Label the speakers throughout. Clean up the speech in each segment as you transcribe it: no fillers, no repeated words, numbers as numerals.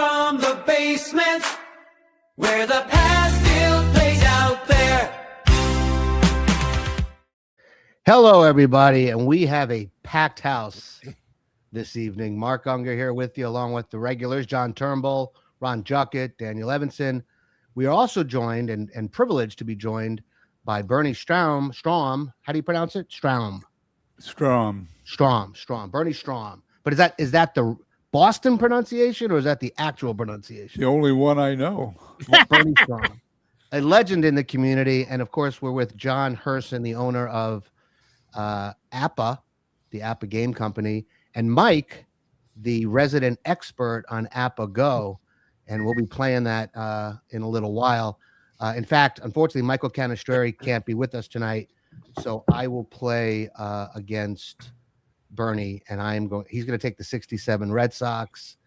Speaker 1: from the basement where the past still plays out there.
Speaker 2: Hello, everybody, and we have a packed house this evening. Marc Unger here with you, along with the regulars, John Turnbull, Ron Juckett, Daniel Evanson. We are also joined and privileged to be joined by Bernie Stroum. How do you pronounce it? Stroum. Bernie Stroum. But is that the Boston pronunciation or is that the actual pronunciation?
Speaker 3: The only one I know.
Speaker 2: Well, Bernie Stroum, a legend in the community. And of course, we're with John Herson, the owner of APBA, the APBA game company, and Mike, the resident expert on APBA Go. And we'll be playing that in a little while. In fact, unfortunately, Michael Canestrari can't be with us tonight. So I will play against Bernie, and he's going to take the 67 Red Sox,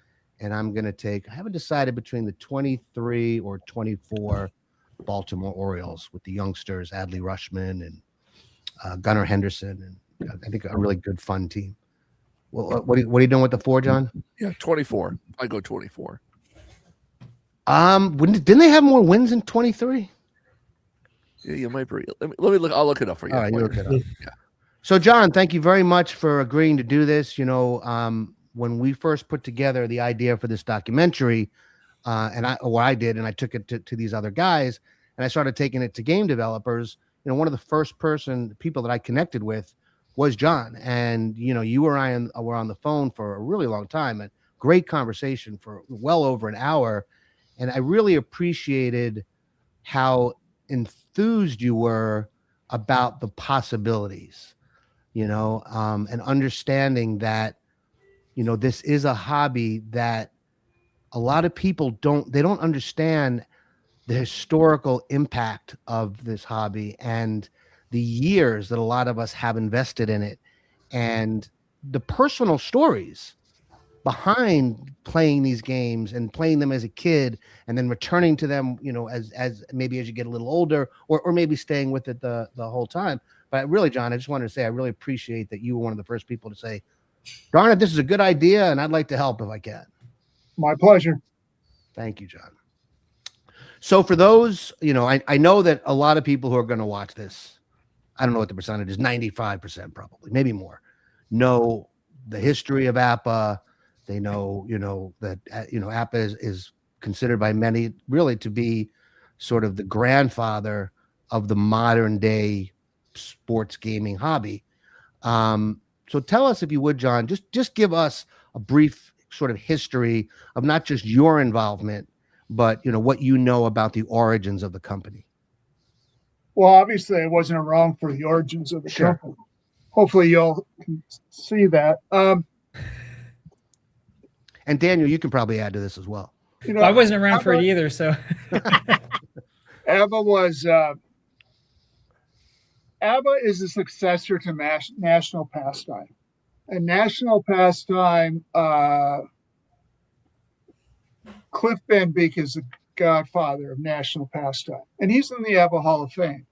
Speaker 2: and I'm going to take, I haven't decided between the 23 or 24 Baltimore Orioles with the youngsters, Adley Rushman and Gunnar Henderson, and I think a really good, fun team. Well, what are you doing with the 4, John?
Speaker 4: Yeah, 24. I go 24.
Speaker 2: Didn't they have more wins in 23?
Speaker 4: Yeah, you might be. Let me look. I'll look it up for you.
Speaker 2: All right, you look it up.
Speaker 4: Yeah.
Speaker 2: So, John, thank you very much for agreeing to do this. You know, when we first put together the idea for this documentary, and I took it to these other guys, and I started taking it to game developers. You know, one of the first people that I connected with was John, and you know, you and I were on the phone for a really long time, and great conversation for well over an hour, and I really appreciated how enthused you were about the possibilities. You know, and understanding that, you know, this is a hobby that a lot of people don't understand the historical impact of this hobby and the years that a lot of us have invested in it and the personal stories behind playing these games and playing them as a kid and then returning to them, you know, as maybe as you get a little older or maybe staying with it the whole time. But really, John, I just wanted to say I really appreciate that you were one of the first people to say, darn it, this is a good idea, and I'd like to help if I can.
Speaker 5: My pleasure.
Speaker 2: Thank you, John. So for those, you know, I know that a lot of people who are going to watch this, I don't know what the percentage is, 95% probably, maybe more, know the history of APBA. They know, you know, that, you know, APBA is considered by many really to be sort of the grandfather of the modern day sports gaming hobby. So tell us, if you would, John, just give us a brief sort of history of not just your involvement, but, you know, what you know about the origins of the company.
Speaker 5: Well, obviously I wasn't around for the origins of the company. Hopefully y'all can see that.
Speaker 2: And Daniel, you can probably add to this as well.
Speaker 5: You know,
Speaker 6: I wasn't around for it either, so.
Speaker 5: APBA is a successor to National Pastime. And National Pastime, Cliff Van Beek is the godfather of National Pastime. And he's in the APBA Hall of Fame.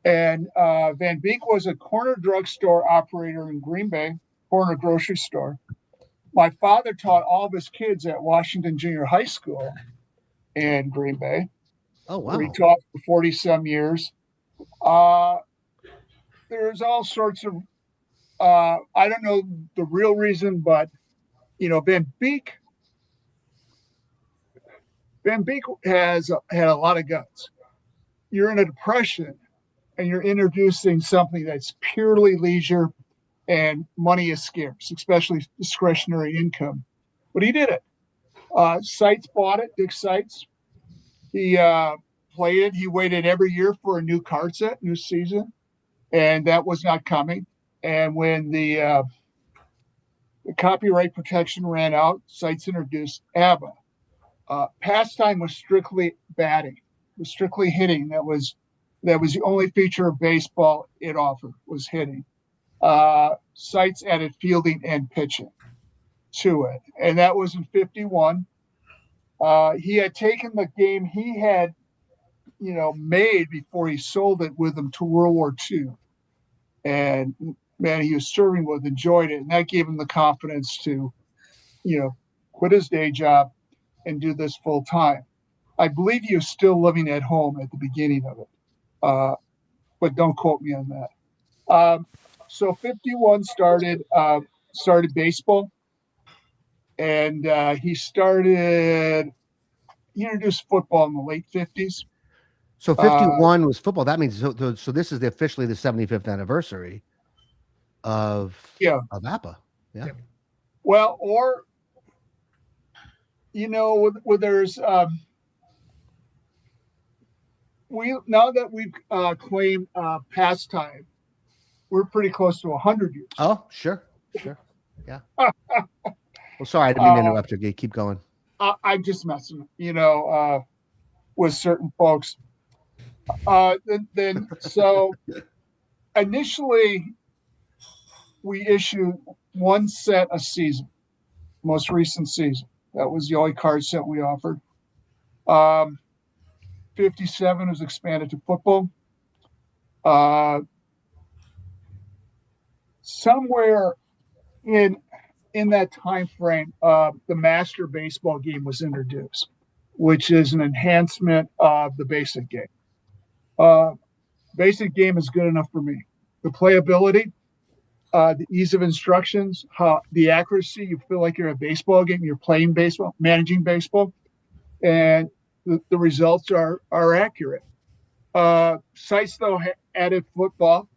Speaker 5: And Van Beek was a corner drugstore operator in Green Bay, corner grocery store. My father taught all of his kids at Washington Junior High School in Green Bay.
Speaker 2: Oh, wow.
Speaker 5: Where he taught for 40-some years. There's all sorts of, I don't know the real reason, but, you know, Van Beek has had a lot of guts. You're in a depression and you're introducing something that's purely leisure and money is scarce, especially discretionary income. But he did it. Seitz bought it, Dick Seitz. He played it. He waited every year for a new card set, new season. And that was not coming. And when the copyright protection ran out, Seitz introduced APBA. Pastime was strictly batting, was strictly hitting. That was the only feature of baseball it offered, was hitting. Seitz added fielding and pitching to it. And that was in 51. He had taken the game he had, you know, made before he sold it with him to World War II. And man, he was serving with, enjoyed it. And that gave him the confidence to, you know, quit his day job, and do this full time. I believe you're still living at home at the beginning of it, but don't quote me on that. So 51 started baseball, and he introduced football in the late 50s.
Speaker 2: So 51 was football. That means so this is officially the 75th anniversary of APBA. Yeah.
Speaker 5: Well, or there's now that we've claimed pastime, we're pretty close to 100 years.
Speaker 2: Oh, sure. Yeah. Well, sorry, I didn't mean to interrupt you. Keep going.
Speaker 5: I'm just messing, with certain folks. So initially we issued one set a season, most recent season. That was the only card set we offered. 57 was expanded to football. Somewhere in that time frame, the master baseball game was introduced, which is an enhancement of the basic game. Basic game is good enough for me. The playability, the ease of instructions, the accuracy, you feel like you're a baseball game, you're playing baseball, managing baseball, and the results are accurate. Sites, though, added football,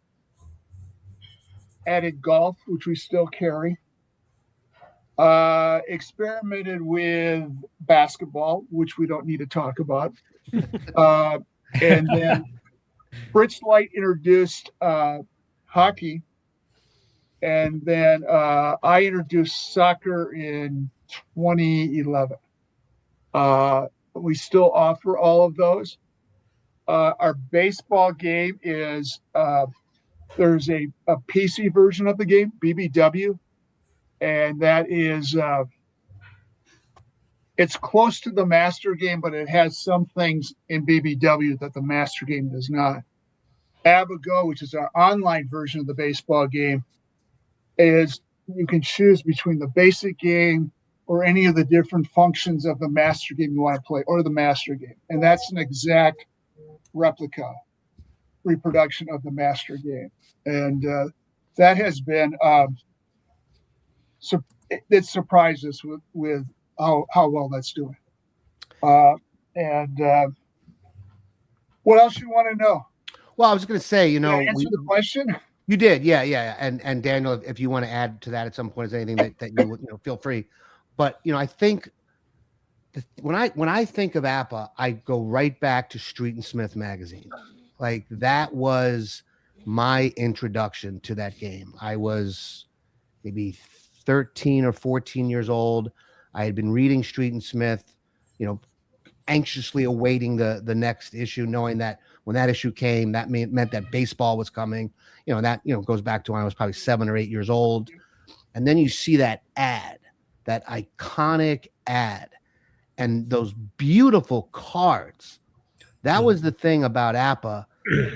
Speaker 5: added golf, which we still carry, experimented with basketball, which we don't need to talk about. And then Fritz Light introduced hockey. And then I introduced soccer in 2011. We still offer all of those. Our baseball game is there's a PC version of the game, BBW, and that is it's close to the master game, but it has some things in BBW that the master game does not. APBA GO, which is our online version of the baseball game, is you can choose between the basic game or any of the different functions of the master game you want to play, or the master game. And that's an exact reproduction of the master game. And that has been, it surprised us with how well that's doing. And what else you want to know?
Speaker 2: Well, I was going to say,
Speaker 5: Did I answer the question?
Speaker 2: You did, yeah. And Daniel, if you want to add to that at some point, is anything that you would, feel free. But I think when I think of APBA, I go right back to Street and Smith magazine. Like, that was my introduction to that game. I was maybe 13 or 14 years old. I had been reading Street and Smith, anxiously awaiting the next issue, knowing that when that issue came, that meant that baseball was coming. That goes back to when I was probably 7 or 8 years old. And then you see that ad, that iconic ad, and those beautiful cards. That was the thing about APBA,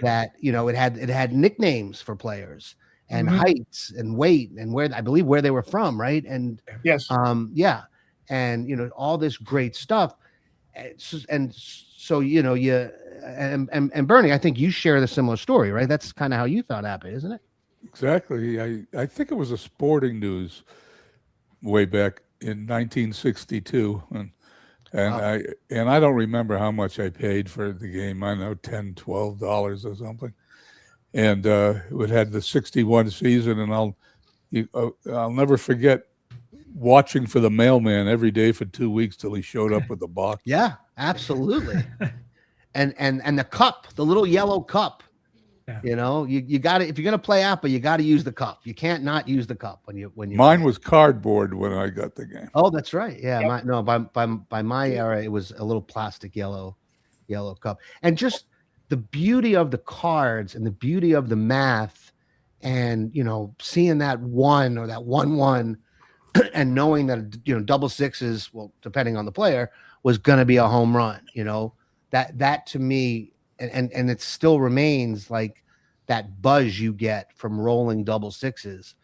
Speaker 2: that it had nicknames for players and heights and weight and where they were from, right? And
Speaker 5: yes,
Speaker 2: and all this great stuff. And so and Bernie, I think you share the similar story, right? That's kind of how you thought APBA, isn't it?
Speaker 3: Exactly. I think it was a Sporting News way back in 1962, and wow. I don't remember how much I paid for the game. I know $10-12 or something, and it had the 61 season, and I'll never forget watching for the mailman every day for 2 weeks till he showed up with the box.
Speaker 2: Yeah, absolutely. and the cup, the little yellow cup. Yeah. You got to, if you're gonna play APBA, you got to use the cup. You can't not use the cup when you.
Speaker 3: Mine was cardboard when I got the game.
Speaker 2: Oh, that's right. Yeah. Yep. By my era, it was a little plastic yellow cup, and just the beauty of the cards and the beauty of the math, and seeing that 1 or that 1-1, and knowing that double sixes, well, depending on the player, was gonna be a home run. That to me. And it still remains like that buzz you get from rolling double sixes,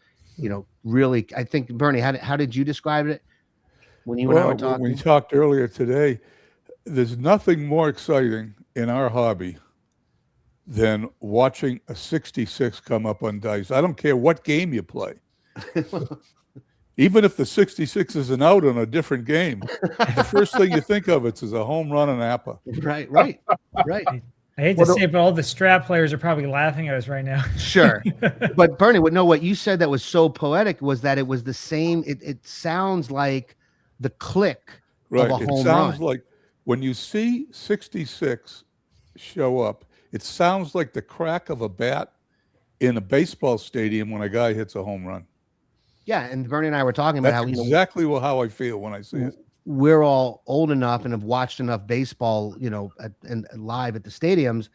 Speaker 2: really. I think, Bernie, how did you describe it? when you and I were
Speaker 3: Well,
Speaker 2: talking?
Speaker 3: we talked earlier today. There's nothing more exciting in our hobby than watching a 66 come up on dice. I don't care what game you play. Even if the 66 is an out on a different game, the first thing you think of is a home run and APBA.
Speaker 2: Right.
Speaker 6: I hate to say it, but all the strap players are probably laughing at us right now.
Speaker 2: Sure. But Bernie, what you said that was so poetic was that it was the same. It sounds like the click
Speaker 3: Right.
Speaker 2: of a
Speaker 3: It
Speaker 2: home
Speaker 3: sounds
Speaker 2: run.
Speaker 3: like when you see 66 show up, it sounds like the crack of a bat in a baseball stadium when a guy hits a home run.
Speaker 2: Yeah, and Bernie and I were talking about
Speaker 3: That's
Speaker 2: how
Speaker 3: exactly how I feel when I see it.
Speaker 2: we're all old enough and have watched enough baseball, and live at the stadiums.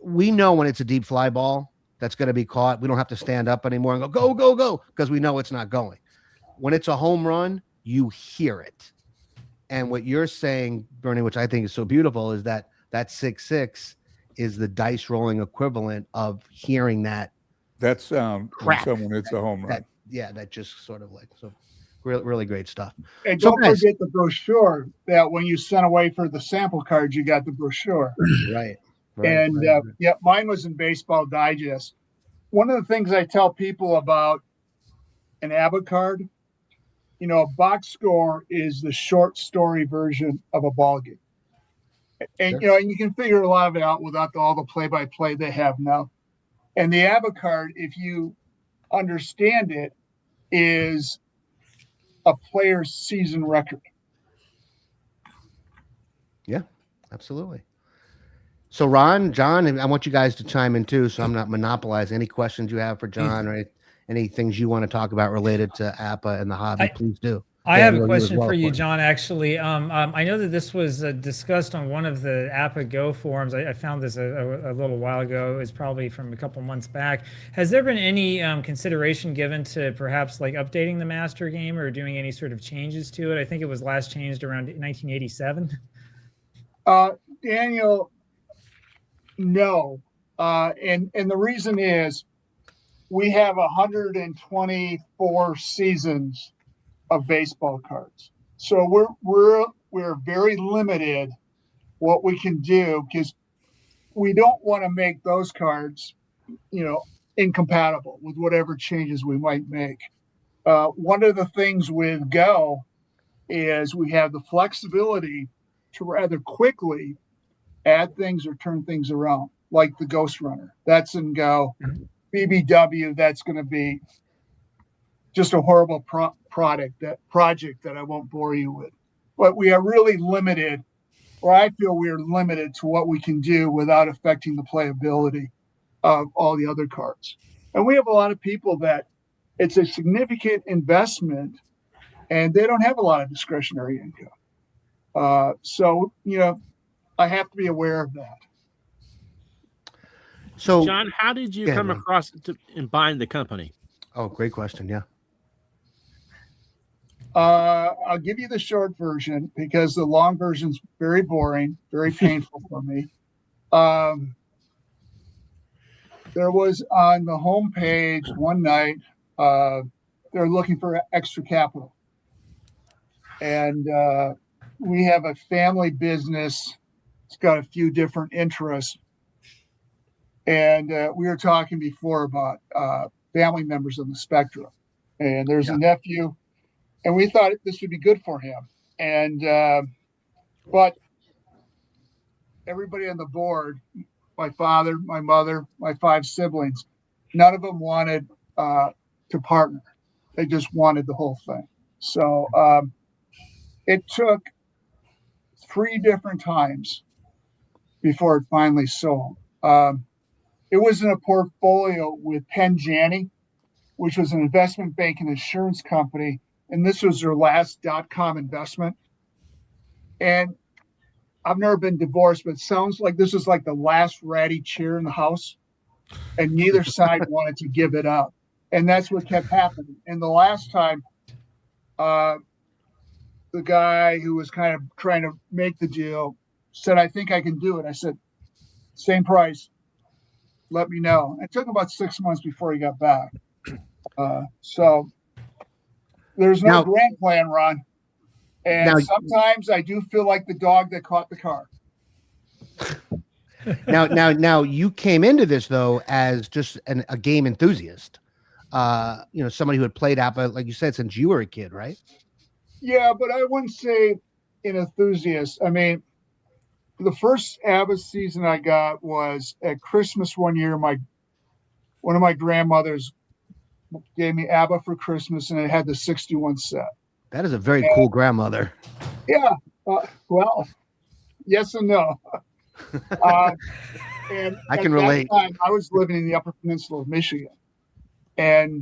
Speaker 2: We know when it's a deep fly ball that's going to be caught. We don't have to stand up anymore and go, because we know it's not going. When it's a home run, you hear it. And what you're saying, Bernie, which I think is so beautiful, is that 6-6 is the dice rolling equivalent of hearing that
Speaker 3: sound
Speaker 2: crack
Speaker 3: when someone hits a home run.
Speaker 2: that just sort of like, so really great stuff.
Speaker 5: And
Speaker 2: So,
Speaker 5: don't
Speaker 2: guys-
Speaker 5: forget the brochure, that when you sent away for the sample cards, you got the brochure.
Speaker 2: Right.
Speaker 5: Yeah, mine was in Baseball Digest. One of the things I tell people about an APBA card, a box score is the short story version of a ball game. And,
Speaker 2: Sure.
Speaker 5: and you can figure a lot of it out without all the play-by-play they have now. And the APBA card, if you understand it, is a player's season record.
Speaker 2: Yeah, absolutely. So Ron, John, I want you guys to chime in too, so I'm not monopolizing. Any questions you have for John or any things you want to talk about related to APBA and the hobby, please do.
Speaker 6: I
Speaker 2: Yeah,
Speaker 6: have a
Speaker 2: you as
Speaker 6: question
Speaker 2: well,
Speaker 6: for you,
Speaker 2: Courtney.
Speaker 6: John, actually. I know that this was discussed on one of the APBA GO forums. I found this a little while ago. It's probably from a couple months back. Has there been any consideration given to perhaps like updating the master game or doing any sort of changes to it? I think it was last changed around 1987.
Speaker 5: Daniel, no. And the reason is we have 124 seasons of baseball cards. So we're very limited what we can do, because we don't want to make those cards, incompatible with whatever changes we might make. One of the things with Go is we have the flexibility to rather quickly add things or turn things around, like the Ghost Runner. That's in Go. BBW, that's going to be just a horrible project that I won't bore you with. But we are really limited, or I feel we are limited to what we can do without affecting the playability of all the other cards. And we have a lot of people that it's a significant investment and they don't have a lot of discretionary income. So, I have to be aware of that.
Speaker 2: So
Speaker 7: John, how did you
Speaker 2: Yeah,
Speaker 7: come
Speaker 2: Ron.
Speaker 7: across in buying the company?
Speaker 2: Oh, great question. Yeah.
Speaker 5: I'll give you the short version because the long version's very boring, very painful for me. There was on the homepage one night, they're looking for extra capital. And we have a family business. It's got a few different interests. And we were talking before about family members on the spectrum. And there's a nephew, and we thought this would be good for him. And but everybody on the board, my father, my mother, my 5 siblings, none of them wanted to partner. They just wanted the whole thing. So it took 3 different times before it finally sold. It was in a portfolio with Penn Janney, which was an investment bank and insurance company. And this was their last .com investment. And I've never been divorced, but it sounds like this was like the last ratty chair in the house. And neither side wanted to give it up. And that's what kept happening. And the last time, the guy who was kind of trying to make the deal said, I think I can do it. I said, same price. Let me know. It took about 6 months before he got back. So There's no
Speaker 2: Now-
Speaker 5: grand plan, Ron. And
Speaker 2: Now-
Speaker 5: sometimes I do feel like the dog that caught the car.
Speaker 2: Now, you came into this though as just a game enthusiast. Somebody who had played APBA, like you said, since you were a kid, right?
Speaker 5: Yeah, but I wouldn't say an enthusiast. I mean, the first ABBA season I got was at Christmas one year. One of my grandmothers gave me ABBA for Christmas, and it had the 61 set.
Speaker 2: That is a very cool grandmother.
Speaker 5: Yeah, well, yes and no. And
Speaker 2: I
Speaker 5: at
Speaker 2: can
Speaker 5: that
Speaker 2: relate.
Speaker 5: time, I was living in the Upper Peninsula of Michigan, and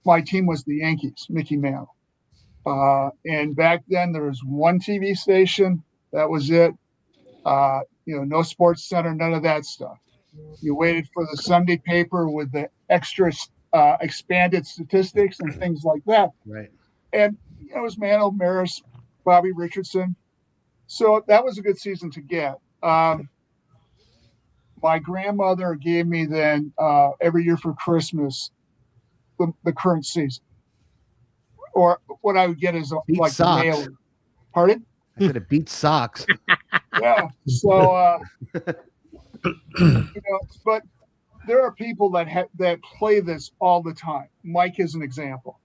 Speaker 5: my team was the Yankees, Mickey Mantle. And back then there was one TV station. That was it. No Sports Center, none of that stuff. You waited for the Sunday paper with the extra expanded statistics and things like that.
Speaker 2: Right.
Speaker 5: And it was Mantle, Maris, Bobby Richardson. So that was a good season to get. My grandmother gave me then every year for Christmas the current season. Or what I would get is
Speaker 2: Beat
Speaker 5: like the
Speaker 2: socks.
Speaker 5: mailer. Pardon?
Speaker 2: I said it beats socks.
Speaker 5: Yeah. So, but there are people that play this all the time. Mike is an example.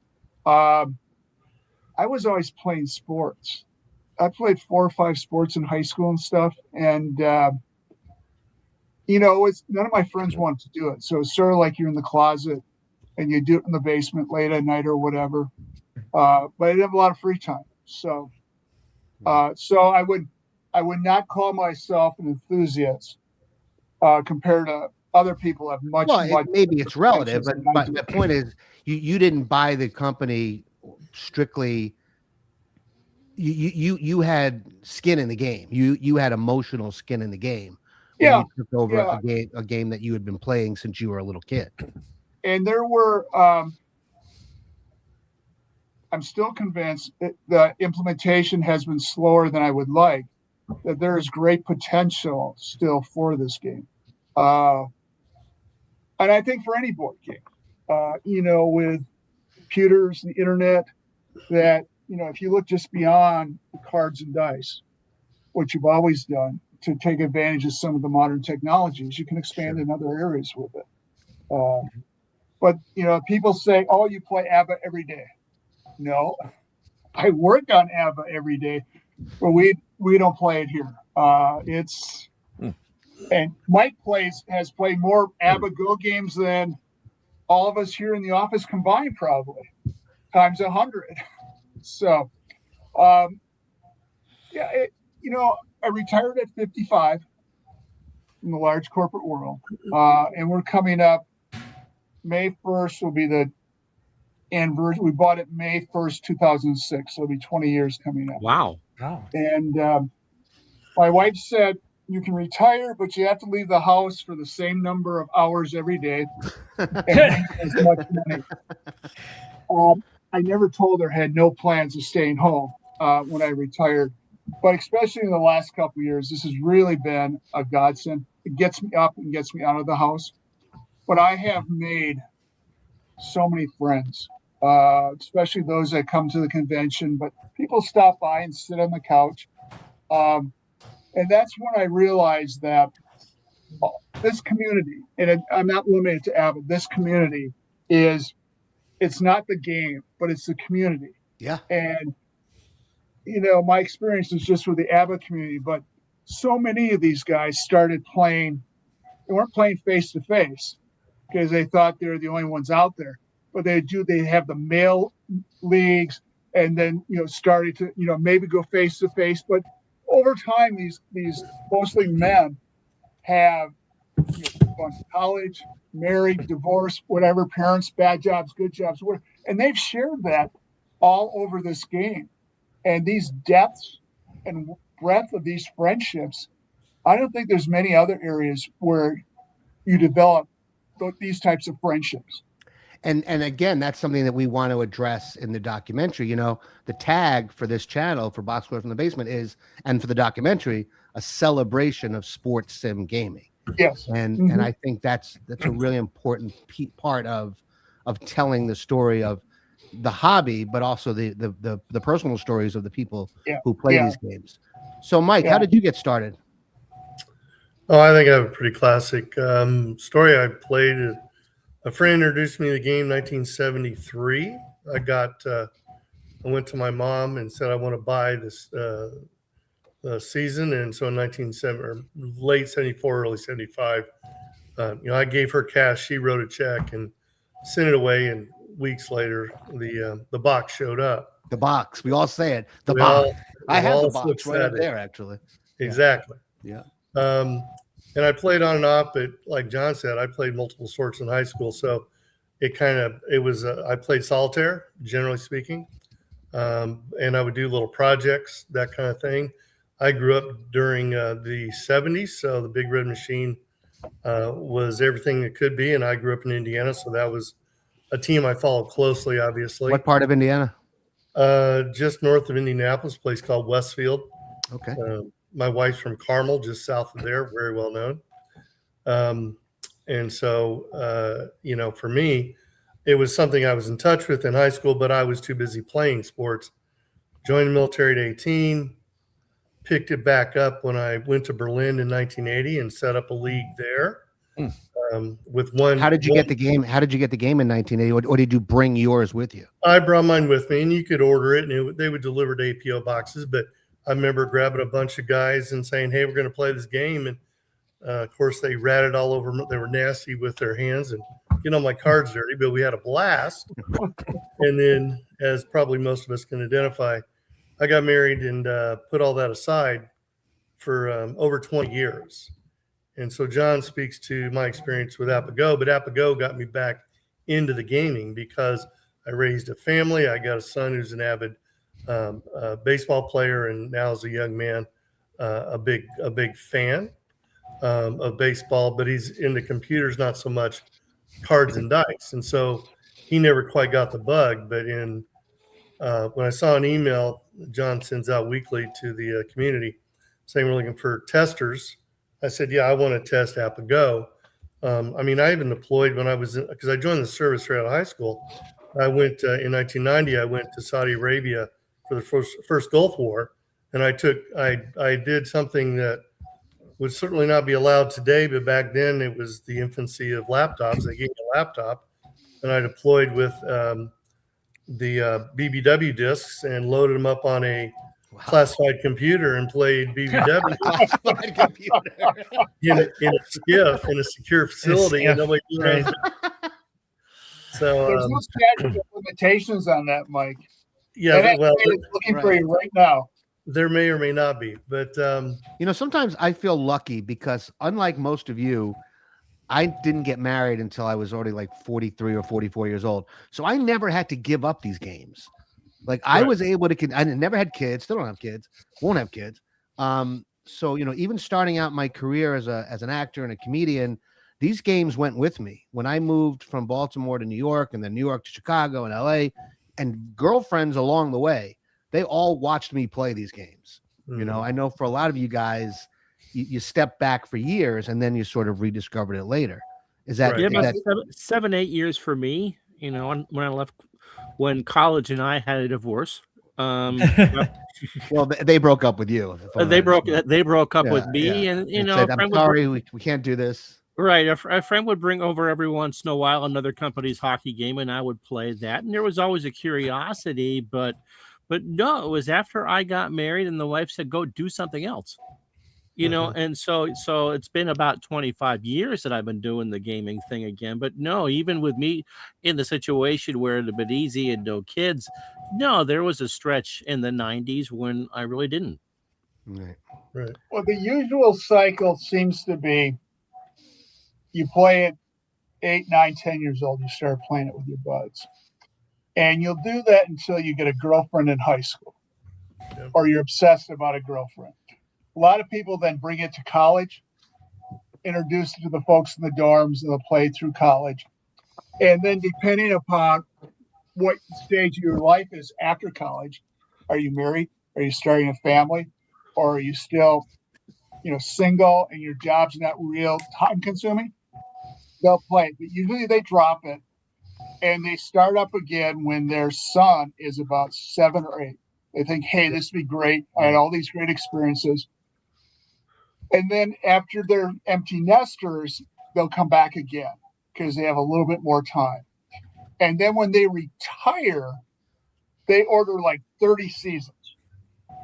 Speaker 5: I was always playing sports. I played 4 or 5 sports in high school and stuff. And, it's none of my friends wanted to do it. So it's sort of like you're in the closet and you do it in the basement late at night or whatever. But I didn't have a lot of free time. So I would not call myself an enthusiast compared to other people have much.
Speaker 2: Maybe it's relative, but the point is, you didn't buy the company strictly. You had skin in the game. You had emotional skin in the game.
Speaker 5: Yeah,
Speaker 2: you took over a game that you had been playing since you were a little kid.
Speaker 5: And there were. I'm still convinced that the implementation has been slower than I would like, that there is great potential still for this game. And I think for any board game, with computers, the internet, that, if you look just beyond the cards and dice, what you've always done to take advantage of some of the modern technologies, you can expand in other areas with it. But, people say, oh, you play ABBA every day. No, I work on ABBA every day, but we don't play it here. And Mike has played more APBA Go games than all of us here in the office combined, probably times 100. So, I retired at 55 in the large corporate world, and we're coming up. May 1st will be the anniversary. We bought it May 1st, 2006. So it'll be 20 years coming up.
Speaker 7: Wow.
Speaker 5: And my wife said, you can retire, but you have to leave the house for the same number of hours every day and make as much money. I never told her I had no plans of staying home when I retired. But especially in the last couple of years, this has really been a godsend. It gets me up and gets me out of the house. But I have made so many friends, especially those that come to the convention. But people stop by and sit on the couch. And that's when I realized that this community, and I'm not limited to ABBA, this community it's not the game, but it's the community.
Speaker 2: Yeah.
Speaker 5: And, my experience is just with the ABBA community, but so many of these guys started playing, they weren't playing face-to-face because they thought they were the only ones out there. But they have the male leagues, and then, started to, maybe go face-to-face. But over time, these mostly men have gone to college, married, divorced, whatever, parents, bad jobs, good jobs, whatever, and they've shared that all over this game. And these depths and breadth of these friendships, I don't think there's many other areas where you develop these types of friendships.
Speaker 2: And again, that's something that we want to address in the documentary. The tag for this channel, for Box Score from the Basement, and for the documentary, a celebration of sports sim gaming.
Speaker 5: Yes.
Speaker 2: And I think that's a really important part of telling the story of the hobby, but also the personal stories of the people
Speaker 5: Yeah.
Speaker 2: who play
Speaker 5: Yeah.
Speaker 2: these games. So, Mike,
Speaker 5: Yeah.
Speaker 2: how did you get started?
Speaker 8: Oh, I think I have a pretty classic story. I played. A friend introduced me to the game 1973. I went to my mom and said I want to buy this season, and so in 1970 or late 74, early 75, I gave her cash. She wrote a check and sent it away. And weeks later, the box showed up.
Speaker 2: The box. We all say it. The
Speaker 8: We
Speaker 2: box.
Speaker 8: all-
Speaker 2: I
Speaker 8: we
Speaker 2: have the
Speaker 8: all
Speaker 2: box right
Speaker 8: said
Speaker 2: up
Speaker 8: it.
Speaker 2: there, actually.
Speaker 8: Exactly.
Speaker 2: Yeah.
Speaker 8: And I played on and off, but like John said, I played multiple sports in high school. So I played solitaire, generally speaking. And I would do little projects, that kind of thing. I grew up during the 70s. So the Big Red Machine was everything it could be. And I grew up in Indiana. So that was a team I followed closely, obviously.
Speaker 2: What part of Indiana?
Speaker 8: Just north of Indianapolis, a place called Westfield.
Speaker 2: Okay.
Speaker 8: My wife's from Carmel, just south of there, very well known. And so, for me, it was something I was in touch with in high school, but I was too busy playing sports. Joined the military at 18, picked it back up when I went to Berlin in 1980 and set up a league there. With one.
Speaker 2: How did you get the game? How did you get the game in 1980? Or did you bring yours with you?
Speaker 8: I brought mine with me, and you could order it, and they would deliver to APO boxes. But I remember grabbing a bunch of guys and saying, "Hey, we're going to play this game." And of course, they ratted all over. They were nasty with their hands and getting all my cards dirty. But we had a blast. And then, as probably most of us can identify, I got married and put all that aside for over 20 years. And so John speaks to my experience with APBA GO, but APBA GO got me back into the gaming because I raised a family. I got a son who's an avid baseball player, and now as a young man, a big fan of baseball, but he's into computers, not so much cards and dice. And so he never quite got the bug. But when I saw an email John sends out weekly to the community saying we're looking for testers, I said, yeah, I want to test APBA GO. I even deployed when I was because I joined the service right out of high school. I went in 1990. I went to Saudi Arabia for the first Gulf War, and I did something that would certainly not be allowed today, but back then it was the infancy of laptops. They gave me a laptop, and I deployed with the BBW discs and loaded them up on a classified computer and played BBW
Speaker 2: Classified computer.
Speaker 8: in a skiff in a secure facility. And nobody knew anything. So
Speaker 5: There's no statute of limitations on that, Mike.
Speaker 8: yeah,
Speaker 5: And
Speaker 8: well,
Speaker 5: it's looking for you right now.
Speaker 8: there may or may not be, but
Speaker 2: Sometimes I feel lucky because unlike most of you, I didn't get married until I was already like 43 or 44 years old. So I never had to give up these games. Like I was able to, I never had kids, still don't have kids, won't have kids. So, even starting out my career as an actor and a comedian, these games went with me. When I moved from Baltimore to New York and then New York to Chicago and LA, and girlfriends along the way, they all watched me play these games. I know for a lot of you guys, you step back for years and then you sort of rediscovered it later. Is that,
Speaker 7: Yeah,
Speaker 2: is
Speaker 7: about
Speaker 2: that
Speaker 7: 7-8 years for me. When I left, when college and I had a divorce.
Speaker 2: well, they broke up with you.
Speaker 7: They broke up with me,
Speaker 2: yeah.
Speaker 7: and
Speaker 2: Said, I'm sorry, we can't do this.
Speaker 7: Right, a friend would bring over every once in a while another company's hockey game, and I would play that. And there was always a curiosity, but no, it was after I got married, and the wife said, "Go do something else." And so it's been about 25 years that I've been doing the gaming thing again. But no, even with me in the situation where it had been easy and no kids, no, there was a stretch in the 90s when I really didn't.
Speaker 8: right.
Speaker 5: Well, the usual cycle seems to be you play it 8, 9, 10 years old, you start playing it with your buds. And you'll do that until you get a girlfriend in high school or you're obsessed about a girlfriend. A lot of people then bring it to college, introduce it to the folks in the dorms, and they'll play through college. And then depending upon what stage of your life is after college, are you married? Are you starting a family? Or are you still, single and your job's not real time consuming? They'll play, but usually they drop it and they start up again when their son is about 7 or 8. They think, hey, this would be great. I had all these great experiences. And then after they're empty nesters, they'll come back again because they have a little bit more time. And then when they retire, they order like 30 seasons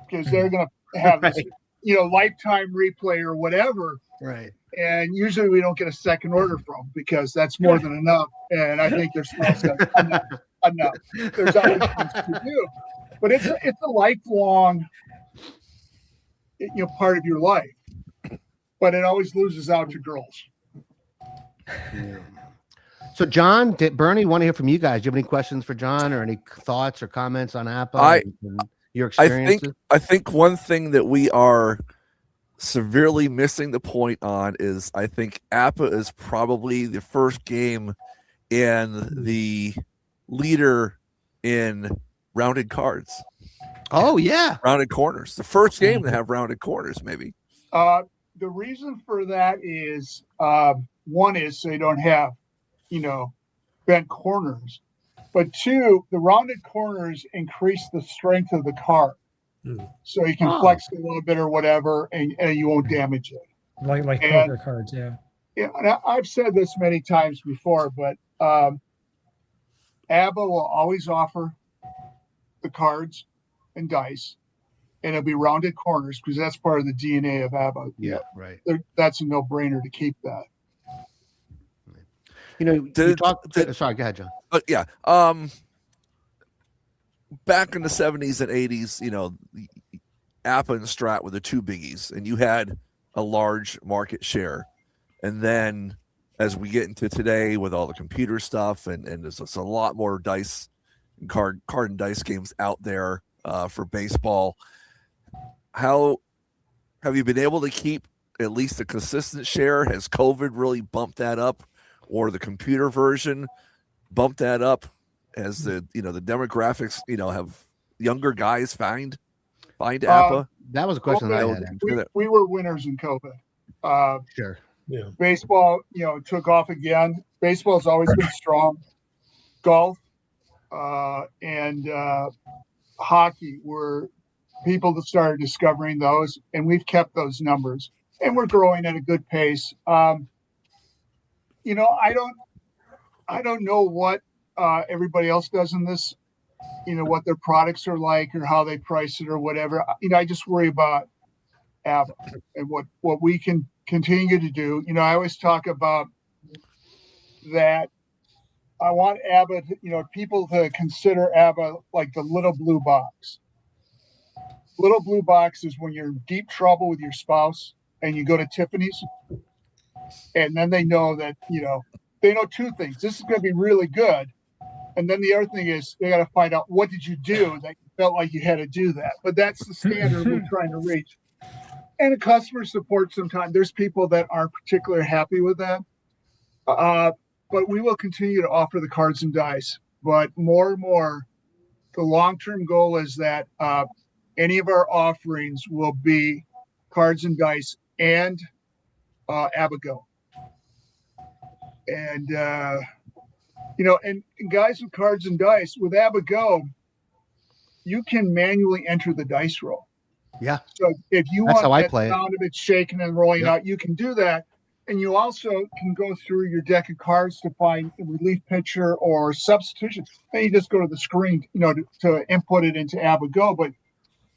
Speaker 5: because they're going to have this, lifetime replay or whatever.
Speaker 2: Right.
Speaker 5: And usually we don't get a second order from because that's more than enough. And I think there's enough. There's other things to do, but it's a lifelong, part of your life. But it always loses out to girls.
Speaker 2: Yeah. So, John, Bernie, want to hear from you guys. Do you have any questions for John or any thoughts or comments on APBA and your experiences?
Speaker 4: I think one thing that we are severely missing the point on is I think APBA is probably the first game and the leader in rounded cards.
Speaker 2: Oh, yeah.
Speaker 4: Rounded corners. The first game to have rounded corners, maybe.
Speaker 5: The reason for that is one is so you don't have, bent corners. But two, the rounded corners increase the strength of the card. So you can flex it a little bit or whatever, and you won't damage it.
Speaker 6: Like poker cards, yeah.
Speaker 5: Yeah, and I've said this many times before, but APBA will always offer the cards and dice, and it'll be rounded corners because that's part of the DNA of APBA.
Speaker 2: Yeah, right.
Speaker 5: That's a no-brainer to keep that.
Speaker 2: Sorry, go ahead, John.
Speaker 4: Yeah. Back in the 70s and 80s, APBA and Strat were the two biggies, and you had a large market share. And then as we get into today with all the computer stuff and there's a lot more dice and card and dice games out there for baseball, how have you been able to keep at least a consistent share? Has COVID really bumped that up, or the computer version bumped that up? As the demographics have younger guys find APBA?
Speaker 2: That was a question that I had.
Speaker 5: We were winners in COVID.
Speaker 2: Sure.
Speaker 8: Yeah.
Speaker 5: Baseball, took off again. Baseball's always been strong. Golf and hockey were people that started discovering those, and we've kept those numbers, and we're growing at a good pace. I don't know what everybody else does in this, what their products are like or how they price it or whatever. I just worry about APBA and what we can continue to do. I always talk about that. I want APBA to, people to consider APBA like the little blue box. Little blue box is when you're in deep trouble with your spouse and you go to Tiffany's, and then they know that, they know two things. This is going to be really good. And then the other thing is they got to find out, what did you do that you felt like you had to do that? But that's the standard we're trying to reach. And customer support, sometimes there's people that aren't particularly happy with that. But we will continue to offer the cards and dice. But more and more, the long-term goal is that any of our offerings will be cards and dice and APBA GO. And and guys with cards and dice with APBA GO, you can manually enter the dice roll.
Speaker 2: Yeah.
Speaker 5: So if you
Speaker 2: That's
Speaker 5: want
Speaker 2: how I
Speaker 5: that
Speaker 2: play
Speaker 5: sound of it shaking and rolling out, you can do that. And you also can go through your deck of cards to find a relief pitcher or substitution. And you just go to the screen, to input it into APBA GO. But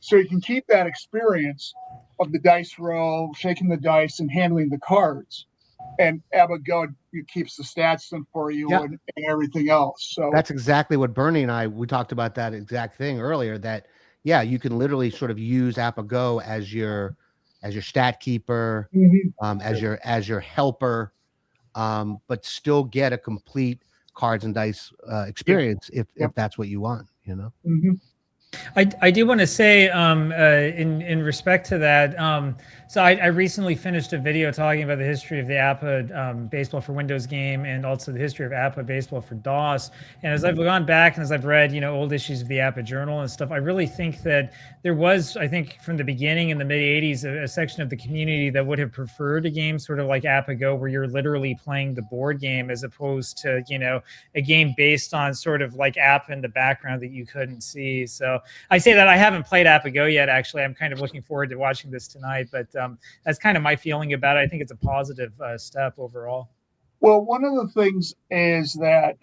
Speaker 5: so you can keep that experience of the dice roll, shaking the dice, and handling the cards. And APBA GO keeps the stats in for you and everything else. So
Speaker 2: that's exactly what Bernie and we talked about that exact thing earlier. That you can literally sort of use APBA GO as your stat keeper, as your helper, but still get a complete cards and dice experience if that's what you want.
Speaker 6: I do want to say, in respect to that, so I recently finished a video talking about the history of the APBA Baseball for Windows game, and also the history of APBA Baseball for DOS. And as I've gone back and as I've read, old issues of the APBA Journal and stuff, I really think that there was, I think, from the beginning in the mid '80s, a section of the community that would have preferred a game sort of like APBA Go, where you're literally playing the board game as opposed to a game based on sort of like app in the background that you couldn't see. So I say that I haven't played APBA Go yet. Actually, I'm kind of looking forward to watching this tonight. But that's kind of my feeling about it. I think it's a positive step overall.
Speaker 5: Well, one of the things is that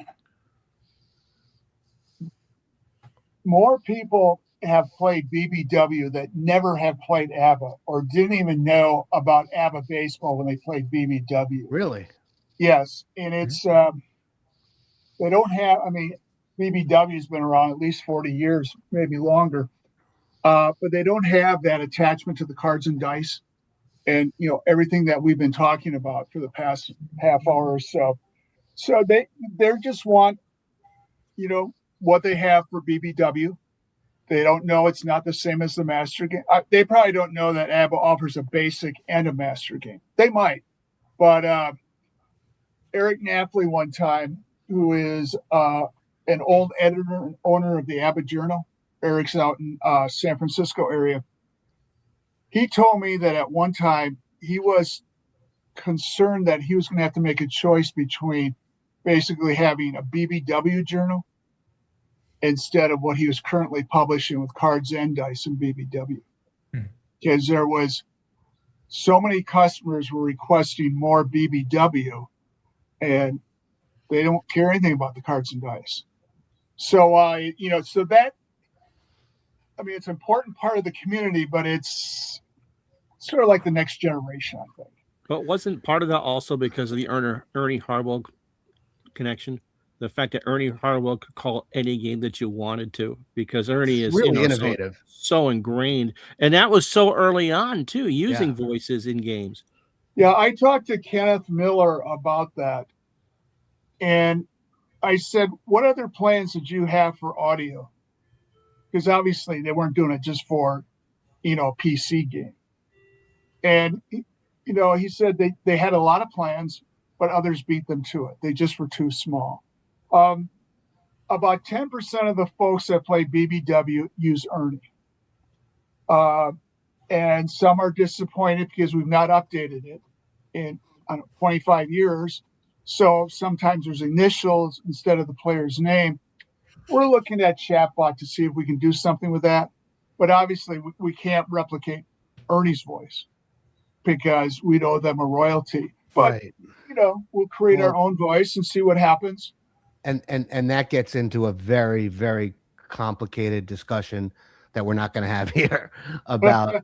Speaker 5: more people have played BBW that never have played ABBA or didn't even know about ABBA baseball when they played BBW.
Speaker 2: Really?
Speaker 5: Yes, and it's they don't have. I mean, BBW has been around at least 40 years, maybe longer, but they don't have that attachment to the cards and dice, and everything that we've been talking about for the past half hour or so. So they just want what they have for BBW. They don't know it's not the same as the master game. They probably don't know that ABBA offers a basic and a master game. They might, but Eric Knafley one time, who is an old editor and owner of the APBA Journal. Eric's out in San Francisco area. He told me that at one time he was concerned that he was going to have to make a choice between basically having a BBW journal instead of what he was currently publishing with cards and dice and BBW. Because there was so many customers were requesting more BBW, and they don't care anything about the cards and dice. So, so that, I mean, it's an important part of the community, but it's sort of like the next generation, I think.
Speaker 7: But wasn't part of that also because of the Ernie Harwell connection? The fact that Ernie Harwell could call any game that you wanted to, because Ernie is
Speaker 2: really innovative,
Speaker 7: so ingrained, and that was so early on too, using voices in games.
Speaker 5: Yeah, I talked to Kenneth Miller about that, and I said, "What other plans did you have for audio?" Because obviously they weren't doing it just for, a PC game. And he said they had a lot of plans, but others beat them to it. They just were too small. About 10% of the folks that play BBW use Ernie. And some are disappointed because we've not updated it in 25 years. So sometimes there's initials instead of the player's name. We're looking at chatbot to see if we can do something with that. But obviously we can't replicate Ernie's voice because we owe them a royalty. But,
Speaker 2: right.
Speaker 5: We'll create our own voice and see what happens.
Speaker 2: And that gets into a very, very complicated discussion that we're not going to have here about,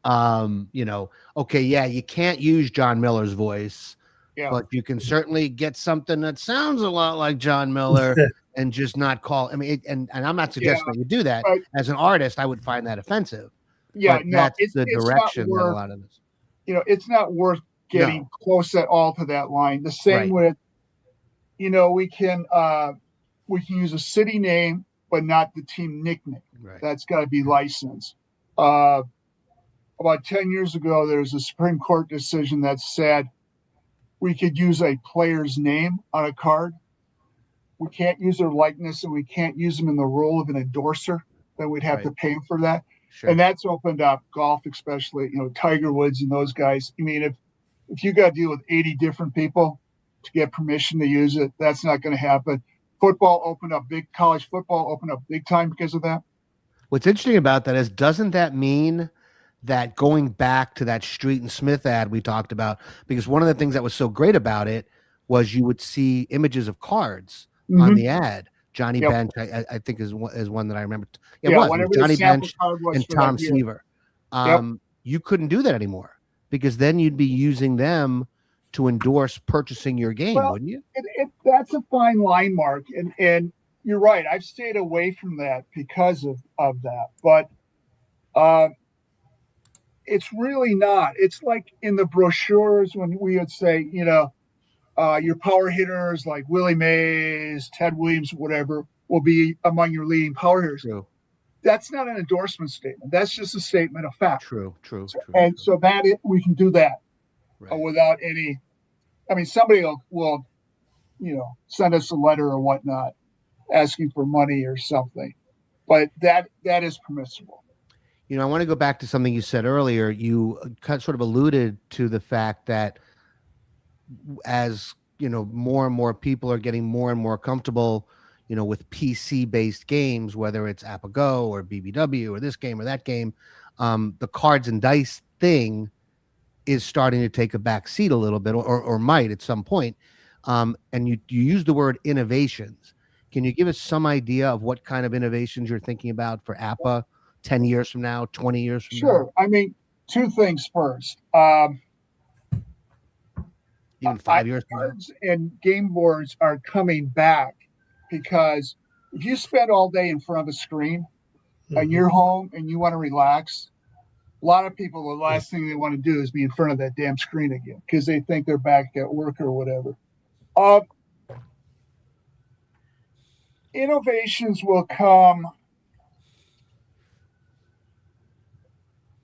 Speaker 2: okay, yeah, you can't use John Miller's voice, but you can certainly get something that sounds a lot like John Miller and just not call. I mean, and I'm not suggesting that you do that. As an artist, I would find that offensive.
Speaker 5: Yeah,
Speaker 2: but that's the direction that a lot of this.
Speaker 5: It's not worth getting close at all to that line. The same with, we can use a city name, but not the team nickname.
Speaker 2: Right.
Speaker 5: That's got to be licensed. About 10 years ago, there was a Supreme Court decision that said we could use a player's name on a card. We can't use their likeness, and we can't use them in the role of an endorser. Then we'd have to pay them for that. Sure. And that's opened up golf, especially, Tiger Woods and those guys. I mean, if you got to deal with 80 different people to get permission to use it, that's not going to happen. Football opened up college football opened up big time because of that.
Speaker 2: What's interesting about that is, doesn't that mean that going back to that Street and Smith ad we talked about, because one of the things that was so great about it was you would see images of cards on the ad. Johnny Bench, I think is one that I remember. It was Johnny Bench and Tom Seaver. You couldn't do that anymore because then you'd be using them to endorse purchasing your game, wouldn't you?
Speaker 5: That's a fine line, Mark, and you're right. I've stayed away from that because of that, but it's really not. It's like in the brochures when we would say, your power hitters like Willie Mays, Ted Williams, whatever, will be among your leading power hitters.
Speaker 2: True.
Speaker 5: that's not an endorsement statement. That's just a statement of fact.
Speaker 2: True.
Speaker 5: And so we can do that
Speaker 2: Right.
Speaker 5: without any. I mean, somebody will, send us a letter or whatnot, asking for money or something, but that is permissible.
Speaker 2: I want to go back to something you said earlier. You sort of alluded to the fact that as more and more people are getting more and more comfortable, with PC-based games, whether it's APBA GO or BBW or this game or that game, the cards and dice thing is starting to take a back seat a little bit, or might at some point. And you use the word innovations. Can you give us some idea of what kind of innovations you're thinking about for APBA 10 years from now, 20 years from now?
Speaker 5: Sure. I mean, two things first.
Speaker 2: Even 5 years from now?
Speaker 5: Cards and game boards are coming back because if you spend all day in front of a screen and you're home and you want to relax, a lot of people, the last thing they want to do is be in front of that damn screen again because they think they're back at work or whatever. Innovations will come.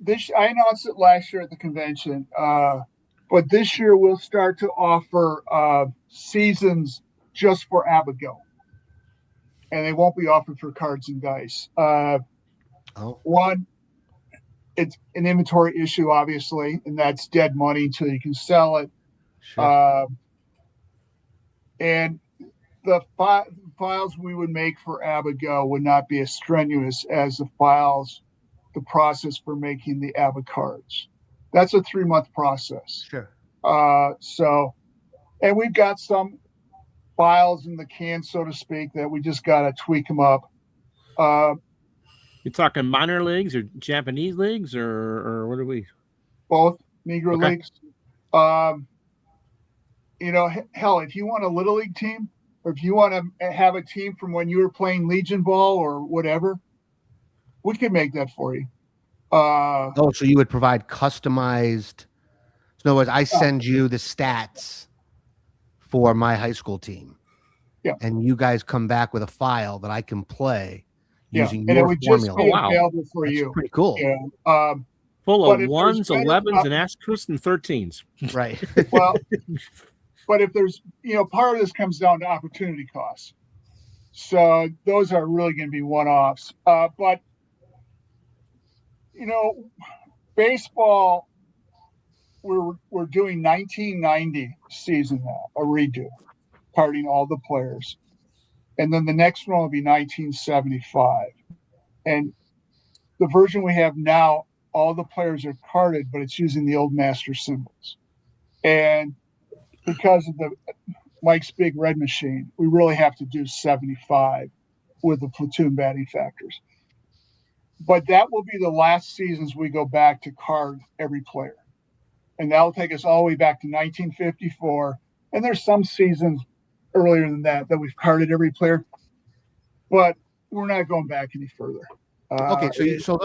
Speaker 5: I announced it last year at the convention, but this year we'll start to offer seasons just for APBA GO, and they won't be offered for cards and dice. One, it's an inventory issue, obviously, and that's dead money until you can sell it.
Speaker 2: Sure.
Speaker 5: And the files we would make for APBA GO would not be as strenuous as the process for making the APBA cards. That's a 3-month process.
Speaker 2: Sure.
Speaker 5: And we've got some files in the can, so to speak, that we just got to tweak them up.
Speaker 7: You're talking minor leagues or Japanese leagues or what are we?
Speaker 5: Both Negro leagues. Hell, if you want a little league team, or if you want to have a team from when you were playing Legion ball or whatever, we can make that for you.
Speaker 2: So you would provide customized. In other words, I send you the stats for my high school team.
Speaker 5: Yeah.
Speaker 2: And you guys come back with a file that I can play using
Speaker 5: and
Speaker 2: your
Speaker 5: it would
Speaker 2: formula.
Speaker 5: just be available for
Speaker 2: That's
Speaker 5: you.
Speaker 2: pretty cool.
Speaker 5: Yeah.
Speaker 7: Full
Speaker 5: but
Speaker 7: of
Speaker 5: if
Speaker 7: ones,
Speaker 5: there's
Speaker 7: 11s, and asterisks and 13s.
Speaker 2: Right.
Speaker 5: Well, but if there's, part of this comes down to opportunity costs. So those are really going to be one-offs. But, baseball, we're doing 1990 season now, a redo, carding all the players. And then the next one will be 1975. And the version we have now, all the players are carded, but it's using the old master symbols. And because of the Mike's Big Red Machine, we really have to do 75 with the platoon batting factors. But that will be the last seasons we go back to card every player. And that'll take us all the way back to 1954. And there's some seasons earlier than that we've carded every player. But we're not going back any further.
Speaker 2: Okay, so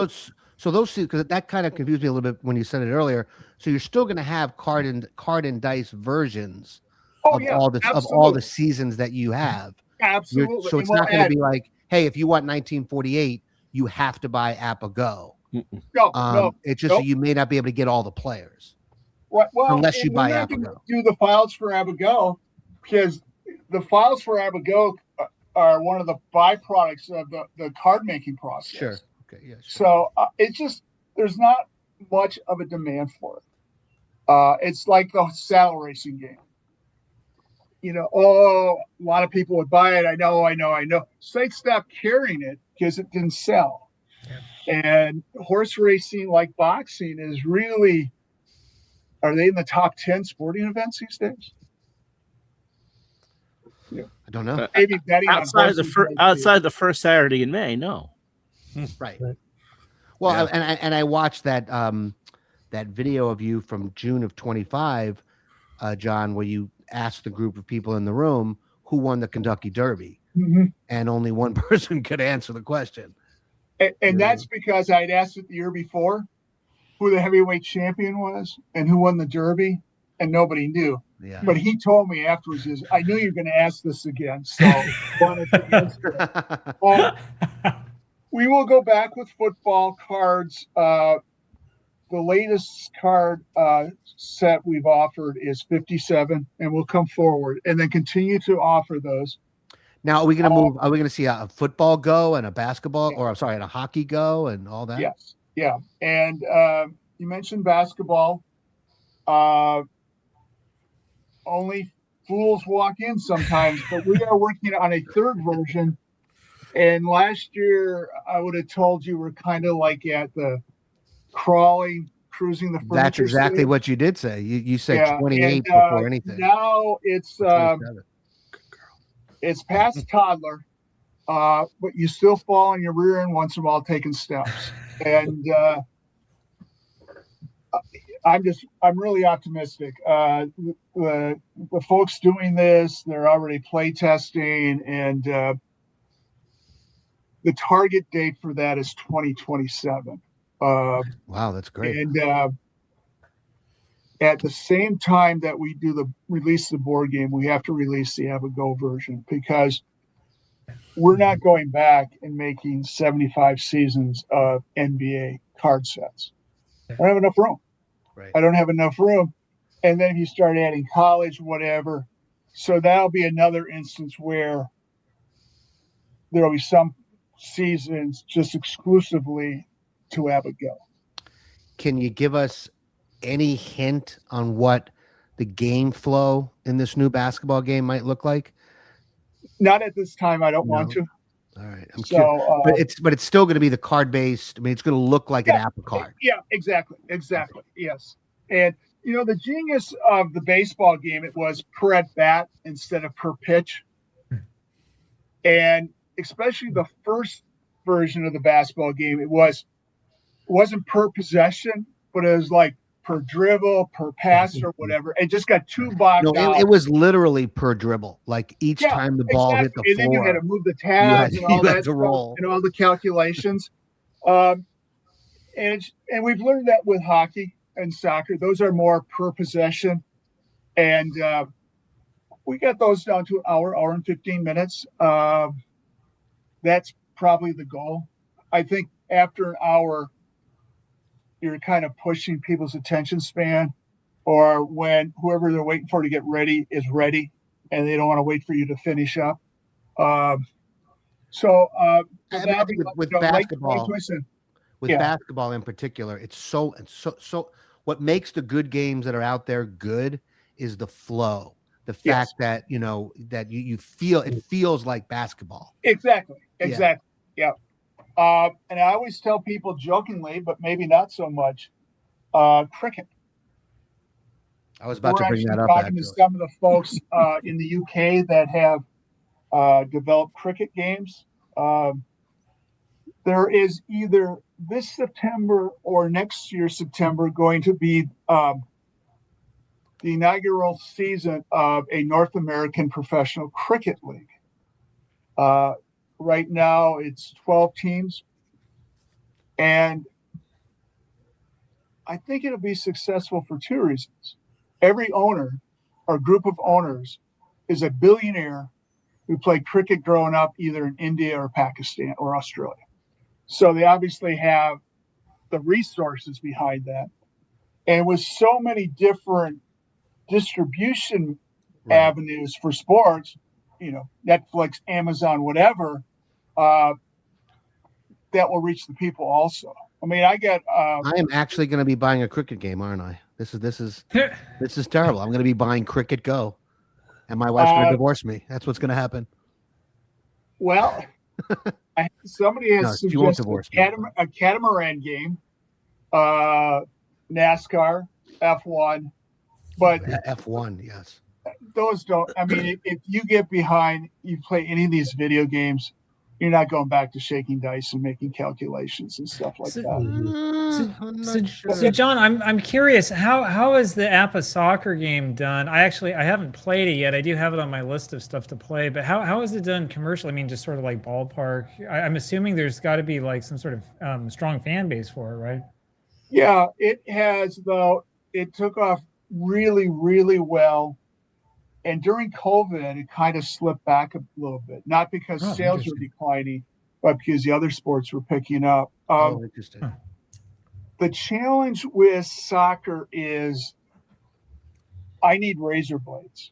Speaker 2: those because that kind of confused me a little bit when you said it earlier. So you're still going to have card and dice versions of all the seasons that you have.
Speaker 5: Absolutely.
Speaker 2: So it's not going to be like, hey, if you want 1948, you have to buy APBA GO.
Speaker 5: No,
Speaker 2: it's just that you may not be able to get all the players.
Speaker 5: Well,
Speaker 2: unless you buy
Speaker 5: we're not
Speaker 2: APBA
Speaker 5: gonna
Speaker 2: GO.
Speaker 5: do the files for APBA GO because the files for APBA GO are one of the byproducts of the card making process.
Speaker 2: Sure. Okay. Yeah. Sure.
Speaker 5: So it's just there's not much of a demand for it. It's like the saddle racing game. A lot of people would buy it. I know. So they stopped carrying it because it didn't sell. Yeah. And horse racing, like boxing, is really. Are they in the top 10 sporting events these days?
Speaker 2: I don't know.
Speaker 5: Maybe betting
Speaker 7: outside the first Saturday in May, no.
Speaker 2: Right. Well, yeah. and I watched that that video of you from June of 25, John, where you asked the group of people in the room who won the Kentucky Derby, and only one person could answer the question.
Speaker 5: And that's because I'd asked it the year before who the heavyweight champion was and who won the Derby, and nobody knew.
Speaker 2: Yeah.
Speaker 5: But he told me afterwards, I knew you were going to ask this again, so wanted to answer it. We will go back with football cards. The latest card set we've offered is 57, and we'll come forward and then continue to offer those.
Speaker 2: Now, are we going to move? Are we going to see a football go and a basketball,
Speaker 5: Yeah.
Speaker 2: or I'm sorry, and a hockey go and all that?
Speaker 5: Yes, yeah. And you mentioned basketball. Only fools walk in sometimes, but we are working on a third version. And last year, I would have told you we're kind of like at the cruising the furniture.
Speaker 2: That's exactly
Speaker 5: stage.
Speaker 2: what you did say. You said
Speaker 5: Yeah,
Speaker 2: 28
Speaker 5: and,
Speaker 2: before anything.
Speaker 5: Now it's
Speaker 2: 27.
Speaker 5: it's past toddler, but you still fall on your rear end once in a while taking steps. And I'm really optimistic. The folks doing this, they're already play testing, and the target date for that is 2027.
Speaker 2: Wow, that's great.
Speaker 5: And at the same time that we do the release the board game, we have to release the APBA GO version, because we're not going back and making 75 seasons of NBA card sets. I don't have enough room.
Speaker 2: Right.
Speaker 5: I don't have enough room. And then if you start adding college, whatever, so that'll be another instance where there will be some seasons just exclusively to APBA GO.
Speaker 2: Can you give us any hint on what the game flow in this new basketball game might look like?
Speaker 5: Not at this time. I don't want to.
Speaker 2: All right. I'm
Speaker 5: So,
Speaker 2: curious. But it's still going to be the card based. I mean, it's going to look like an APBA card.
Speaker 5: Yeah, exactly. Yes. And the genius of the baseball game, it was per at bat instead of per pitch. And especially the first version of the basketball game, it wasn't per possession, but it was like per dribble, per pass, or whatever. It just got too bogged down.
Speaker 2: It was literally per dribble. Like each time the ball hit the
Speaker 5: and
Speaker 2: floor,
Speaker 5: then you had to move the tabs and all that stuff,
Speaker 2: roll.
Speaker 5: and all the calculations. And we've learned that with hockey and soccer. Those are more per possession. And we got those down to an hour and 15 minutes. That's probably the goal. I think after an hour, you're kind of pushing people's attention span, or when whoever they're waiting for to get ready is ready and they don't want to wait for you to finish up.
Speaker 2: With basketball, basketball in particular, it's so what makes the good games that are out there good is the flow. The fact that that you feel it feels like basketball.
Speaker 5: Exactly. Yeah. And I always tell people jokingly, but maybe not so much, cricket.
Speaker 2: I was about to bring that up.
Speaker 5: Talking to some of the folks in the UK that have developed cricket games. There is either this September or next year September going to be the inaugural season of a North American professional cricket league. Right now, it's 12 teams, and I think it'll be successful for two reasons. Every owner or group of owners is a billionaire who played cricket growing up either in India or Pakistan or Australia. So they obviously have the resources behind that. And with so many different distribution avenues for sports, Netflix, Amazon, whatever, that will reach the people also. I mean, I am
Speaker 2: actually going to be buying a cricket game, aren't I? This is terrible. I'm going to be buying Cricket Go, and my wife's going to divorce me. That's what's going to happen.
Speaker 5: Well, somebody has suggested a catamaran game, NASCAR, F1, but
Speaker 2: F1, yes.
Speaker 5: Those don't. I mean, if you get behind, you play any of these video games, you're not going back to shaking dice and making calculations and stuff like that.
Speaker 6: So John, I'm curious, how is the APBA Soccer game done? I haven't played it yet. I do have it on my list of stuff to play, but how is it done commercially? I mean, just sort of like ballpark. I'm assuming there's got to be like some sort of strong fan base for it, right?
Speaker 5: Yeah, it has, though. It took off really, really well. And during COVID, it kind of slipped back a little bit, not because sales were declining, but because the other sports were picking up.
Speaker 2: Interesting.
Speaker 5: The challenge with soccer is I need razor blades.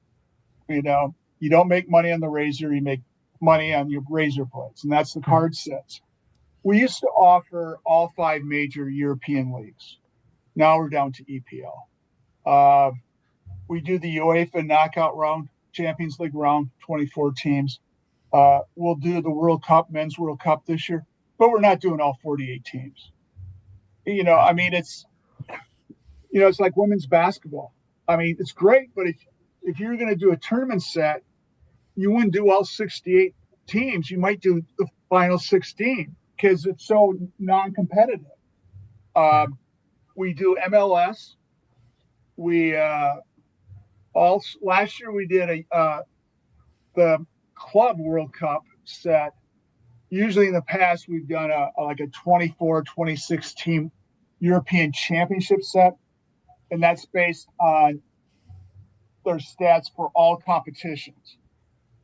Speaker 5: You know, you don't make money on the razor, you make money on your razor blades, and that's the card sets. We used to offer all 5 major European leagues. Now we're down to EPL. We do the UEFA knockout round, Champions League round, 24 teams. We'll do the World Cup, Men's World Cup this year, but we're not doing all 48 teams. You know, I mean, it's like women's basketball. I mean, it's great, but if you're going to do a tournament set, you wouldn't do all 68 teams. You might do the final 16 because it's so non-competitive. We do MLS. Last year we did the Club World Cup set. Usually in the past we've done like a 24, 26 team European Championship set, and that's based on their stats for all competitions.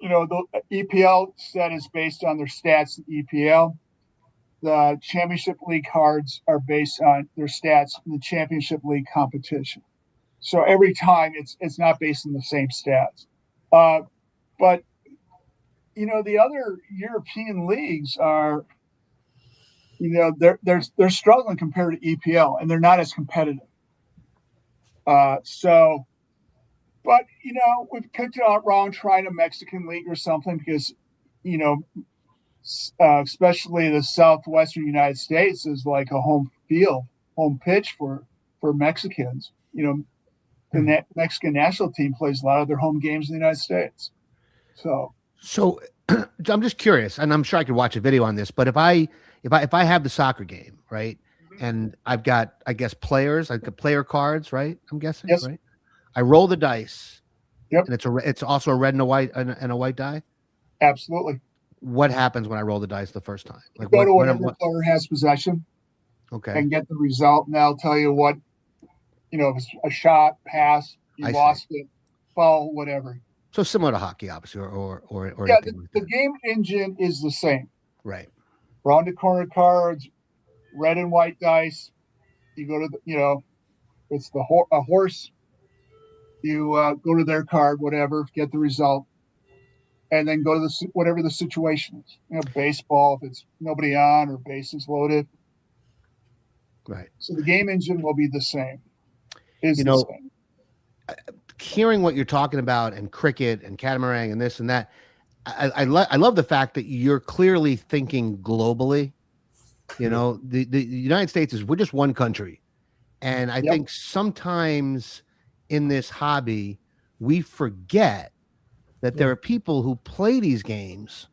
Speaker 5: You know, the EPL set is based on their stats in EPL. The Championship League cards are based on their stats in the Championship League competition. So every time it's not based on the same stats. But, you know, the other European leagues are, you know, they're struggling compared to EPL, and they're not as competitive. But, you know, we've kicked it out around trying a Mexican league or something because, you know, especially the southwestern United States is like a home pitch for Mexicans. You know, the Mexican national team plays a lot of their home games in the United States. So
Speaker 2: I'm just curious, and I'm sure I could watch a video on this, but if I have the soccer game, right, and I've got, I guess, players, I've got player cards, right? I'm guessing,
Speaker 5: yes.
Speaker 2: Right? I roll the dice.
Speaker 5: Yep.
Speaker 2: And it's also a red and a white die.
Speaker 5: Absolutely.
Speaker 2: What happens when I roll the dice the first time?
Speaker 5: Like go to whatever player has possession.
Speaker 2: Okay.
Speaker 5: And get the result, and that'll tell you what, you know, if it's a shot, pass, you lost it, foul, whatever.
Speaker 2: So similar to hockey, obviously, or
Speaker 5: yeah. The game engine is the same.
Speaker 2: Right.
Speaker 5: Round to corner cards, red and white dice. You go to it's a horse. You go to their card, whatever, get the result, and then go to whatever the situation is. You know, baseball, if it's nobody on or bases loaded.
Speaker 2: Right.
Speaker 5: So the game engine will be the same. The same.
Speaker 2: Hearing what you're talking about and cricket and catamaran and this and that, I love the fact that you're clearly thinking globally. You know, the United States we're just one country. And I think sometimes in this hobby, we forget that there are people who play these games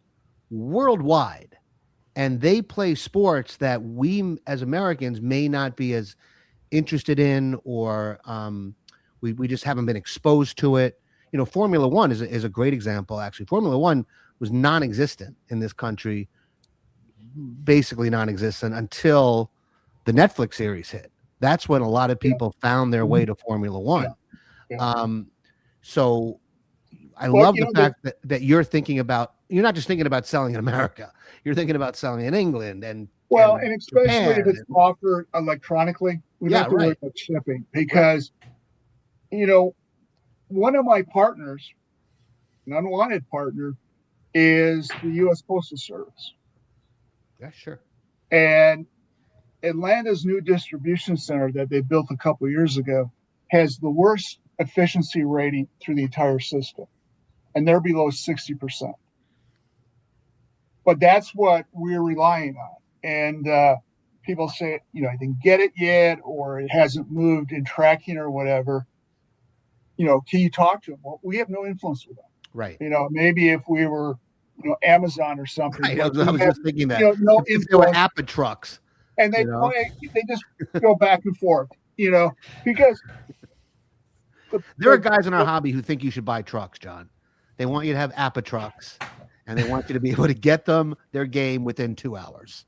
Speaker 2: worldwide, and they play sports that we as Americans may not be as interested in, or we just haven't been exposed to it. You know, Formula One is a great example. Actually, Formula One was non-existent in this country, basically non-existent until the Netflix series hit. That's when a lot of people found their way to Formula One. So I love the fact that you're thinking about, you're not just thinking about selling in America, you're thinking about selling in England and
Speaker 5: especially
Speaker 2: Japan.
Speaker 5: if it's offered electronically, we don't have to worry about shipping because, you know, one of my partners, an unwanted partner, is the U.S. Postal Service.
Speaker 2: Yeah, sure.
Speaker 5: And Atlanta's new distribution center that they built a couple of years ago has the worst efficiency rating through the entire system, and they're below 60%. But that's what we're relying on. And people say, you know, I didn't get it yet, or it hasn't moved in tracking or whatever. You know, can you talk to them? Well, we have no influence with them.
Speaker 2: Right.
Speaker 5: You know, maybe if we were, you know, Amazon or something.
Speaker 2: Right. I was just thinking that.
Speaker 5: You know, no
Speaker 2: if they were APBA trucks.
Speaker 5: And they they just go back and forth, you know, because
Speaker 2: there are guys in our hobby who think you should buy trucks, John. They want you to have APBA trucks, and they want you to be able to get them their game within 2 hours.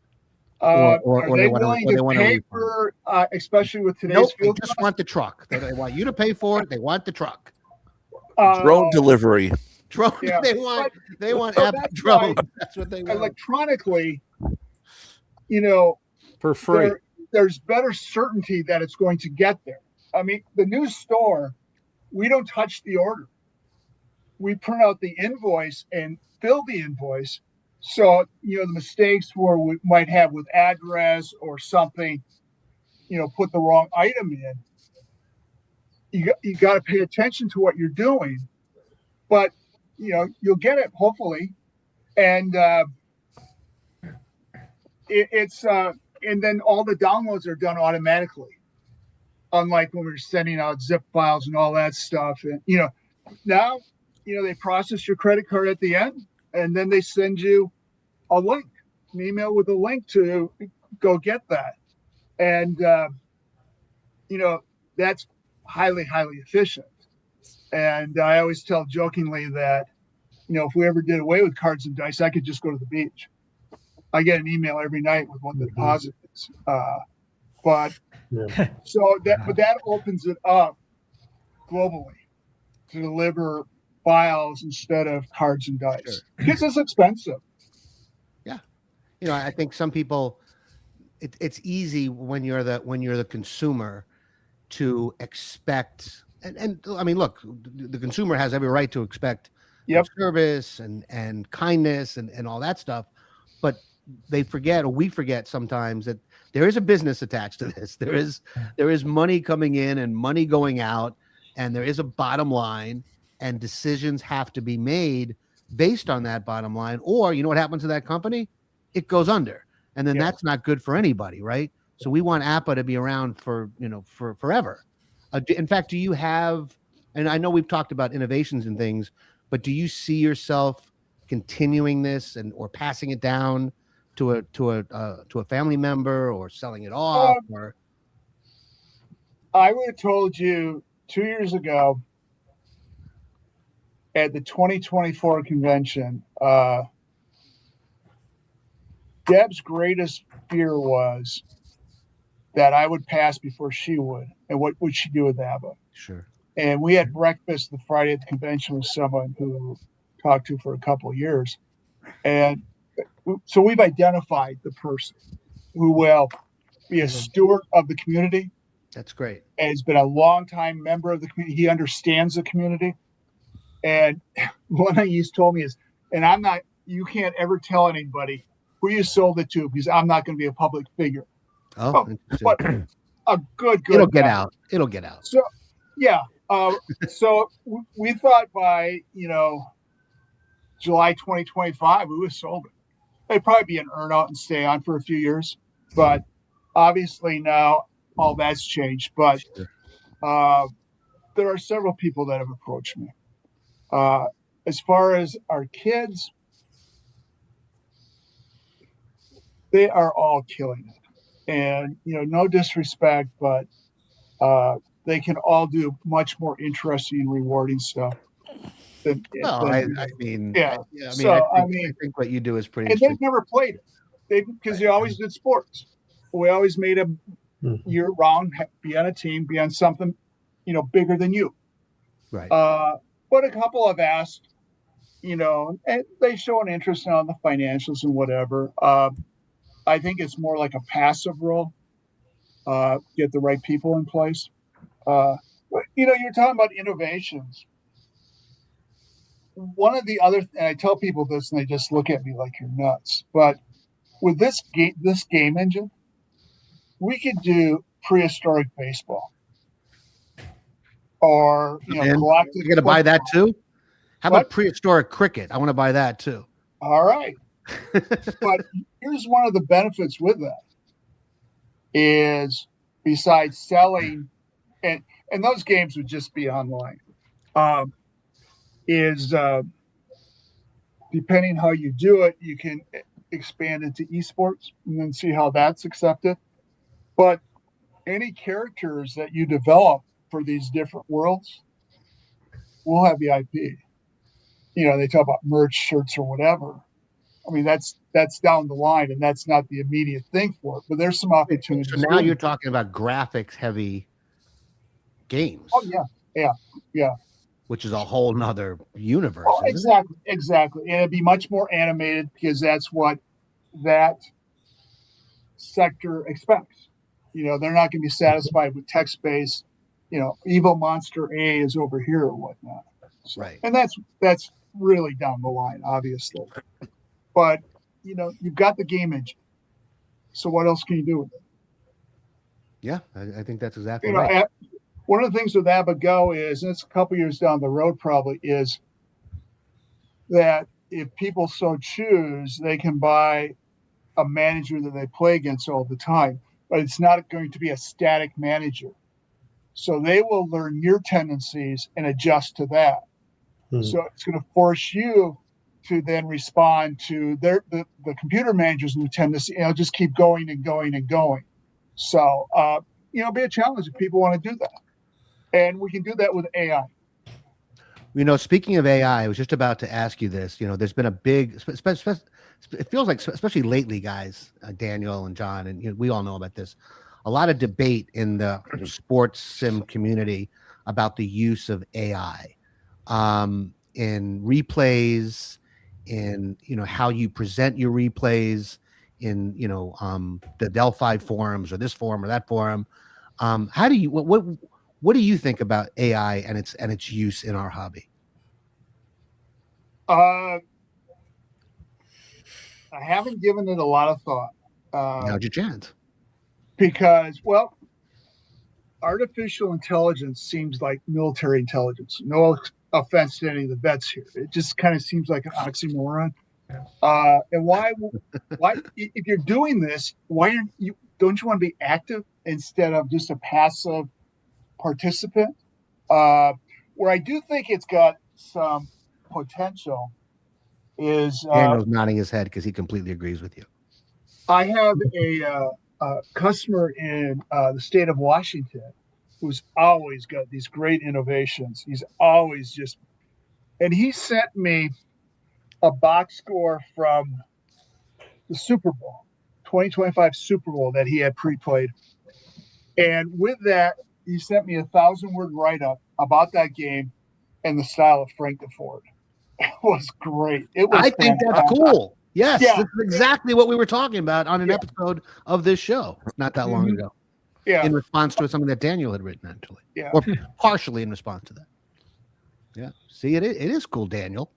Speaker 5: Are they willing to pay for, especially with today's field?
Speaker 2: They just want the truck. They want you to pay for it. They want the truck.
Speaker 4: Drone delivery.
Speaker 2: Drone.
Speaker 5: Yeah.
Speaker 2: They want
Speaker 5: So
Speaker 2: APBA
Speaker 5: that's
Speaker 2: drone.
Speaker 5: why
Speaker 2: That's what they want.
Speaker 5: electronically, you know,
Speaker 7: For free.
Speaker 5: there's better certainty that it's going to get there. I mean, the new store, we don't touch the order. We print out the invoice and fill the invoice. So, the mistakes where we might have with address or something, put the wrong item in. You got to pay attention to what you're doing, but you'll get it hopefully, and and then all the downloads are done automatically, unlike when we were sending out zip files and all that stuff. And now they process your credit card at the end, and then they send you a link, an email with a link to go get that, and that's highly efficient. And I always tell jokingly that if we ever did away with cards and dice, I could just go to the beach. I get an email every night with what the deposit is. But that opens it up globally to deliver files instead of cards and dice.
Speaker 2: Sure.
Speaker 5: Because it's expensive.
Speaker 2: Yeah. I think some people, it's easy when you're the consumer to expect, and I mean, look, the consumer has every right to expect service and kindness and all that stuff, but they forget, or we forget sometimes, that there is a business attached to this. There is money coming in and money going out, and there is a bottom line, and decisions have to be made based on that bottom line. Or what happens to that company? It goes under, and then that's not good for anybody, right? So we want APBA to be around for forever. In fact, do you have? And I know we've talked about innovations and things, but do you see yourself continuing this or passing it down to a family member, or selling it off? Or
Speaker 5: I would have told you 2 years ago at the 2024 convention, Deb's greatest fear was that I would pass before she would, and what would she do with APBA?
Speaker 2: Sure.
Speaker 5: And we had breakfast the Friday at the convention with someone who talked to for a couple of years, and so we've identified the person who will be a steward of the community.
Speaker 2: That's great.
Speaker 5: And he's been a longtime member of the community. He understands the community. And one thing he's told me is, and you can't ever tell anybody who you sold it to, because I'm not going to be a public figure.
Speaker 2: Oh,
Speaker 5: but a good.
Speaker 2: It'll get out. It'll get out.
Speaker 5: So, yeah. So we thought by, July 2025, we would have sold it. It'd probably be an earn out and stay on for a few years. But obviously now all that's changed. But there are several people that have approached me. As far as our kids, they are all killing it. And, no disrespect, but they can all do much more interesting and rewarding stuff. I think
Speaker 2: what you do is pretty
Speaker 5: interesting. And they've never played it because they always did sports. We always made them year round, be on a team, be on something, bigger than you.
Speaker 2: Right.
Speaker 5: But a couple have asked, and they show an interest on the financials and whatever. I think it's more like a passive role. Get the right people in place. But, you're talking about innovations. One of the other, and I tell people this, and they just look at me like you're nuts. But with this game engine, we could do prehistoric baseball, or galactic.
Speaker 2: You're going to buy that too? How about prehistoric cricket? I want to buy that too.
Speaker 5: All right. But here's one of the benefits with that is, besides selling, and those games would just be online, depending how you do it, you can expand into esports and then see how that's accepted. But any characters that you develop for these different worlds will have the IP. They talk about merch, shirts, or whatever. I mean, that's down the line, and that's not the immediate thing for it. But there's some opportunities.
Speaker 2: So now you're talking about graphics heavy games.
Speaker 5: Oh yeah.
Speaker 2: which is a whole nother universe.
Speaker 5: Oh,
Speaker 2: isn't it?
Speaker 5: exactly. And it'd be much more animated because that's what that sector expects. They're not going to be satisfied with text-based, evil monster A is over here or whatnot. So,
Speaker 2: Right.
Speaker 5: And that's really down the line, obviously. But, you've got the game engine. So what else can you do with it?
Speaker 2: Yeah, I think that's exactly right.
Speaker 5: One of the things with APBA Go is, and it's a couple years down the road probably, is that if people so choose, they can buy a manager that they play against all the time, but it's not going to be a static manager. So they will learn your tendencies and adjust to that. So it's going to force you to then respond to the computer manager's new tendency, just keep going and going and going. So, be a challenge if people want to do that. And we can do that with AI.
Speaker 2: Speaking of AI, I was just about to ask you this. There's been a big, it feels like, especially lately, guys, Daniel and John, and we all know about this, a lot of debate in the sports sim community about the use of AI in replays, in how you present your replays, in the Delphi forums or this forum or that forum. How do you what do you think about AI and its use in our hobby?
Speaker 5: I haven't given it a lot of thought.
Speaker 2: Now's your chance.
Speaker 5: Because, artificial intelligence seems like military intelligence. No offense to any of the vets here. It just kind of seems like an oxymoron. And why, if you're doing this, don't you want to be active instead of just a passive participant? Where I do think it's got some potential is
Speaker 2: Daniel's nodding his head because he completely agrees with you.
Speaker 5: I have a customer in the state of Washington who's always got these great innovations. He's always and he sent me a box score from the Super Bowl, 2025 Super Bowl that he had pre-played. And with that, he sent me a 1,000-word write-up about that game and the style of Frank DeFord. It was great.
Speaker 2: I think that's cool. Yes,
Speaker 5: Yeah.
Speaker 2: This is exactly what we were talking about on an episode of this show not that long ago.
Speaker 5: Yeah.
Speaker 2: In response to something that Daniel had written, actually.
Speaker 5: Yeah.
Speaker 2: Or partially in response to that. Yeah. See, it is cool, Daniel.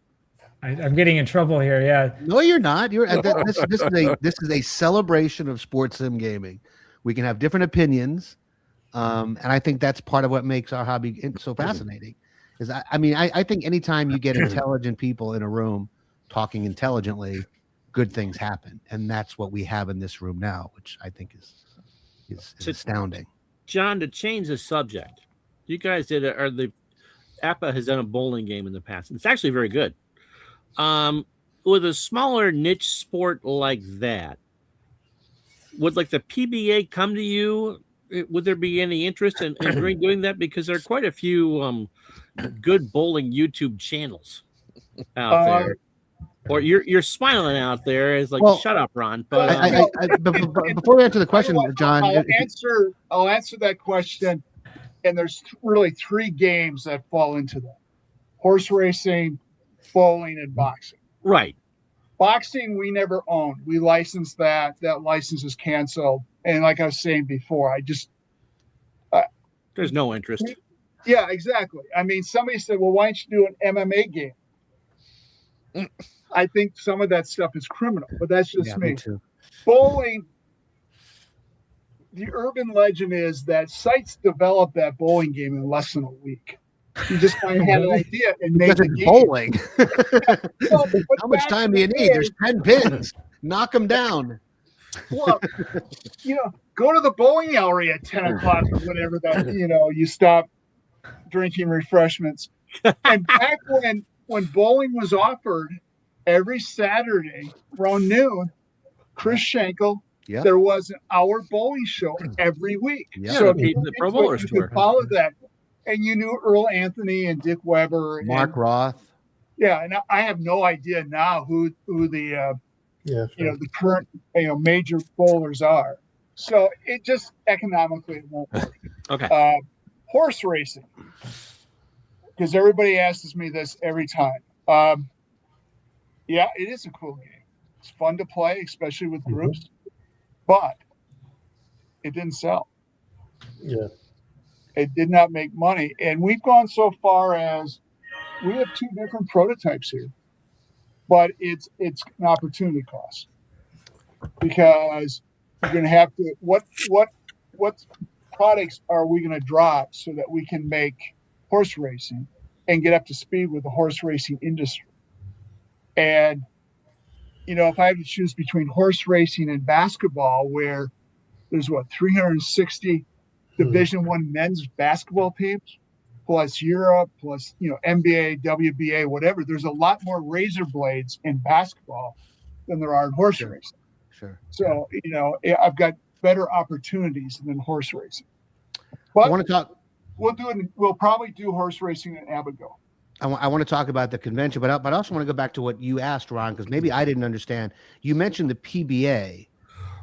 Speaker 6: I'm getting in trouble here. Yeah.
Speaker 2: No, you're not. This is a celebration of sports sim gaming. We can have different opinions, and I think that's part of what makes our hobby so fascinating. I think anytime you get intelligent people in a room talking intelligently, good things happen, and that's what we have in this room now, which I think is astounding.
Speaker 7: John, to change the subject, you guys did the APBA has done a bowling game in the past. It's actually very good. With a smaller niche sport like that, would like the PBA come to you? Would there be any interest in doing that? Because there are quite a few good bowling YouTube channels out there. Or you're smiling out there as like, shut up, Ron. But
Speaker 2: before we answer the question, John,
Speaker 5: I'll answer that question. And there's really three games that fall into that: horse racing, bowling, and boxing.
Speaker 7: Right.
Speaker 5: Boxing we never owned. We licensed that. That license is canceled. And like I was saying before,
Speaker 7: there's no interest.
Speaker 5: Yeah, exactly. I mean, somebody said, well, why don't you do an MMA game? I think some of that stuff is criminal, but that's just me.
Speaker 2: Too.
Speaker 5: Bowling, the urban legend is that sites developed that bowling game in less than a week. You just kind of had an idea and made the game.
Speaker 2: Bowling.
Speaker 5: But
Speaker 2: How much time do you need? There's 10 pins. Knock them down.
Speaker 5: Well, go to the bowling alley at 10 o'clock or whatever that, you stop drinking refreshments. And back when bowling was offered every Saturday around noon, Chris Schenkel, there was an hour bowling show every week.
Speaker 7: Yeah,
Speaker 5: so
Speaker 7: the Pro Bowlers
Speaker 5: you
Speaker 7: Tour.
Speaker 5: could follow that. And you knew Earl Anthony and Dick Weber.
Speaker 2: Mark Roth.
Speaker 5: Yeah, and I have no idea now who the the current major bowlers are. So it just economically it won't work.
Speaker 7: Okay.
Speaker 5: Horse racing. because everybody asks me this every time. Yeah, it is a cool game. It's fun to play, especially with groups, but it didn't sell.
Speaker 8: Yeah.
Speaker 5: It did not make money. And we've gone so far as we have 2 different prototypes here, but it's an opportunity cost, because you're going to have to, what products are we going to drop so that we can make horse racing and get up to speed with the horse racing industry? And, if I have to choose between horse racing and basketball, where there's 360 Division One men's basketball teams, plus Europe, plus NBA, WBA, whatever. There's a lot more razor blades in basketball than there are in horse racing.
Speaker 2: Sure.
Speaker 5: So I've got better opportunities than horse racing. But
Speaker 2: I want to talk.
Speaker 5: We'll probably do horse racing at APBA GO.
Speaker 2: I want to talk about the convention, but I also want to go back to what you asked, Ron, because maybe I didn't understand. You mentioned the PBA,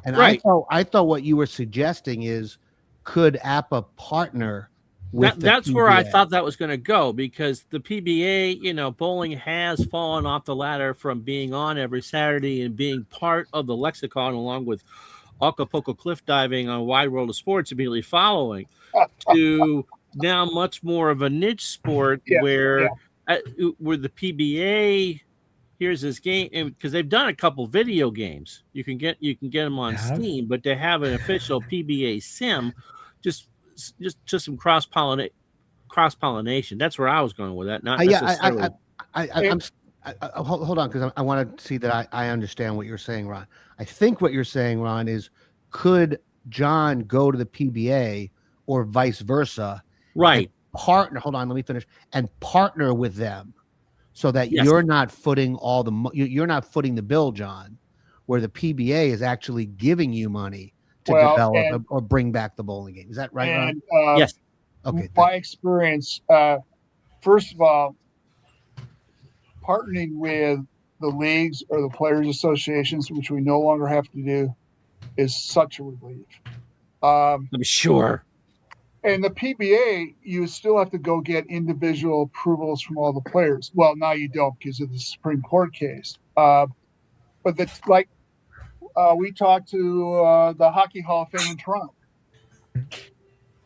Speaker 2: and
Speaker 7: Right.
Speaker 2: I thought what you were suggesting is, could APBA partner with
Speaker 7: That's
Speaker 2: the
Speaker 7: where I
Speaker 2: PBA?
Speaker 7: thought that was going to go, because the PBA, bowling has fallen off the ladder from being on every Saturday and being part of the lexicon, along with Acapulco cliff diving on Wide World of Sports immediately following, to now much more of a niche sport where the PBA, here's this game, because they've done a couple video games. You can get them on Steam, but they have an official PBA sim, just some cross pollination. That's where I was going with that. Not necessarily.
Speaker 2: Hold on, because I want to see that I understand what you're saying, Ron. I think what you're saying, Ron, is, could John go to the PBA or vice versa?
Speaker 7: Right.
Speaker 2: Partner. Hold on, let me finish. And partner with them, so that
Speaker 7: Yes.
Speaker 2: you're not footing you're not footing the bill, John, where the PBA is actually giving you money to develop or bring back the bowling game. Is that right, Ron?
Speaker 7: Yes.
Speaker 2: Okay.
Speaker 5: My experience, first of all, partnering with the leagues or the players associations, which we no longer have to do, is such a relief.
Speaker 7: I'm sure.
Speaker 5: And the PBA, you still have to go get individual approvals from all the players. Well, now you don't because of the Supreme Court case. But we talked to the Hockey Hall of Fame in Toronto,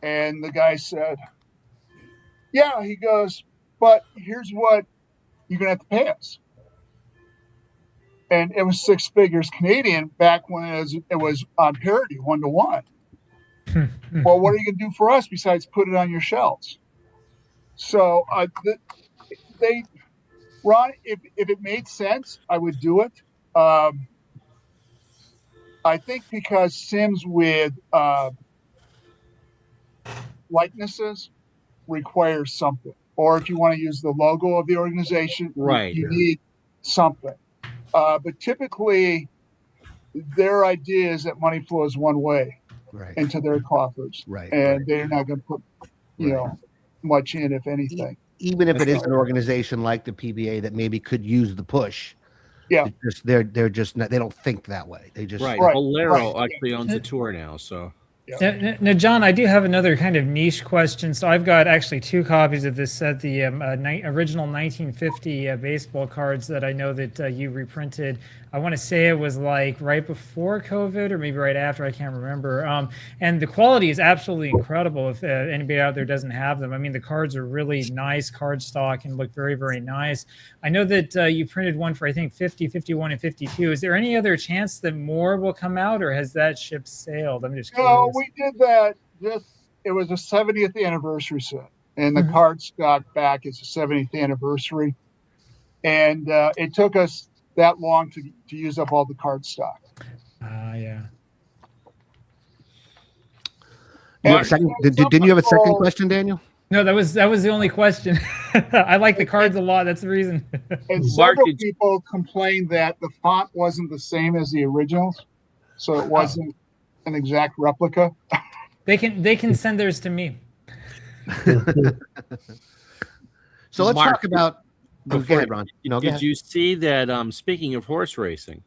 Speaker 5: and the guy said, "Yeah," he goes, "but here's what you're gonna have to pay us." And it was 6 figures Canadian back when it was on parity 1-to-1. Well, what are you going to do for us besides put it on your shelves? So Ron, if it made sense, I would do it. I think because Sims with likenesses requires something, or if you want to use the logo of the organization,
Speaker 7: right,
Speaker 5: you need something. But typically, their idea is that money flows one way.
Speaker 2: Right.
Speaker 5: Into their coffers,
Speaker 2: Right,
Speaker 5: and they're not going to put, much in, if anything.
Speaker 2: Even if it is an organization like the PBA that maybe could use the push, they're just not, they don't think that way. They just
Speaker 7: Bolero actually owns a tour now, so.
Speaker 6: Now, John, I do have another kind of niche question. So I've got actually 2 copies of this set, the original 1950 baseball cards that I know that you reprinted. I want to say it was like right before COVID or maybe right after, I can't remember. And the quality is absolutely incredible if anybody out there doesn't have them. I mean, the cards are really nice card stock and look very, very nice. I know that you printed one for, I think, 50, 51, and 52. Is there any other chance that more will come out, or has that ship sailed? I'm just curious.
Speaker 5: No, we did that. It was a 70th anniversary set, and the card stock back is a 70th anniversary. And it took us that long to use up all the card stock.
Speaker 6: Yeah.
Speaker 2: Didn't you have a second question, Daniel?
Speaker 6: No, that was the only question. I like the cards a lot. That's the reason.
Speaker 5: And several people complained that the font wasn't the same as the originals, so it wasn't an exact replica.
Speaker 6: They can send theirs to me.
Speaker 2: So let's
Speaker 7: Mark,
Speaker 2: talk about. Go ahead, Ron.
Speaker 7: Did you see that? Speaking of horse racing,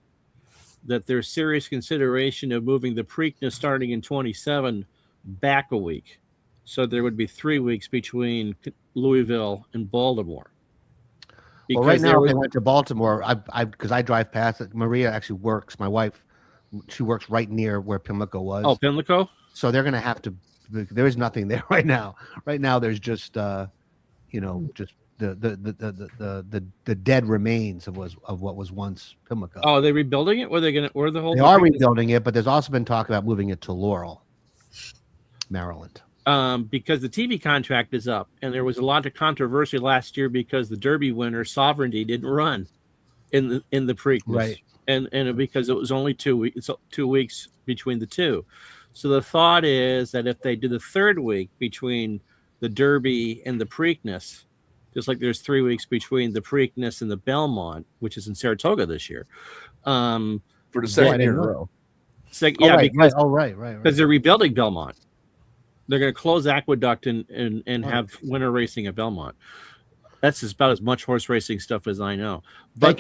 Speaker 7: that there's serious consideration of moving the Preakness starting in 27 back a week. So there would be 3 weeks between Louisville and Baltimore.
Speaker 2: Well, right now, if they went to Baltimore, because I drive past it. Maria actually works. My wife, she works right near where Pimlico was.
Speaker 7: Oh, Pimlico.
Speaker 2: So they're going to have to. There is nothing there right now. Right now, there's just just the dead remains of what was once Pimlico.
Speaker 7: Oh, are they rebuilding it? Or are they going to? Or the whole?
Speaker 2: They are rebuilding it, but there's also been talk about moving it to Laurel, Maryland.
Speaker 7: Because the TV contract is up, and there was a lot of controversy last year because the Derby winner Sovereignty didn't run in the Preakness,
Speaker 2: right?
Speaker 7: And because it was only 2 weeks, 2 weeks between the two. So the thought is that if they do the third week between the Derby and the Preakness, just like there's 3 weeks between the Preakness and the Belmont, which is in Saratoga this year,
Speaker 4: For the second year in a row.
Speaker 7: Because they're rebuilding Belmont. They're going to close Aqueduct and have winter racing at Belmont. That's about as much horse racing stuff as I know. But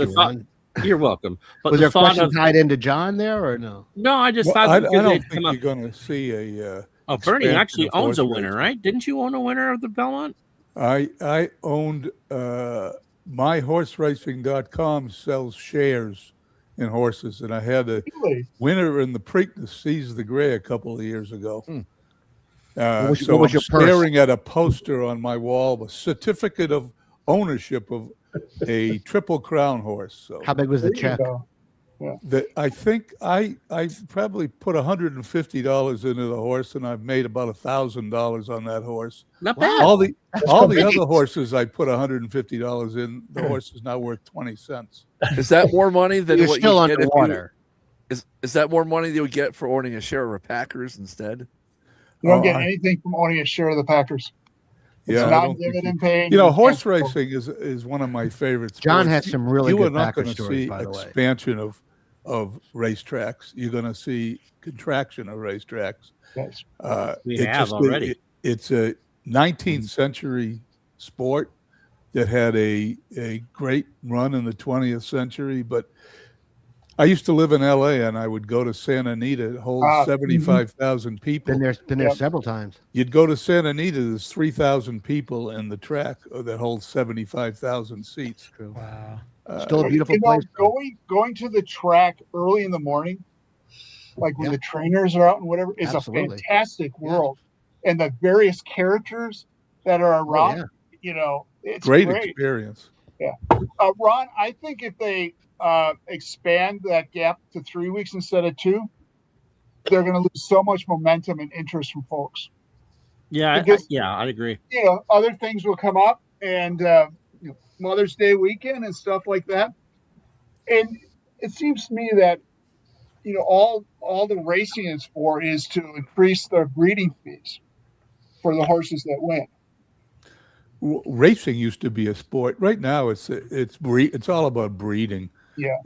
Speaker 7: you're welcome. But
Speaker 2: was there a question tied into John there or no?
Speaker 7: No, I just thought
Speaker 3: I don't think you're going to see a.
Speaker 7: Bernie actually owns a winner, right? Didn't you own a winner of the Belmont?
Speaker 3: I owned myhorseracing.com sells shares in horses, and I had a winner in the Preakness, Seize the Gray, a couple of years ago.
Speaker 2: What was
Speaker 3: I'm
Speaker 2: your
Speaker 3: staring at a poster on my wall, a certificate of ownership of a Triple Crown horse. So
Speaker 2: how big was the check?
Speaker 3: I think I probably put $150 into the horse, and I've made about $1,000 on that horse.
Speaker 7: Not bad.
Speaker 3: All the other horses I put $150 in. The horse is now worth 20 cents.
Speaker 4: Is that more money than
Speaker 2: You're
Speaker 4: what
Speaker 2: still
Speaker 4: you get
Speaker 2: underwater?
Speaker 4: Is that more money you would get for owning a share of a Packers instead?
Speaker 5: You don't get anything from owning a share of the Packers.
Speaker 3: Yeah,
Speaker 5: it's non-dividend paying.
Speaker 3: Horse racing is one of my favorites.
Speaker 2: John has some really good
Speaker 3: Packer
Speaker 2: stories, by the way.
Speaker 3: Expansion of racetracks. You're going to see contraction of racetracks.
Speaker 5: Yes.
Speaker 7: We have already.
Speaker 3: It's a 19th century sport that had a great run in the 20th century, but I used to live in LA, and I would go to Santa Anita, hold 75,000 people.
Speaker 2: Been there several times.
Speaker 3: You'd go to Santa Anita, there's 3,000 people in the track that holds 75,000 seats.
Speaker 2: True.
Speaker 6: Wow.
Speaker 2: Still a beautiful place.
Speaker 5: Going to the track early in the morning, like when the trainers are out and whatever, is a fantastic world. And the various characters that are around, it's
Speaker 3: great experience.
Speaker 5: Yeah. Ron, I think if they expand that gap to 3 weeks instead of 2, they're going to lose so much momentum and interest from folks.
Speaker 7: Yeah, I'd agree.
Speaker 5: Other things will come up, and Mother's Day weekend and stuff like that. And it seems to me that all the racing is for is to increase the breeding fees for the horses that win.
Speaker 3: Racing used to be a sport. Right now, it's all about breeding.
Speaker 5: Yeah.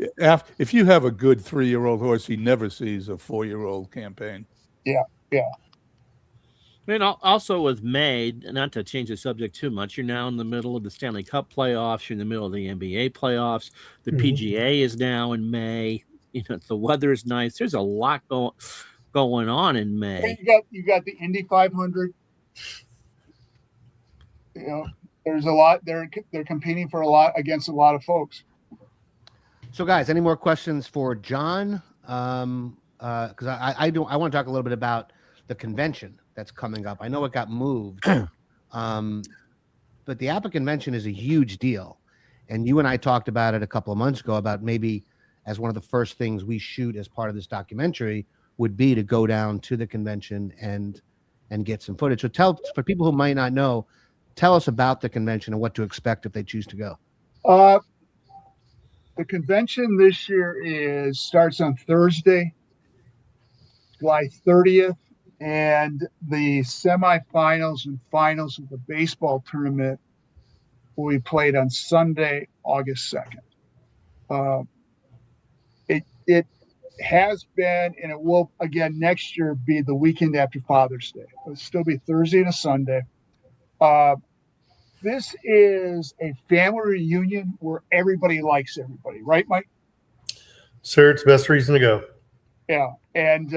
Speaker 3: If you have a good 3-year-old horse, he never sees a 4-year-old campaign.
Speaker 5: Yeah.
Speaker 7: And also with May, not to change the subject too much, you're now in the middle of the Stanley Cup playoffs. You're in the middle of the NBA playoffs. The PGA is now in May. The weather is nice. There's a lot going on in May.
Speaker 5: And you got the Indy 500. There's a lot. They're competing for a lot against a lot of folks.
Speaker 2: So, guys, any more questions for John? Because I want to talk a little bit about the convention that's coming up. I know it got moved, but the APBA convention is a huge deal, and you and I talked about it a couple of months ago about maybe as one of the first things we shoot as part of this documentary would be to go down to the convention and get some footage. So, for people who might not know, tell us about the convention and what to expect if they choose to go.
Speaker 5: The convention this year starts on Thursday, July 30th, and the semifinals and finals of the baseball tournament will be played on Sunday, August 2nd. It has been, and it will again next year be the weekend after Father's Day. It'll still be Thursday and a Sunday. This is a family reunion where everybody likes everybody, right, Mike?
Speaker 8: Sir, it's the best reason to go.
Speaker 5: Yeah, and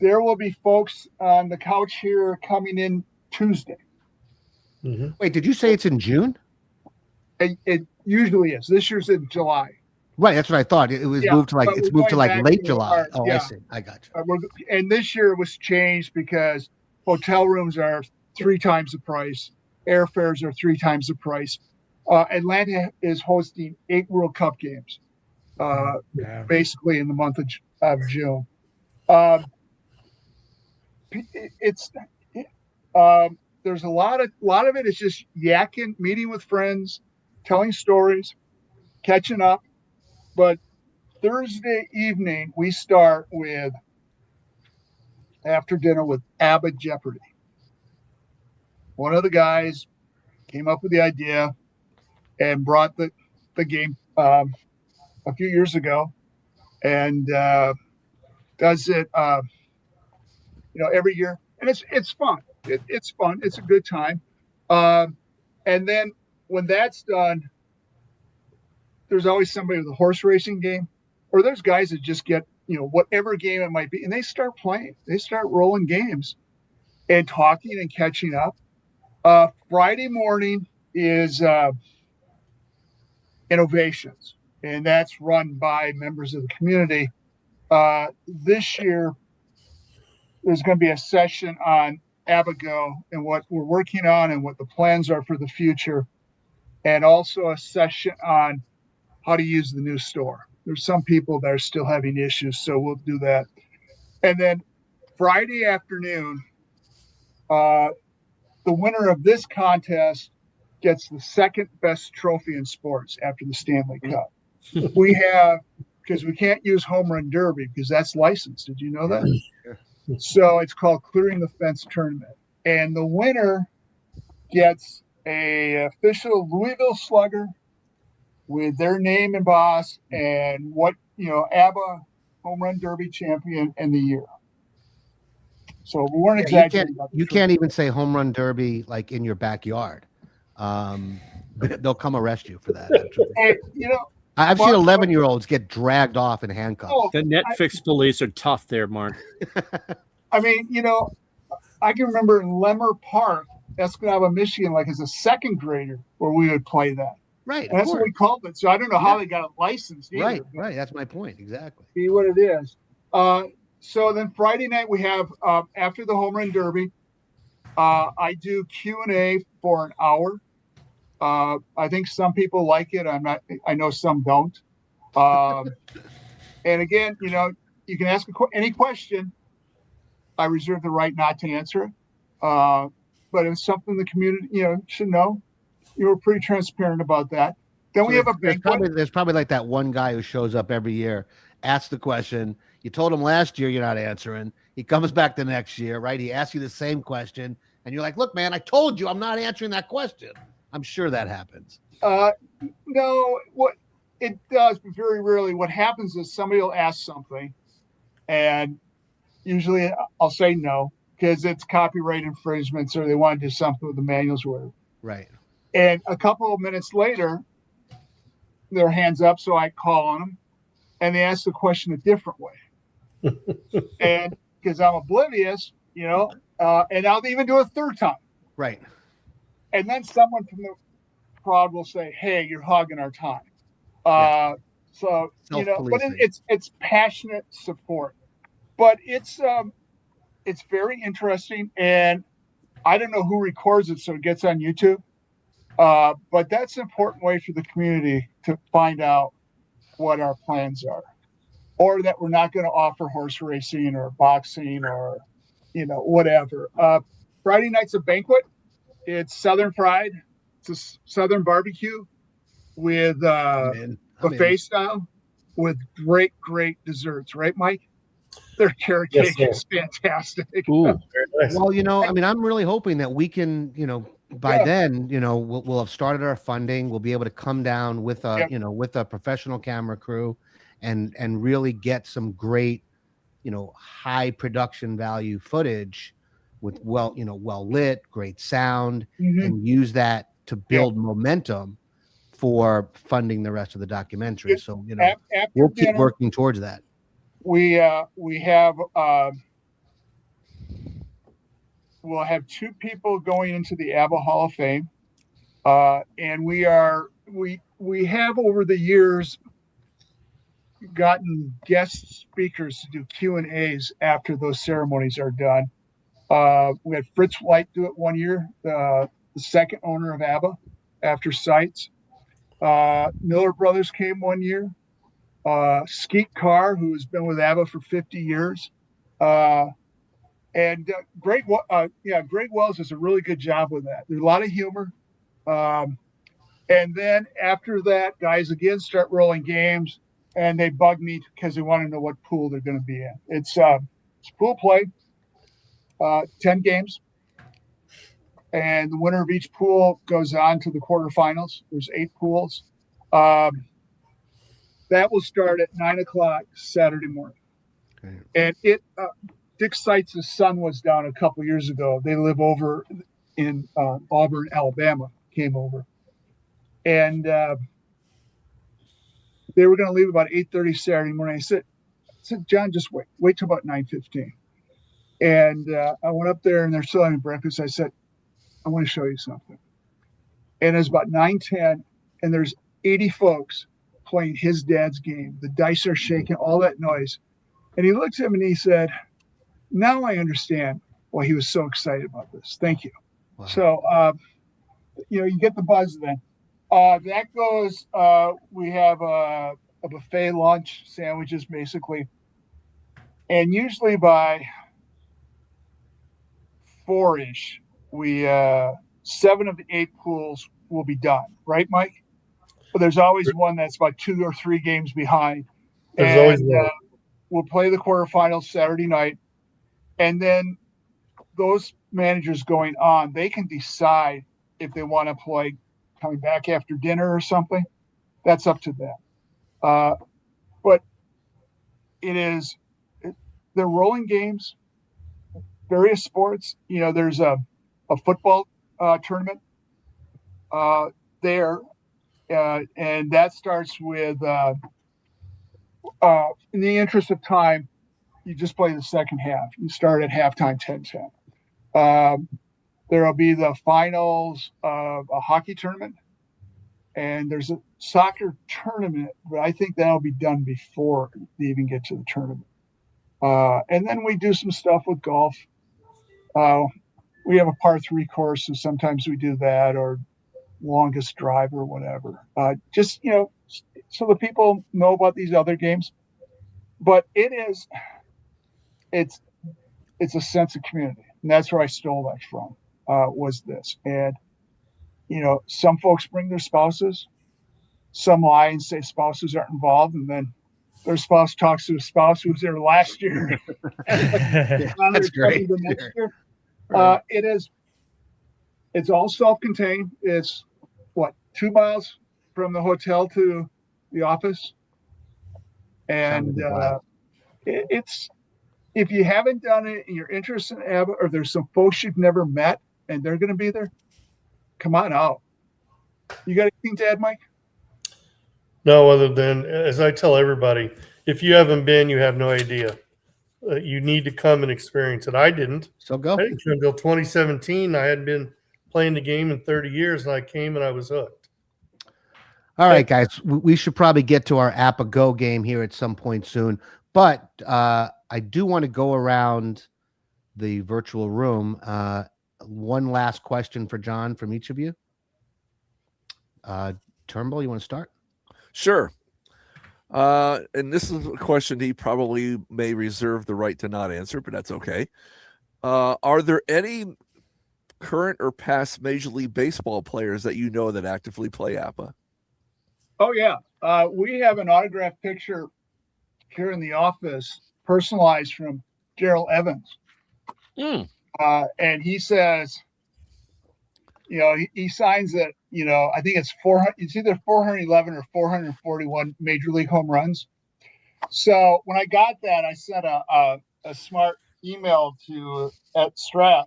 Speaker 5: there will be folks on the couch here coming in Tuesday.
Speaker 2: Wait, did you say it's in June?
Speaker 5: It usually is. This year's in July.
Speaker 2: Right, that's what I thought. It was
Speaker 5: Yeah,
Speaker 2: moved to like
Speaker 5: but
Speaker 2: it's
Speaker 5: we're
Speaker 2: moved to
Speaker 5: going
Speaker 2: like
Speaker 5: back
Speaker 2: late
Speaker 5: to
Speaker 2: July.
Speaker 5: our-
Speaker 2: Oh, I
Speaker 5: yeah.
Speaker 2: see. I got you.
Speaker 5: And this year it was changed because hotel rooms are 3 times the price. Airfares are 3 times the price. Atlanta is hosting 8 World Cup games, basically in the month of June. There's a lot of it is just yakking, meeting with friends, telling stories, catching up. But Thursday evening we start with after dinner with APBA Jeopardy. One of the guys came up with the idea and brought the game a few years ago, and does it every year, and it's fun. It's fun. It's a good time. And then when that's done, there's always somebody with a horse racing game, or there's guys that just get whatever game it might be, and they start playing. They start rolling games and talking and catching up. Friday morning is Innovations, and that's run by members of the community. This year, there's going to be a session on APBA GO and what we're working on and what the plans are for the future, and also a session on how to use the new store. There's some people that are still having issues, so we'll do that. And then Friday afternoon, the winner of this contest gets the second best trophy in sports after the Stanley Cup. We have, because we can't use Home Run Derby because that's licensed. Did you know that? So it's called Clearing the Fence Tournament. And the winner gets a official Louisville Slugger with their name embossed and what, APBA Home Run Derby champion in the year. So we weren't exaggerating.
Speaker 2: You can't even say Home Run Derby like in your backyard. They'll come arrest you for that. Actually.
Speaker 5: Hey,
Speaker 2: I've seen 11-year-olds get dragged off in handcuffs.
Speaker 7: The Netflix police are tough there, Mark.
Speaker 5: I mean, I can remember in Lemmer Park, Escanaba, Michigan, like as a second grader, where we would play that.
Speaker 2: Right.
Speaker 5: And that's what we called it. So I don't know how they got it licensed either.
Speaker 2: Right. That's my point. Exactly.
Speaker 5: See what it is. So then Friday night we have after the Home Run Derby, I do Q&A for an hour. I think some people like it. I know some don't. And again, you can ask any question. I reserve the right not to answer it. But it's something the community, should know. You were pretty transparent about that. Then we have a banquet.
Speaker 2: There's probably like that one guy who shows up every year, asks the question. You told him last year you're not answering. He comes back the next year, right? He asks you the same question, and you're like, "Look, man, I told you I'm not answering that question." I'm sure that happens.
Speaker 5: No, what it does, but very rarely. What happens is somebody will ask something, and usually I'll say no because it's copyright infringements or they want to do something with the manuals or whatever.
Speaker 2: Right.
Speaker 5: And a couple of minutes later, their hands up, so I call on them, and they ask the question a different way. And because I'm oblivious, and I'll even do it a third time.
Speaker 2: Right.
Speaker 5: And then someone from the crowd will say, "Hey, you're hogging our time." So but it's passionate support, but it's very interesting, and I don't know who records it, so it gets on YouTube. But that's an important way for the community to find out what our plans are, or that we're not going to offer horse racing or boxing or, whatever. Friday night's a banquet. It's Southern fried. It's a Southern barbecue with buffet style with great desserts. Right, Mike? Their carrot cake is fantastic.
Speaker 7: Ooh.
Speaker 2: Well, I'm really hoping that we can, by then, we'll have started our funding. We'll be able to come down with a professional camera crew and really get some great, high production value footage with well lit, great sound, and use that to build momentum for funding the rest of the documentary. So, we'll keep working towards that.
Speaker 5: We have we'll have 2 people going into the APBA Hall of Fame. And we have over the years gotten guest speakers to do Q&As after those ceremonies are done. We had Fritz White do it one year, the second owner of APBA after Sites. Miller Brothers came one year. Skeet Carr, who's been with APBA for 50 years. And Greg Wells does a really good job with that. There's a lot of humor. And then after that, guys again start rolling games, and they bug me because they want to know what pool they're going to be in. It's pool play, 10 games, and the winner of each pool goes on to the quarterfinals. There's 8 pools. That will start at 9:00 Saturday morning. Okay. And Dick Seitz' son was down a couple years ago. They live over in Auburn, Alabama, came over. And they were going to leave about 8:30 Saturday morning. I said, John, just wait till about 9:15. And I went up there and they're still having breakfast. I said, I want to show you something. And it's about 9:10 and there's 80 folks playing his dad's game. The dice are shaking, all that noise. And he looks at me and he said, now I understand why he was so excited about this. Thank you. Wow. So, you get the buzz then. That goes, we have a buffet lunch, sandwiches basically. And usually by 4-ish, 7 of the 8 pools will be done. Right, Mike? But there's always one that's about 2 or 3 games behind.
Speaker 8: There's always one.
Speaker 5: We'll play the quarterfinals Saturday night. And then those managers going on, they can decide if they want to play coming back after dinner or something. That's up to them. But they're rolling games, various sports. There's a football tournament there, and that starts with, in the interest of time, you just play the second half. You start at halftime 10-10. There will be the finals of a hockey tournament, and there's a soccer tournament, but I think that'll be done before they even get to the tournament. And then we do some stuff with golf. We have a par 3 course, so sometimes we do that, or longest drive or whatever. Just, so the people know about these other games. But it's a sense of community, and that's where I stole that from. Was this. And, some folks bring their spouses, some lie and say spouses aren't involved, and then their spouse talks to a spouse who was there last year.
Speaker 2: That's great.
Speaker 5: The next year. Right. It's all self-contained. It's 2 miles from the hotel to the office. And it's, if you haven't done it and you're interested in APBA, or there's some folks you've never met and they're going to be there, come on out. You got anything to add, Mike?
Speaker 8: No, other than, as I tell everybody, if you haven't been, you have no idea. You need to come and experience it. I didn't.
Speaker 2: So go.
Speaker 8: I didn't until 2017. I hadn't been playing the game in 30 years, and I came and I was hooked.
Speaker 2: All right, guys, we should probably get to our APBA Go game here at some point soon. But I do want to go around the virtual room. One last question for John from each of you. Turnbull, you want to start?
Speaker 4: Sure. And this is a question he probably may reserve the right to not answer, but that's okay. Are there any current or past Major League Baseball players that you know that actively play APBA?
Speaker 5: Oh, yeah. We have an autographed picture here in the office, personalized from Gerald Evans. And he says, he signs that, I think it's either 411 or 441 major league home runs. So when I got that, I sent a smart email at Strap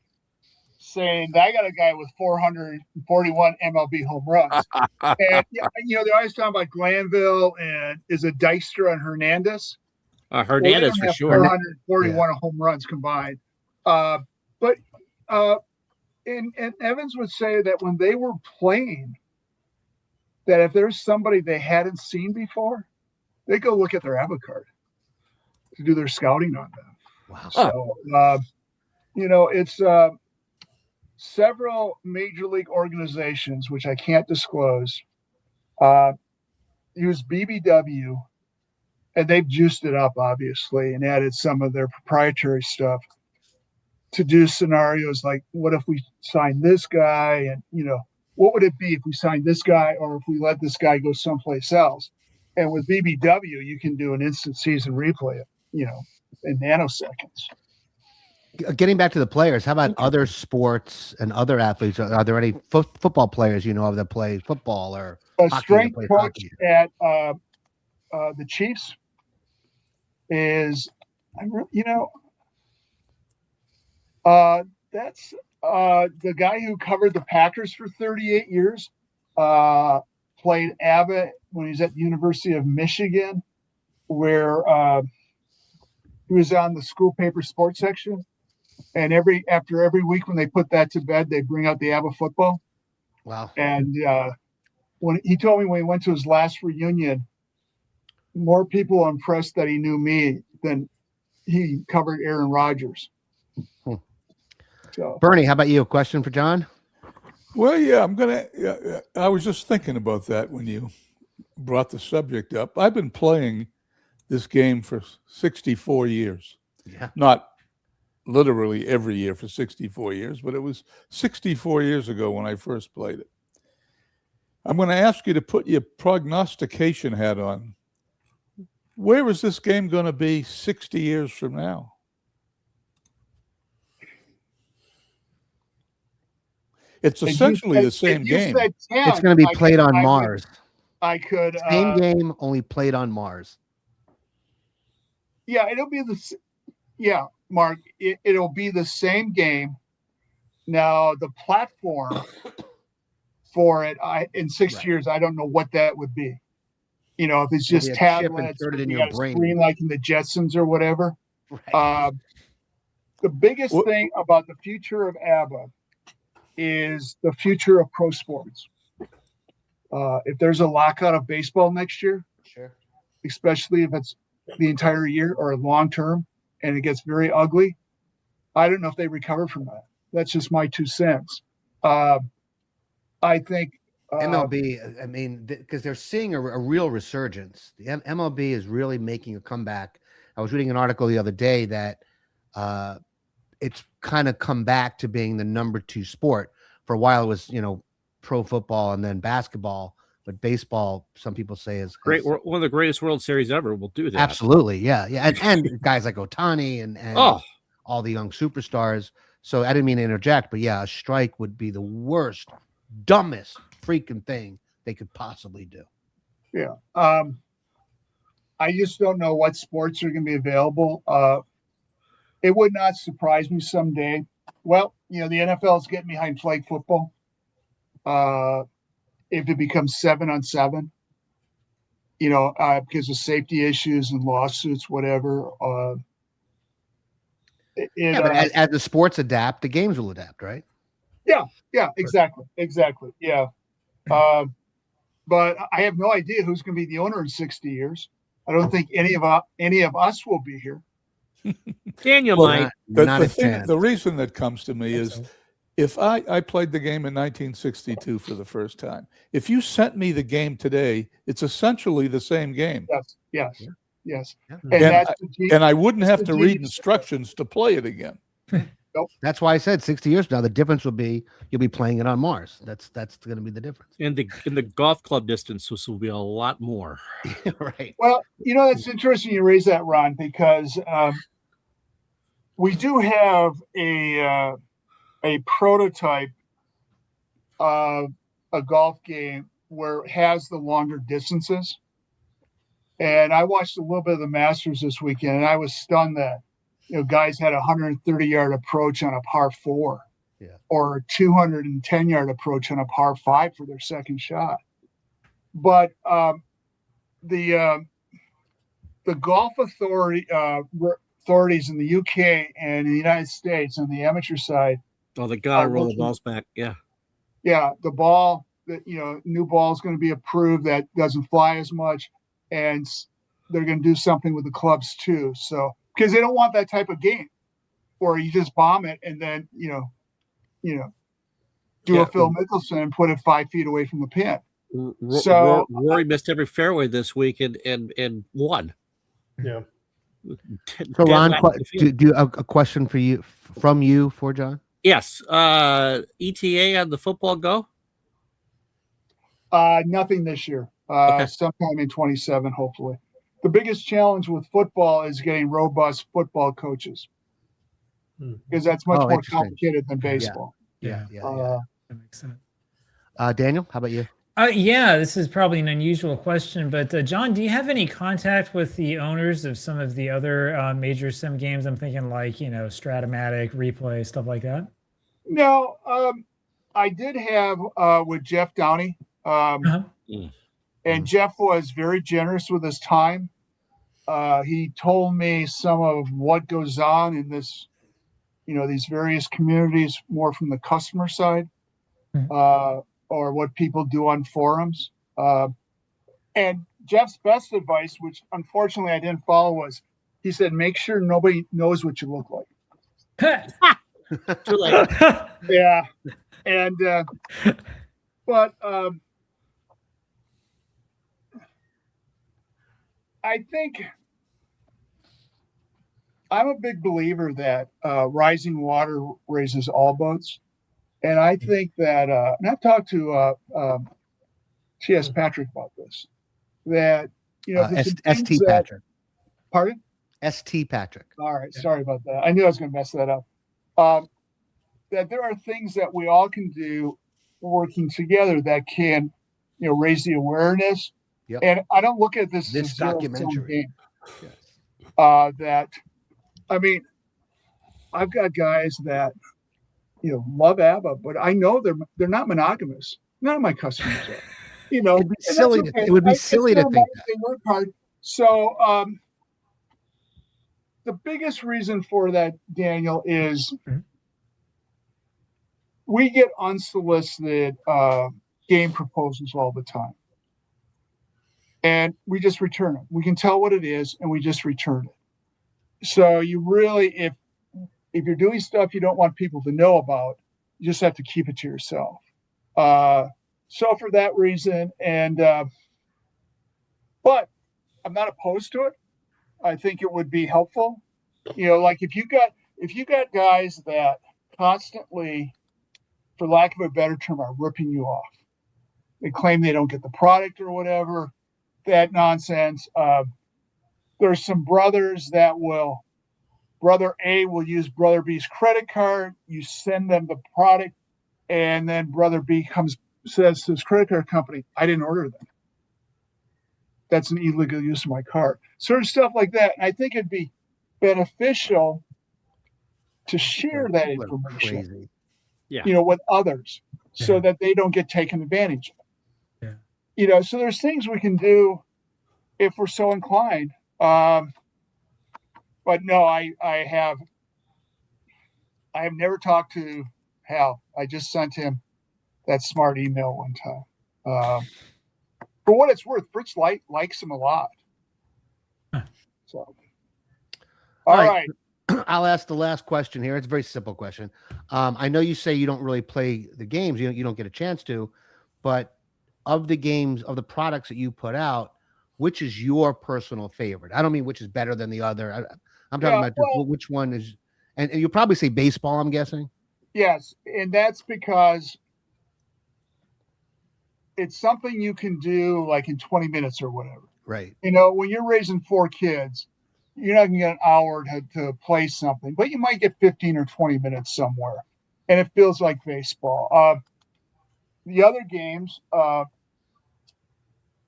Speaker 5: saying that I got a guy with 441 MLB home runs. And, they're always talking about Glanville and is it Dykstra and Hernandez?
Speaker 7: Hernandez for sure.
Speaker 5: 441 home runs combined. But And Evans would say that when they were playing, that if there's somebody they hadn't seen before, they go look at their APBA card to do their scouting on them.
Speaker 2: Wow.
Speaker 5: So, it's several major league organizations, which I can't disclose, use BBW, and they've juiced it up, obviously, and added some of their proprietary stuff to do scenarios like, what if we sign this guy? And, what would it be if we signed this guy or if we let this guy go someplace else? And with BBW, you can do an instant season replay, in nanoseconds.
Speaker 2: Getting back to the players, how about other sports and other athletes? Are there any football players of that play football or
Speaker 5: A
Speaker 2: hockey
Speaker 5: strength
Speaker 2: that plays
Speaker 5: coach
Speaker 2: hockey?
Speaker 5: at the Chiefs is, that's the guy who covered the Packers for 38 years. Played APBA when he was at the University of Michigan, where he was on the school paper sports section. And after every week when they put that to bed, they bring out the APBA football.
Speaker 2: Wow.
Speaker 5: And when he told me when he went to his last reunion, more people were impressed that he knew me than he covered Aaron Rodgers. So,
Speaker 2: Bernie, how about you? A question for John?
Speaker 3: Well, yeah, I was just thinking about that when you brought the subject up. I've been playing this game for 64 years.
Speaker 2: Yeah.
Speaker 3: Not literally every year for 64 years, but it was 64 years ago when I first played it. I'm going to ask you to put your prognostication hat on. Where is this game going to be 60 years from now? It's essentially the same game.
Speaker 2: It's going to be played on Mars.
Speaker 5: I could.
Speaker 2: Same game, only played on Mars.
Speaker 5: Yeah, it'll be Mark, it'll be the same game. Now, the platform for it, in 6 years, I don't know what that would be. If it's just tablets,
Speaker 2: in
Speaker 5: you
Speaker 2: your
Speaker 5: got a
Speaker 2: brain.
Speaker 5: screen like in the Jetsons or whatever.
Speaker 2: Right.
Speaker 5: The biggest thing about the future of APBA is the future of pro sports. If there's a lockout of baseball next year,
Speaker 2: Sure.
Speaker 5: especially if it's the entire year or long term, and it gets very ugly, I don't know if they recover from that. That's just my 2 cents. I think
Speaker 2: MLB, because they're seeing a real resurgence. The MLB is really making a comeback. I was reading an article the other day that it's kind of come back to being the number 2 sport. For a while, it was, pro football and then basketball, but baseball, some people say is
Speaker 7: great. One of the greatest World Series ever will do that.
Speaker 2: Absolutely. Yeah. Yeah. And guys like Ohtani and all the young superstars. So I didn't mean to interject, but yeah, a strike would be the worst, dumbest freaking thing they could possibly do.
Speaker 5: Yeah. I just don't know what sports are going to be available. It would not surprise me someday. Well, the NFL is getting behind flag football. If it becomes 7-on-7, because of safety issues and lawsuits, whatever.
Speaker 2: But as the sports adapt, the games will adapt, right?
Speaker 5: Yeah, exactly. Yeah. But I have no idea who's going to be the owner in 60 years. I don't think any of us will be here.
Speaker 7: Daniel might.
Speaker 3: The reason that comes to me is if I played the game in 1962 for the first time, if you sent me the game today, it's essentially the same game.
Speaker 5: Yes.
Speaker 2: Yeah.
Speaker 3: And I wouldn't have to read instructions to play it again.
Speaker 5: Nope.
Speaker 2: That's why I said 60 years from now, the difference will be you'll be playing it on Mars. That's going to be the difference.
Speaker 7: In the golf club distance, this will be a lot more.
Speaker 2: Right.
Speaker 5: Well, it's interesting you raise that, Ron, because we do have a prototype of a golf game where it has the longer distances. And I watched a little bit of the Masters this weekend, and I was stunned that guys had a 130-yard approach on a par 4, or a 210-yard approach on a par 5 for their second shot. But the golf authorities in the UK and in the United States on the amateur side
Speaker 7: Oh, they gotta roll the balls back. Yeah.
Speaker 5: Yeah, the ball that new ball is going to be approved that doesn't fly as much, and they're going to do something with the clubs too. So because they don't want that type of game where you just bomb it and then do a Phil Mickelson and put it 5 feet away from the pin. So
Speaker 7: Rory missed every fairway this week and won.
Speaker 8: Yeah.
Speaker 2: So Ron, do a question for you for John?
Speaker 7: Yes. ETA on the football go?
Speaker 5: Nothing this year.
Speaker 7: Okay.
Speaker 5: Sometime in 27, hopefully. The biggest challenge with football is getting robust football coaches because that's much more complicated than baseball.
Speaker 6: Yeah. That makes sense.
Speaker 2: Daniel, how about you?
Speaker 6: Yeah, this is probably an unusual question, but John, do you have any contact with the owners of some of the other major sim games? I'm thinking like, Stratomatic, Replay, stuff like that.
Speaker 5: No, I did have with Jeff Downey, and Jeff was very generous with his time. He told me some of what goes on in this, these various communities more from the customer side. Or what people do on forums. And Jeff's best advice, which unfortunately I didn't follow, was he said, make sure nobody knows what you look like.
Speaker 7: Too late.
Speaker 5: Yeah. And, but I think I'm a big believer that rising water raises all boats. And I think that, and I've talked to T.S. Patrick about this, that,
Speaker 2: S.T. Patrick.
Speaker 5: Pardon?
Speaker 2: S.T. Patrick.
Speaker 5: All right. Sorry about that. I knew I was going to mess that up. That there are things that we all can do working together that can, raise the awareness.
Speaker 2: Yep.
Speaker 5: And I don't look at this as a
Speaker 2: documentary
Speaker 5: game.
Speaker 2: Yes.
Speaker 5: I've got guys that, love APBA, but I know they're not monogamous. None of my customers are.
Speaker 2: It'd be silly. It would be silly to think that.
Speaker 5: They work hard. So the biggest reason for that, Daniel, is we get unsolicited game proposals all the time, and we just return them. We can tell what it is, and we just return it. So you really, if you're doing stuff you don't want people to know about, you just have to keep it to yourself. So for that reason, and but I'm not opposed to it. I think it would be helpful. Like if you got guys that constantly, for lack of a better term, are ripping you off. They claim they don't get the product or whatever. That nonsense. There's some brothers that will. Brother A will use Brother B's credit card. You send them the product, and then Brother B says to his credit card company, I didn't order them. That's an illegal use of my card. Sort of stuff like that. And I think it'd be beneficial to share that information, with others so that they don't get taken advantage of. Yeah. So there's things we can do if we're so inclined. But no, I have never talked to Hal. I just sent him that smart email one time. For what it's worth, Fritz likes him a lot. So, all right.
Speaker 2: I'll ask the last question here. It's a very simple question. I know you say you don't really play the games. You don't get a chance to, but of the games, of the products that you put out, which is your personal favorite? I don't mean which is better than the other. I'm talking about which one is, and you'll probably say baseball, I'm guessing.
Speaker 5: Yes, and that's because it's something you can do like in 20 minutes or whatever.
Speaker 2: Right.
Speaker 5: When you're raising 4 kids, you're not going to get an hour to play something, but you might get 15 or 20 minutes somewhere, and it feels like baseball. The other games,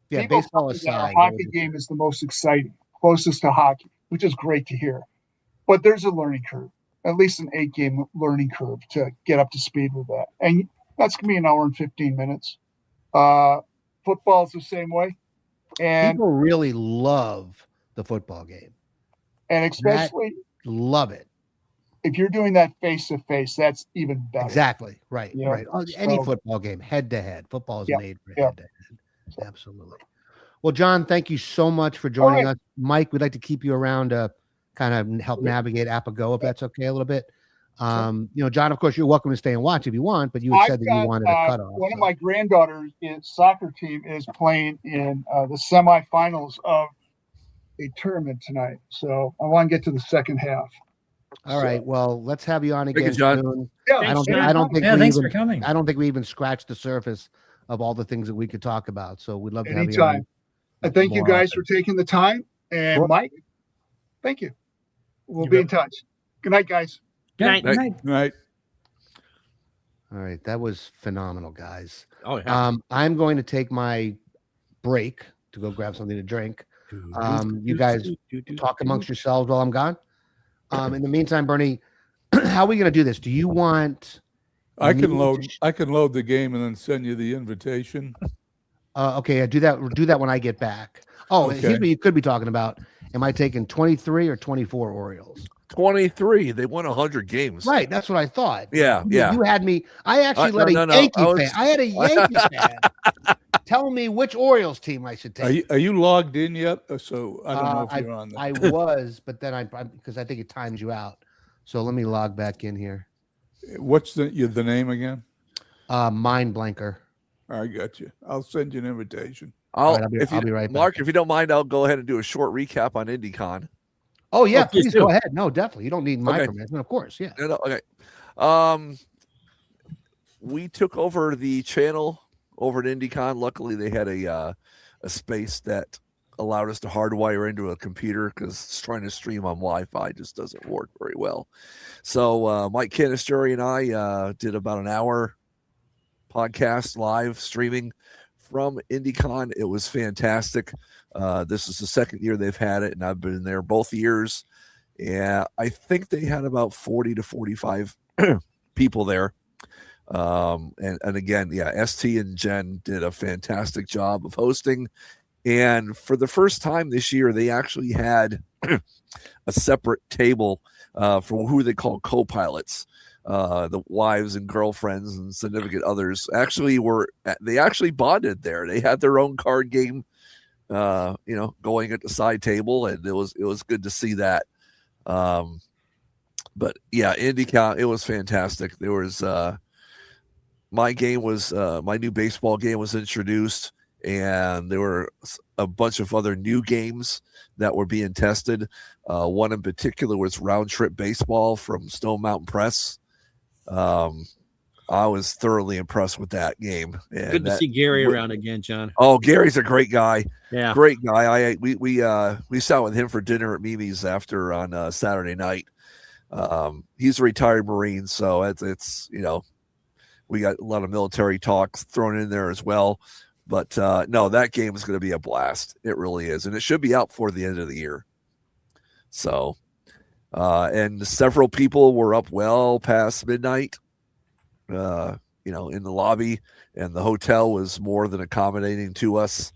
Speaker 2: baseball aside,
Speaker 5: our hockey game is the most exciting, closest to hockey, which is great to hear. But there's a learning curve, at least an 8-game learning curve to get up to speed with that. And that's going to be an hour and 15 minutes. Football is the same way. And
Speaker 2: people really love the football game.
Speaker 5: And especially
Speaker 2: love it.
Speaker 5: if you're doing that face to face, that's even better.
Speaker 2: Exactly. Right.
Speaker 5: Yeah.
Speaker 2: Right. Any
Speaker 5: So-
Speaker 2: football game, head to head. Football is
Speaker 5: Yeah,
Speaker 2: made for
Speaker 5: yeah.
Speaker 2: head to head. Absolutely. Well, John, thank you so much for joining
Speaker 5: right.
Speaker 2: us. Mike, we'd like to keep you around to kind of help navigate APBA GO, if that's okay, a little bit. You know, John, of course, you're welcome to stay and watch if you want, but you had said that you wanted a cutoff.
Speaker 5: One of my granddaughters' soccer team is playing in the semifinals of a tournament tonight, so I want to get to the second half.
Speaker 2: All right. Well, let's have you on again
Speaker 4: John.
Speaker 2: soon.
Speaker 5: Yeah,
Speaker 2: I don't think
Speaker 6: Yeah,
Speaker 2: we
Speaker 6: thanks
Speaker 2: even,
Speaker 6: for coming.
Speaker 2: I don't think we even scratched the surface of all the things that we could talk about. So we'd love to have you
Speaker 5: anytime.
Speaker 2: on.
Speaker 5: I thank you
Speaker 2: more
Speaker 5: guys
Speaker 2: often.
Speaker 5: for taking the time, and
Speaker 2: Sure.
Speaker 5: Mike, thank you. We'll
Speaker 8: You
Speaker 5: be
Speaker 8: bet.
Speaker 5: in touch. Good night, guys.
Speaker 6: Good night.
Speaker 4: Night.
Speaker 6: Good night.
Speaker 3: Right.
Speaker 2: All right. That was phenomenal, guys.
Speaker 7: Oh yeah.
Speaker 2: I'm going to take my break to go grab something to drink. You guys talk amongst yourselves while I'm gone. In the meantime, Bernie, how are we going to do this? Do you want?
Speaker 3: I
Speaker 2: me
Speaker 3: can
Speaker 2: to
Speaker 3: load. I can load the game and then send you the invitation.
Speaker 2: Okay, I do that. Do that when I get back. Oh,
Speaker 3: Okay.
Speaker 2: here's what you could be talking about. Am I taking 23 or 24 Orioles?
Speaker 4: 23. They won 100 games.
Speaker 2: Right, that's what I thought.
Speaker 4: Yeah, yeah.
Speaker 2: You had me. I actually let
Speaker 4: no,
Speaker 2: a
Speaker 4: no.
Speaker 2: Yankee
Speaker 4: I was-
Speaker 2: fan. I had a Yankee fan tell me which Orioles team I should take.
Speaker 3: Are you logged in yet? So I don't know if
Speaker 2: I-
Speaker 3: you're on there.
Speaker 2: I was, but then I because I think it times you out. So let me log back in here.
Speaker 3: What's the name again?
Speaker 2: Mind blanker.
Speaker 3: I got you. I'll send you an invitation.
Speaker 2: All right, I'll be right back.
Speaker 4: Mark, if you don't mind, I'll go ahead and do a short recap on IndyCon.
Speaker 2: Oh yeah,
Speaker 7: please
Speaker 2: please
Speaker 7: do.
Speaker 2: go ahead. No, definitely. You don't need my
Speaker 4: Okay.
Speaker 2: permission, of course. Yeah.
Speaker 4: No, okay. We took over the channel over at IndyCon. Luckily, they had a space that allowed us to hardwire into a computer because trying to stream on Wi-Fi just doesn't work very well. So Mike Canisteri and I did about an hour podcast live streaming from IndyCon. It was fantastic. This is the second year they've had it, and I've been there both years. Yeah, I think they had about 40 to 45 people there. And again, yeah, ST and Jen did a fantastic job of hosting. And for the first time this year, they actually had a separate table for who they call co-pilots. The wives and girlfriends and significant others actually bonded there. They had their own card game, going at the side table, and it was good to see that. But yeah, IndyCon, it was fantastic. There was my new baseball game was introduced, and there were a bunch of other new games that were being tested. One in particular was Round Trip Baseball from Stone Mountain Press. I was thoroughly impressed with that game. And
Speaker 7: Good to see Gary around again, John.
Speaker 4: Oh, Gary's a great guy.
Speaker 7: Yeah.
Speaker 4: Great guy. We sat with him for dinner at Mimi's after on Saturday night. He's a retired Marine, so it's we got a lot of military talks thrown in there as well. But no, that game is going to be a blast. It really is, and it should be out for the end of the year. So, and several people were up well past midnight. In the lobby, and the hotel was more than accommodating to us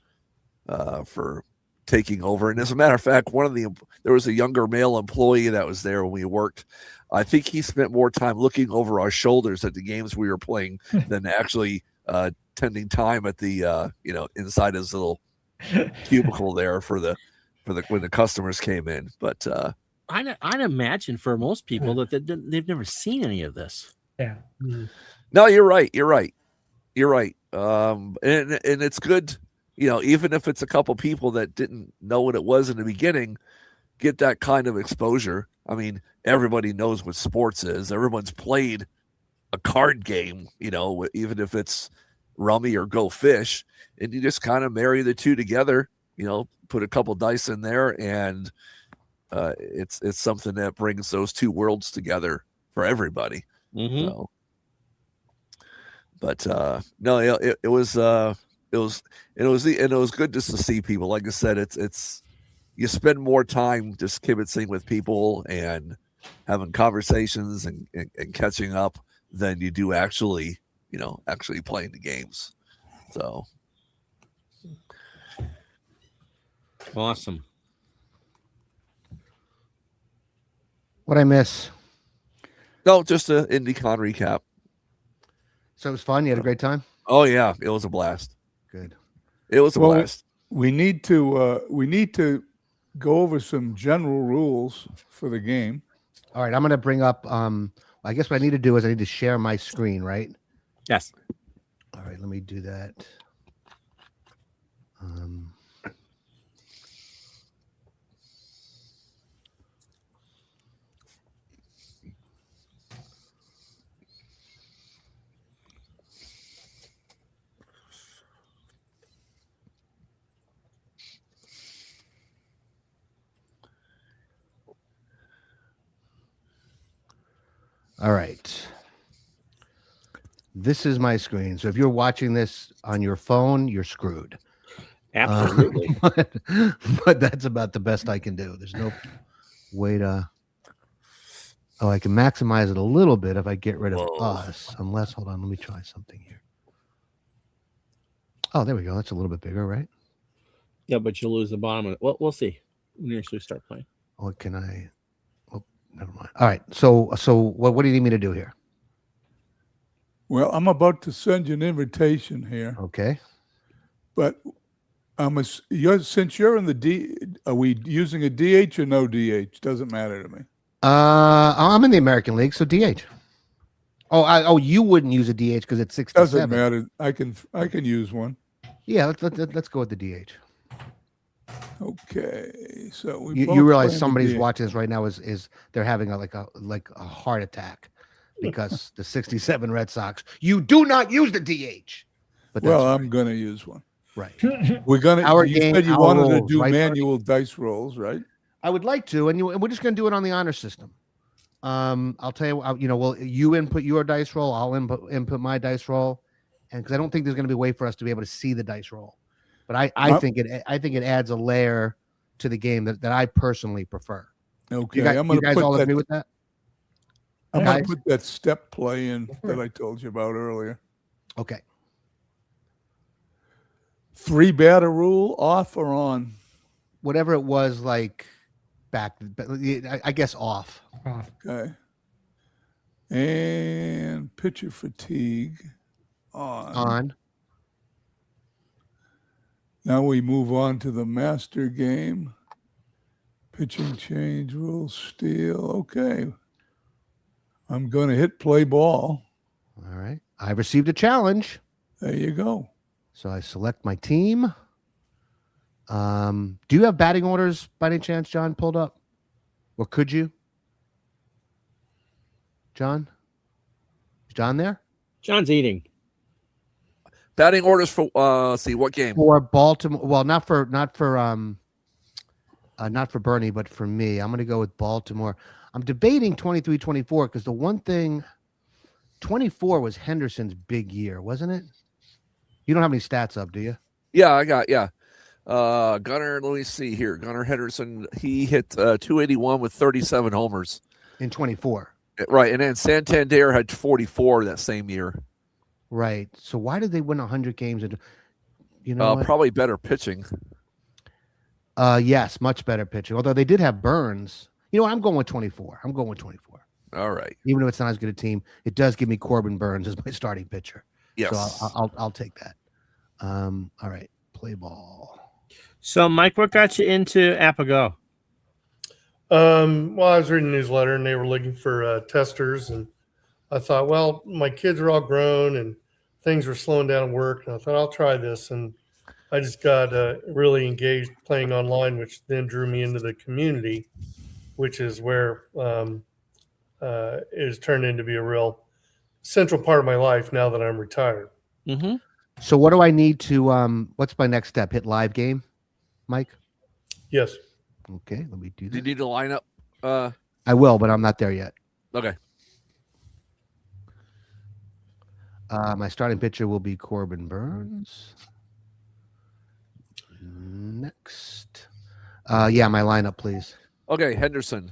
Speaker 4: for taking over. And as a matter of fact, there was a younger male employee that was there when we worked. I think he spent more time looking over our shoulders at the games we were playing than actually tending time at the inside his little cubicle there for the when the customers came in. But
Speaker 7: I'd imagine for most people that they've never seen any of this.
Speaker 6: Yeah.
Speaker 4: no, you're right. And it's good, even if it's a couple people that didn't know what it was in the beginning, get that kind of exposure. I mean, everybody knows what sports is. Everyone's played a card game, even if it's rummy or go fish, and you just kind of marry the two together, put a couple dice in there, and it's something that brings those two worlds together for everybody.
Speaker 7: Mm-hmm.
Speaker 4: So, but no, it was good just to see people. Like I said, it's you spend more time just kibitzing with people and having conversations and catching up than you do actually playing the games. So
Speaker 7: Awesome.
Speaker 2: What I miss?
Speaker 4: No, just an IndyCon recap.
Speaker 2: So it was fun. You had a great time.
Speaker 4: Oh yeah, it was a blast.
Speaker 2: Good.
Speaker 4: It was a
Speaker 3: Well,
Speaker 4: blast.
Speaker 3: we need to go over some general rules for the game.
Speaker 2: All right. I'm going to bring up. I guess what I need to do is I need to share my screen, right?
Speaker 7: Yes.
Speaker 2: All right. Let me do that. All right. This is my screen. So if you're watching this on your phone, you're screwed.
Speaker 7: Absolutely.
Speaker 2: But that's about the best I can do. There's no way to. Oh, I can maximize it a little bit if I get rid of us. Unless, hold on, let me try something here. Oh, there we go. That's a little bit bigger, right?
Speaker 7: Yeah, but you'll lose the bottom of it. Well, we'll see when you actually start playing.
Speaker 2: What can I? Oh, never mind. All right. So what do you need me to do here?
Speaker 3: Well, I'm about to send you an invitation here,
Speaker 2: Okay.
Speaker 3: but since you're in the D, are we using a DH or no DH? Doesn't matter to me.
Speaker 2: I'm in the American League, so DH. Oh, you wouldn't use a DH because it's 67.
Speaker 3: Doesn't matter. I can use one.
Speaker 2: Yeah, let's go with the DH.
Speaker 3: Okay, so we
Speaker 2: You
Speaker 3: both
Speaker 2: realize
Speaker 3: play the
Speaker 2: somebody's
Speaker 3: DH.
Speaker 2: watching this right now is they're having a heart attack because the 67 Red Sox. You do not use the DH. But that's
Speaker 3: Well, I'm gonna use one.
Speaker 2: right.
Speaker 3: We're gonna.
Speaker 2: Our
Speaker 3: You
Speaker 2: game,
Speaker 3: said you
Speaker 2: our
Speaker 3: wanted to
Speaker 2: rolls,
Speaker 3: do
Speaker 2: right,
Speaker 3: manual dice rolls, right?
Speaker 2: I would like to, and we're just going to do it on the honor system. I'll tell you, well, you input your dice roll, I'll input my dice roll, and because I don't think there's going to be a way for us to be able to see the dice roll, but I think it adds a layer to the game that I personally prefer.
Speaker 3: Okay,
Speaker 2: You guys all agree with that?
Speaker 3: I'm gonna
Speaker 2: guys?
Speaker 3: put that step play in that I told you about earlier.
Speaker 2: Okay.
Speaker 3: 3-batter rule, off or on?
Speaker 2: Whatever it was like back, I guess off.
Speaker 3: Okay. And pitcher fatigue on.
Speaker 2: On.
Speaker 3: Now we move on to the master game. Pitching change rules, steal. Okay. I'm going to hit play ball.
Speaker 2: All right. I received a challenge.
Speaker 3: There you go.
Speaker 2: So I select my team. Do you have batting orders by any chance, John, pulled up? Or could you? John? Is John there?
Speaker 7: John's eating.
Speaker 4: Batting orders for let's see what game?
Speaker 2: For Baltimore. Well, not for Bernie, but for me. I'm gonna go with Baltimore. I'm debating 23-24 because the one thing 24 was Henderson's big year, wasn't it? You don't have any stats up, do you?
Speaker 4: Yeah, I got Gunnar, let me see here. Gunnar Henderson, he hit 281 with 37 homers.
Speaker 2: In 24.
Speaker 4: Right, and then Santander had 44 that same year.
Speaker 2: Right. So why did they win 100 games? You know,
Speaker 4: probably better pitching.
Speaker 2: Yes, much better pitching. Although they did have Burns. You know what? I'm going with 24.
Speaker 4: All right.
Speaker 2: Even though it's not as good a team, it does give me Corbin Burns as my starting pitcher.
Speaker 4: Yes.
Speaker 2: So I'll take that. All right. Play ball.
Speaker 7: So, Mike, what got you into APBA GO?
Speaker 8: Well, I was reading a newsletter and they were looking for testers, and I thought, well, my kids are all grown and things were slowing down at work, and I thought I'll try this, and I just got really engaged playing online, which then drew me into the community, which is where it has turned into be a real central part of my life now that I'm retired.
Speaker 7: Mm-hmm.
Speaker 2: So what do I need to what's my next step? Hit live game, Mike?
Speaker 8: Yes.
Speaker 2: Okay, let me do
Speaker 4: Do
Speaker 2: that.
Speaker 4: you need to line up?
Speaker 2: I will, but I'm not there yet.
Speaker 4: Okay.
Speaker 2: My starting pitcher will be Corbin Burns. Next. Yeah, my lineup, please.
Speaker 4: Okay, Henderson.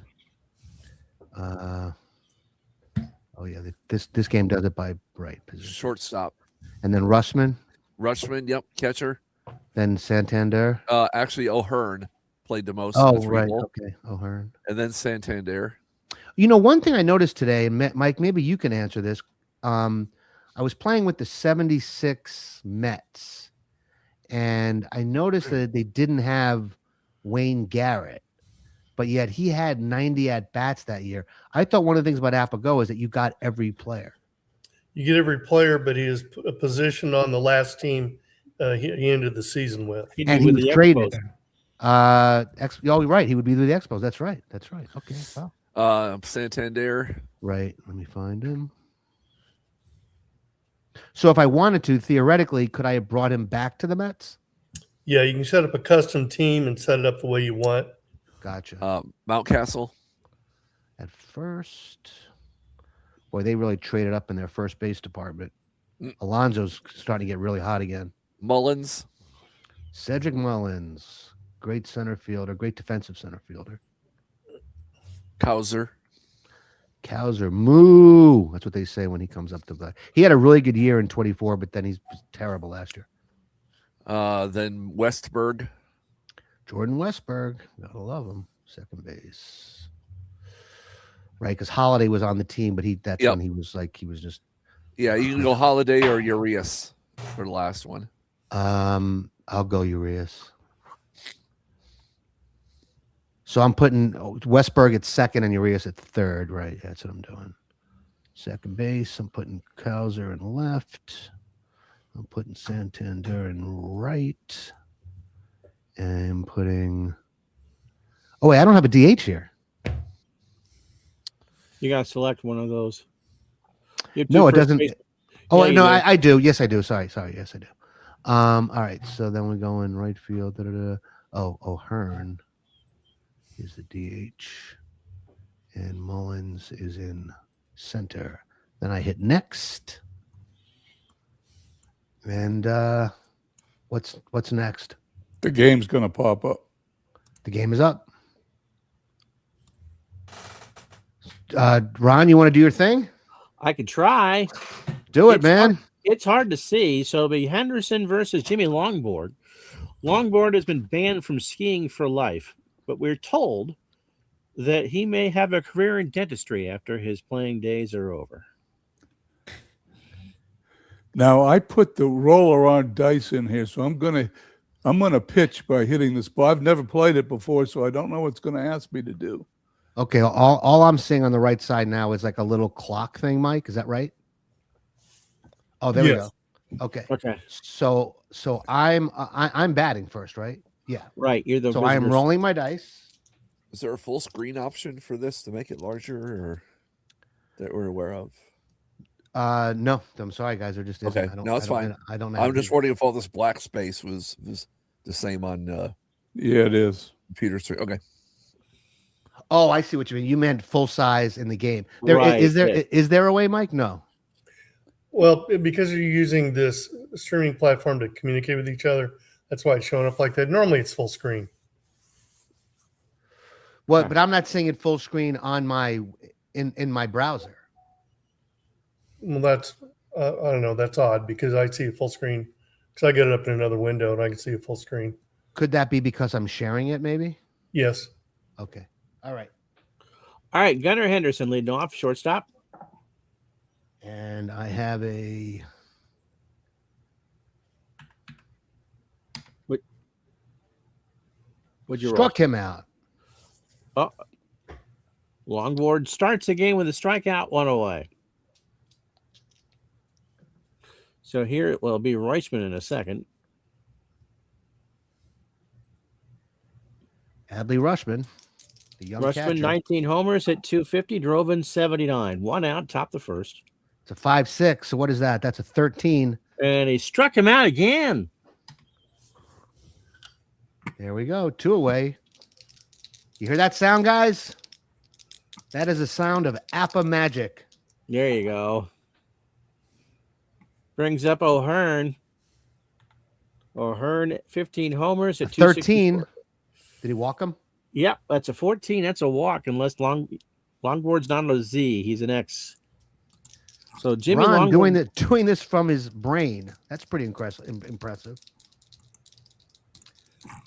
Speaker 2: Oh yeah, this game does it by right position.
Speaker 4: Shortstop.
Speaker 2: And then Rushman,
Speaker 4: Yep, catcher.
Speaker 2: then Santander.
Speaker 4: Actually, O'Hearn played the most.
Speaker 2: Oh,
Speaker 4: with 3
Speaker 2: right.
Speaker 4: goals.
Speaker 2: Okay, O'Hearn.
Speaker 4: And then Santander.
Speaker 2: You know, one thing I noticed today, and Mike, maybe you can answer this. I was playing with the 76 Mets, and I noticed that they didn't have Wayne Garrett, but yet he had 90 at bats that year. I thought one of the things about APBA GO is that you got every player.
Speaker 8: You get every player, but he is positioned on the last team he ended the season with.
Speaker 7: He'd
Speaker 2: And
Speaker 7: be
Speaker 2: he
Speaker 7: with
Speaker 2: was
Speaker 7: the
Speaker 2: traded.
Speaker 7: Expos.
Speaker 2: Oh, right. He would be the Expos. That's right. That's right. Okay. Wow.
Speaker 4: Santander.
Speaker 2: Right. Let me find him. So if I wanted to, theoretically, could I have brought him back to the Mets?
Speaker 8: Yeah, you can set up a custom team and set it up the way you want.
Speaker 2: Gotcha.
Speaker 4: Mountcastle.
Speaker 2: At first, boy, they really traded up in their first base department. Alonso's starting to get really hot again.
Speaker 4: Mullins.
Speaker 2: Cedric Mullins, great center fielder, great defensive center fielder.
Speaker 4: Cowser.
Speaker 2: Moo. That's what they say when he comes up to play. He had a really good year in 24, but then he's terrible last year.
Speaker 4: Then Westberg.
Speaker 2: Jordan Westberg. Gotta love him. Second base. Right, because Holiday was on the team, but that's when he was just.
Speaker 4: Yeah, you can go Holiday or Urias for the last one.
Speaker 2: I'll go Urias. So I'm putting Westberg at second and Urias at third, right? That's what I'm doing. Second base, I'm putting Cowser in left. I'm putting Santander in right. And I'm putting... Oh, wait, I don't have a DH here.
Speaker 7: You got to select one of those.
Speaker 2: No, it doesn't. Oh,
Speaker 7: Yeah,
Speaker 2: no,
Speaker 7: you do.
Speaker 2: I do. Yes, I do. Sorry. Yes, I do. All right. So then we go in right field. Oh, O'Hearn is the DH. And Mullins is in center. Then I hit next. And what's next?
Speaker 3: The game's going to pop up.
Speaker 2: The game is up. Ron, you want to do your thing?
Speaker 7: I could try.
Speaker 2: Do it, man.
Speaker 7: It's hard to see. So it'll be Henderson versus Jimmy Longboard. Longboard has been banned from skiing for life, but we're told that he may have a career in dentistry after his playing days are over.
Speaker 3: Now I put the roller on dice in here, so I'm gonna pitch by hitting this ball. I've never played it before, so I don't know what's going to ask me to do.
Speaker 2: Okay, all I'm seeing on the right side now is like a little clock thing, Mike. Is that right? Oh, there we go. Okay. So I'm batting first, right? Yeah.
Speaker 7: Right. You're the
Speaker 2: so I am
Speaker 7: visitors.
Speaker 2: rolling my dice.
Speaker 4: Is there a full screen option for this to make it larger, or that we're aware of?
Speaker 2: No, I'm sorry, guys. There just isn't.
Speaker 4: Okay, no, it's fine.
Speaker 2: I don't know.
Speaker 4: I'm just wondering if all this black space was the same on.
Speaker 3: Yeah, it is.
Speaker 4: Computer screen. Okay.
Speaker 2: Oh, I see what you mean. You meant full size in the game. Is there a way, Mike? No.
Speaker 8: Well, because you're using this streaming platform to communicate with each other, that's why it's showing up like that. Normally, it's full screen.
Speaker 2: Well, but I'm not seeing it full screen on my in my browser.
Speaker 8: Well, that's I don't know. That's odd because I see a full screen because I get it up in another window and I can see a full screen.
Speaker 2: Could that be because I'm sharing it? Maybe.
Speaker 8: Yes.
Speaker 2: Okay. All right.
Speaker 7: All right. Gunnar Henderson leading off, shortstop.
Speaker 2: And I have a.
Speaker 7: Would you
Speaker 2: struck him out?
Speaker 7: Oh, Longboard starts the game with a strikeout, one away. So here it will be Reichman in a second.
Speaker 2: Adley Rushman, the young
Speaker 7: Rushman,
Speaker 2: catcher.
Speaker 7: 19 homers, hit 250, drove in 79. One out, top the first.
Speaker 2: It's a 5-6. So what is that? That's a 13.
Speaker 7: And he struck him out again.
Speaker 2: There we go. 2 away. You hear that sound, guys? That is the sound of APBA magic.
Speaker 7: There you go. Brings up O'Hearn. O'Hearn, 15 homers at
Speaker 2: 13. Did he walk him?
Speaker 7: Yep, that's a 14. That's a walk, unless Longboard's not a Z. He's an X. So Jimmy
Speaker 2: Ron
Speaker 7: Longboard
Speaker 2: doing this from his brain. That's pretty impressive.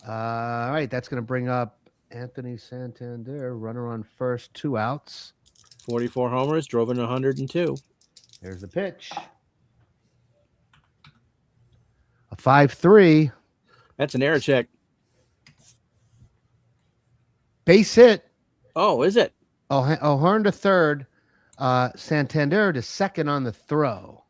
Speaker 2: All right, that's going to bring up Anthony Santander, runner on first, 2 outs.
Speaker 7: 44 homers, drove in 102.
Speaker 2: There's the pitch. A 5-3.
Speaker 7: That's an error check.
Speaker 2: Base hit.
Speaker 7: Oh, is it?
Speaker 2: O'Hearn to third. Santander to second on the throw.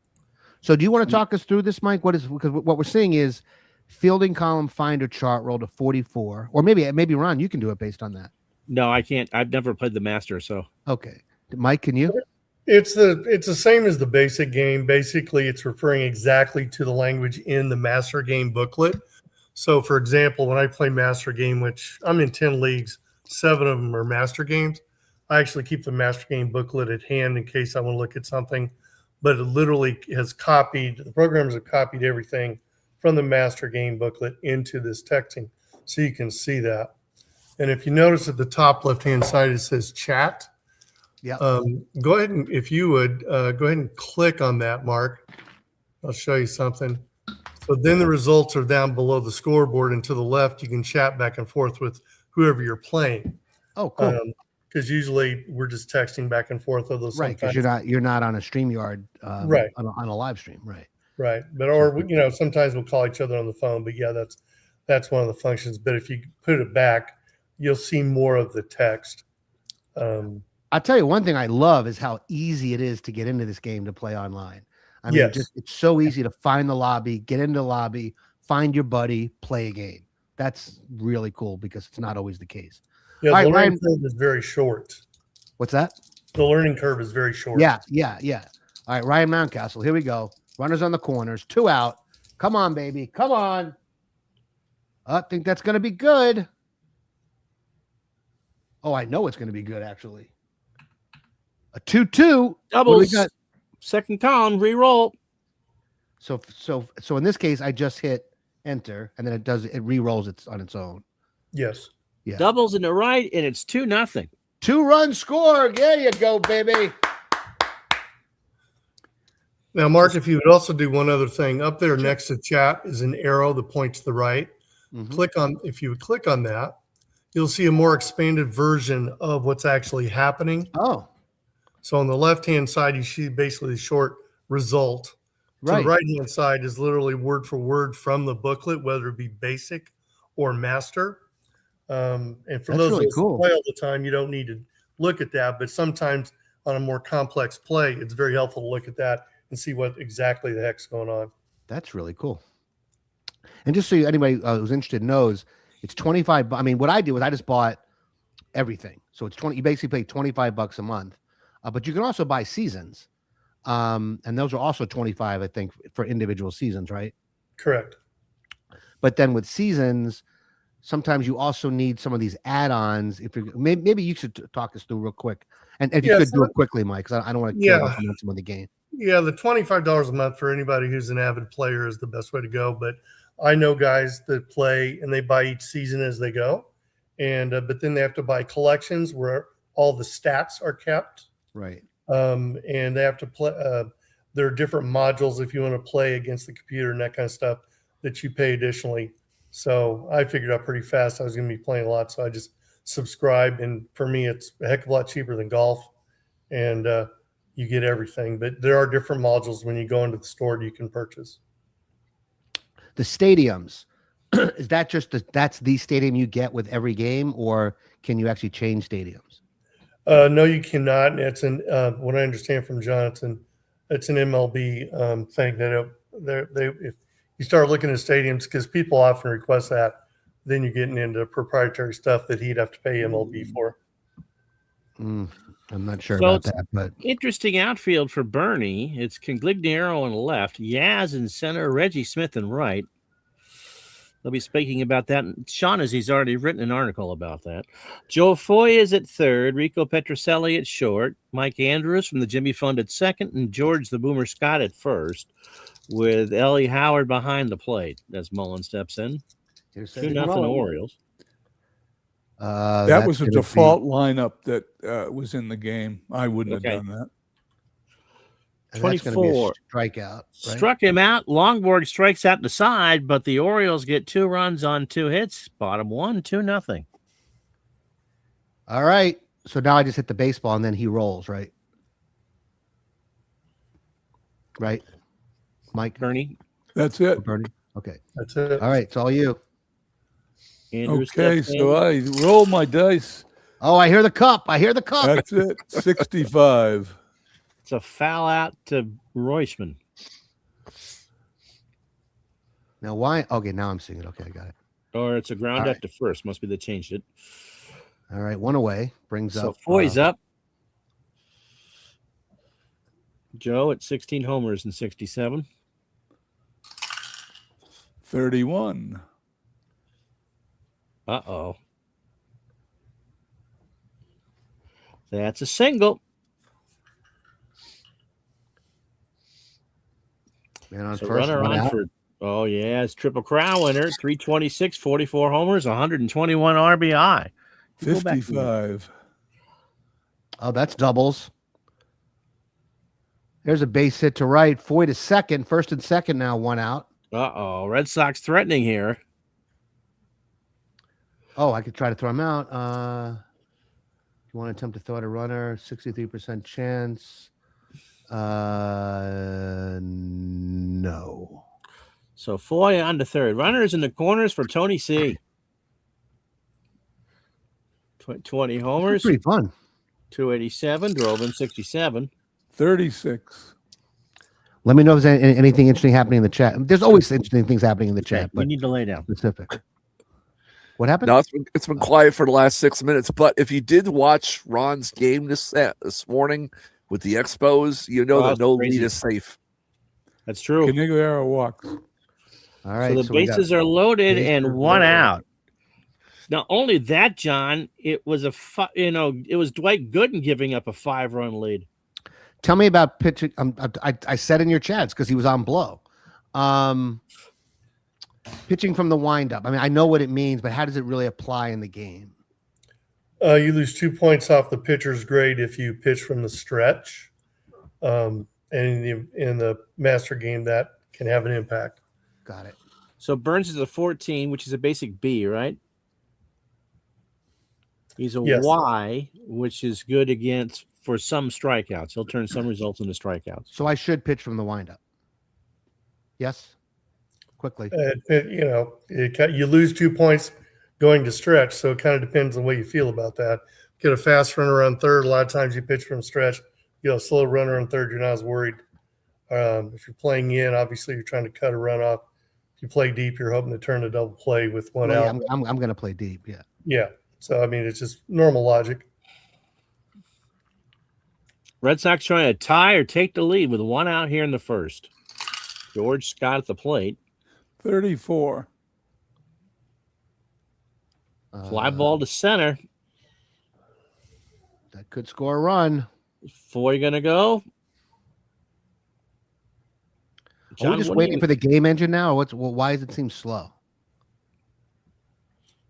Speaker 2: So do you want to talk us through this, Mike? Because what we're seeing is fielding column finder chart roll to 44. Or maybe Ron, you can do it based on that.
Speaker 7: No, I can't. I've never played the Master, so.
Speaker 2: Okay. Mike, can you?
Speaker 8: It's the same as the basic game. Basically, it's referring exactly to the language in the master game booklet. So, for example, when I play master game, which I'm in 10 leagues, 7 of them are master games. I actually keep the master game booklet at hand in case I want to look at something. But it literally has the programs have copied everything from the master game booklet into this texting. So you can see that. And if you notice at the top left-hand side, it says chat.
Speaker 2: Yeah.
Speaker 8: Go ahead and, if you would, go ahead and click on that, Mark. I'll show you something. So then the results are down below the scoreboard, and to the left, you can chat back and forth with whoever you're playing.
Speaker 2: Oh, cool.
Speaker 8: Because usually we're just texting back and forth. Although
Speaker 2: Right, because you're not on a StreamYard,
Speaker 8: right,
Speaker 2: on a live stream, right?
Speaker 8: Right, but sometimes we'll call each other on the phone. But yeah, that's one of the functions. But if you put it back, you'll see more of the text.
Speaker 2: I'll tell you one thing I love is how easy it is to get into this game to play online. I mean, it's so easy to find the lobby, get into the lobby, find your buddy, play a game. That's really cool because it's not always the case.
Speaker 8: Yeah, the learning curve is very short.
Speaker 2: What's that?
Speaker 8: The learning curve is very short.
Speaker 2: Yeah. All right, Ryan Mountcastle, here we go. Runners on the corners, 2 out. Come on, baby. Come on. I think that's going to be good. Oh, I know it's going to be good, actually. A 2-2.
Speaker 7: Doubles. Second column, re-roll.
Speaker 2: So in this case, I just hit enter, and then it re-rolls it on its own.
Speaker 8: Yes.
Speaker 2: Yeah.
Speaker 7: Doubles in the right, and it's 2-0.
Speaker 2: 2-run score. There you go, baby.
Speaker 8: Now, Mark, if you would also do one other thing, up there next to chat is an arrow that points to the right. Mm-hmm. If you would click on that, you'll see a more expanded version of what's actually happening.
Speaker 2: Oh.
Speaker 8: So on the left-hand side, you see basically the short result.
Speaker 2: Right.
Speaker 8: To the right-hand side is literally word for word from the booklet, whether it be basic or master. And for those
Speaker 2: really
Speaker 8: who play all the time, you don't need to look at that. But sometimes on a more complex play, it's very helpful to look at that and see what exactly the heck's going on.
Speaker 2: That's really cool. And just so anybody who's interested knows, it's 25. I mean, what I did was I just bought everything. So it's 20. You basically pay $25 a month. But you can also buy seasons. And those are also 25, I think, for individual seasons, right?
Speaker 8: Correct.
Speaker 2: But then with seasons, sometimes you also need some of these add-ons. If you maybe you should talk us through real quick. And if you could do it quickly, Mike, because I don't want to kill the momentum of the game.
Speaker 8: Yeah, the $25 a month for anybody who's an avid player is the best way to go. But I know guys that play and they buy each season as they go. And but then they have to buy collections where all the stats are kept.
Speaker 2: Right.
Speaker 8: And they have to play. There are different modules if you want to play against the computer and that kind of stuff that you pay additionally. So I figured out pretty fast I was going to be playing a lot. So I just subscribed. And for me, it's a heck of a lot cheaper than golf. And you get everything. But there are different modules when you go into the store that you can purchase.
Speaker 2: The stadiums, is that just that's the stadium you get with every game, or can you actually change stadiums?
Speaker 8: No, you cannot. It's what I understand from John, it's an MLB thing that if you start looking at stadiums, because people often request that, then you're getting into proprietary stuff that he'd have to pay MLB for.
Speaker 2: I'm not sure about that, but
Speaker 7: interesting outfield for Bernie. It's Conglignero on the left, Yaz in center, Reggie Smith in right. They'll be speaking about that. Shaughnessy's already written an article about that. Joe Foy is at third, Rico Petrocelli at short, Mike Andrews from the Jimmy Fund at second, and George the Boomer Scott at first, with Ellie Howard behind the plate as Mullen steps in. 2-0 Orioles.
Speaker 3: That was a default lineup that was in the game. I wouldn't have done that.
Speaker 2: And
Speaker 7: 24
Speaker 2: strikeout. Right?
Speaker 7: Struck him out. Longborg strikes out the side, but the Orioles get 2 runs on 2 hits. Bottom 1, 2-0.
Speaker 2: All right. So now I just hit the baseball and then he rolls, right? Right, Mike?
Speaker 7: Bernie,
Speaker 3: That's it.
Speaker 2: Or Bernie? Okay.
Speaker 8: That's it.
Speaker 2: All right. It's all you.
Speaker 7: Andrew
Speaker 3: Okay,
Speaker 7: steps
Speaker 3: so
Speaker 7: in.
Speaker 3: I roll my dice.
Speaker 2: Oh, I hear the cup. I hear the cup.
Speaker 3: That's it. 65.
Speaker 7: It's a foul out to Royschman.
Speaker 2: Now, why? Okay, now I'm seeing it. Okay, I got it.
Speaker 7: Or it's a ground
Speaker 2: All
Speaker 7: out
Speaker 2: right.
Speaker 7: to first. Must be they changed it.
Speaker 2: All right. One away. Brings
Speaker 7: So
Speaker 2: up.
Speaker 7: Foy's up. Joe at 16 homers in 67.
Speaker 3: 31.
Speaker 7: Uh-oh. That's a single.
Speaker 2: Man on
Speaker 7: So
Speaker 2: first.
Speaker 7: runner
Speaker 2: One
Speaker 7: on
Speaker 2: out.
Speaker 7: for, oh yeah, it's Triple Crown winner, 326, 44 homers, 121 RBI. You go back to that.
Speaker 3: 55.
Speaker 2: Oh, that's doubles. There's a base hit to right. Foy to second. First and second now. One out.
Speaker 7: Uh-oh. Red Sox threatening here.
Speaker 2: Oh, I could try to throw him out. You want to attempt to throw at a runner? 63% chance. No.
Speaker 7: So Foy on to third. Runners in the corners for Tony C. 20 homers,
Speaker 2: Pretty fun.
Speaker 7: 287, drove in 67.
Speaker 3: 36.
Speaker 2: Let me know if there's anything interesting happening in the chat. There's always interesting things happening in the
Speaker 7: Okay,
Speaker 2: chat,
Speaker 7: we
Speaker 2: but
Speaker 7: need to lay down.
Speaker 2: specific. What happened?
Speaker 4: No, it's been quiet for the last 6 minutes. But if you did watch Ron's game this morning with the Expos, you know that
Speaker 7: that's
Speaker 4: no
Speaker 7: crazy.
Speaker 4: lead is safe.
Speaker 7: That's true.
Speaker 3: Canigliaro walks.
Speaker 2: All right.
Speaker 7: So the
Speaker 2: we got
Speaker 7: bases are loaded
Speaker 2: bases
Speaker 7: and one
Speaker 2: loaded.
Speaker 7: out. Not only that, John, it was it was Dwight Gooden giving up a 5-run lead.
Speaker 2: Tell me about pitching. I said in your chats because he was on blow. Pitching from the windup. I mean, I know what it means, but how does it really apply in the game?
Speaker 8: You lose 2 points off the pitcher's grade if you pitch from the stretch. And in the master game, that can have an impact.
Speaker 2: Got it.
Speaker 7: So Burns is a 14, which is a basic B, right? He's a
Speaker 8: Yes.
Speaker 7: Y, which is good for some strikeouts. He'll turn some results into strikeouts.
Speaker 2: So I should pitch from the windup. Yes. Quickly.
Speaker 8: You lose 2 points going to stretch, so it kind of depends on the way you feel about that. Get a fast runner on third. A lot of times you pitch from stretch. You know, slow runner on third, you're not as worried. If you're playing in, obviously you're trying to cut a run off. If you play deep, you're hoping to turn a double play with one
Speaker 2: Well,
Speaker 8: out.
Speaker 2: yeah, I'm going to play deep. Yeah.
Speaker 8: Yeah. So, I mean, it's just normal logic.
Speaker 7: Red Sox trying to tie or take the lead with one out here in the first. George Scott at the plate.
Speaker 3: 34.
Speaker 7: Fly ball to center.
Speaker 2: That could score a run.
Speaker 7: Foy gonna go.
Speaker 2: Are we just
Speaker 7: what do
Speaker 2: waiting
Speaker 7: you-
Speaker 2: for the game engine now? Or why does it seem slow?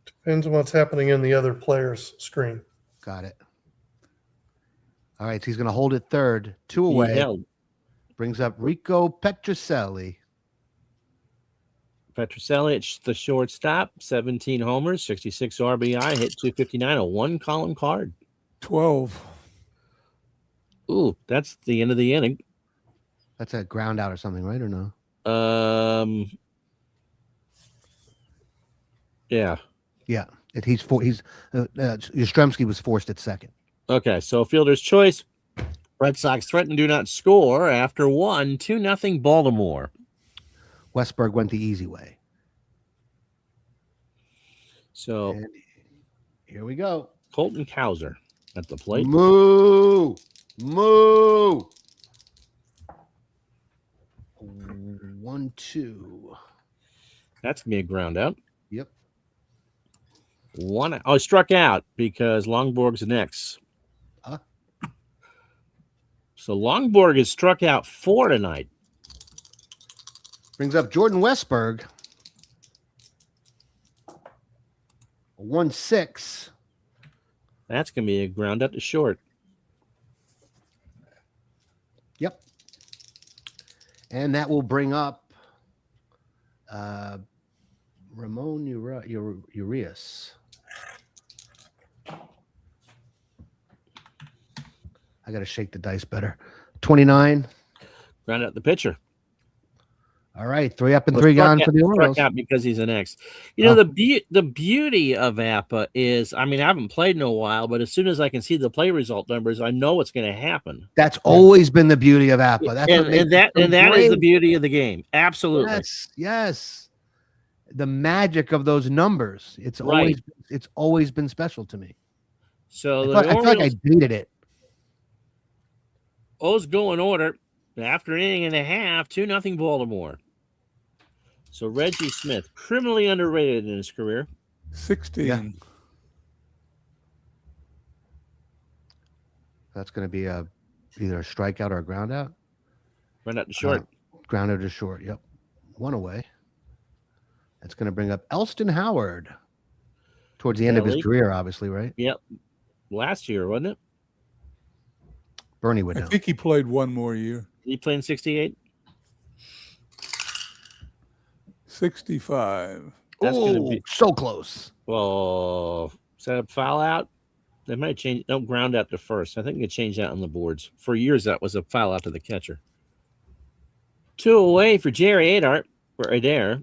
Speaker 8: Depends on what's happening in the other player's screen.
Speaker 2: Got it. All right. So he's going to hold it third. 2
Speaker 7: He
Speaker 2: away.
Speaker 7: held.
Speaker 2: Brings up Rico Petrocelli.
Speaker 7: Petrocelli at the shortstop, 17 homers, 66 RBI, hit 259, a 1-column card.
Speaker 3: 12.
Speaker 7: Ooh, that's the end of the inning.
Speaker 2: That's a ground out or something, right? Or no?
Speaker 7: Yeah.
Speaker 2: Yeah. Yastrzemski was forced at second.
Speaker 7: Okay, so fielder's choice. Red Sox threaten do not score after 2-0 Baltimore.
Speaker 2: Westberg went the easy way.
Speaker 7: So
Speaker 2: And here we go.
Speaker 7: Colton Cowser at the plate.
Speaker 2: Moo. Moo. 1-2.
Speaker 7: That's gonna be a ground out.
Speaker 2: Yep.
Speaker 7: Struck out because Longborg's next.
Speaker 2: Huh?
Speaker 7: So Longborg is struck out 4 tonight.
Speaker 2: Brings up Jordan Westberg. 1-6.
Speaker 7: That's gonna be a ground out to short.
Speaker 2: Yep. And that will bring up Ramon Urias. I got to shake the dice better. 29.
Speaker 7: Ground out the pitcher.
Speaker 2: All right, 3 up and
Speaker 7: Well,
Speaker 2: 3
Speaker 7: struck
Speaker 2: gone
Speaker 7: out-
Speaker 2: for the Orioles.
Speaker 7: Struck out because he's an X. You know,
Speaker 2: Oh.
Speaker 7: the beauty of APBA is, I mean, I haven't played in a while, but as soon as I can see the play result numbers, I know what's going to happen.
Speaker 2: That's always been the beauty of APBA. That's what makes
Speaker 7: And that
Speaker 2: it so
Speaker 7: is the
Speaker 2: great.
Speaker 7: beauty of the game. Absolutely.
Speaker 2: Yes. The magic of those numbers. It's
Speaker 7: Right.
Speaker 2: always been special to me.
Speaker 7: So
Speaker 2: I feel like I dated it.
Speaker 7: O's go in order after an inning and a half, 2-0 Baltimore. So Reggie Smith, criminally underrated in his career.
Speaker 3: 16.
Speaker 2: Yeah. That's going to be either a strikeout or a ground out.
Speaker 7: Run out to short.
Speaker 2: Ground out to short. Yep. 1 away. That's going to bring up Elston Howard towards the end of his
Speaker 7: Ellie.
Speaker 2: career, obviously, right?
Speaker 7: Yep. Last year, wasn't it?
Speaker 2: Bernie would
Speaker 3: I
Speaker 2: know.
Speaker 3: think he played one more year.
Speaker 7: Did he play in 68?
Speaker 3: 65.
Speaker 7: That's going to
Speaker 2: Oh,
Speaker 7: be,
Speaker 2: so close.
Speaker 7: well, is that a foul out? They might change, no, ground out to first. I think they changed that on the boards. For years, that was a foul out to the catcher. 2 away for Jerry Adair.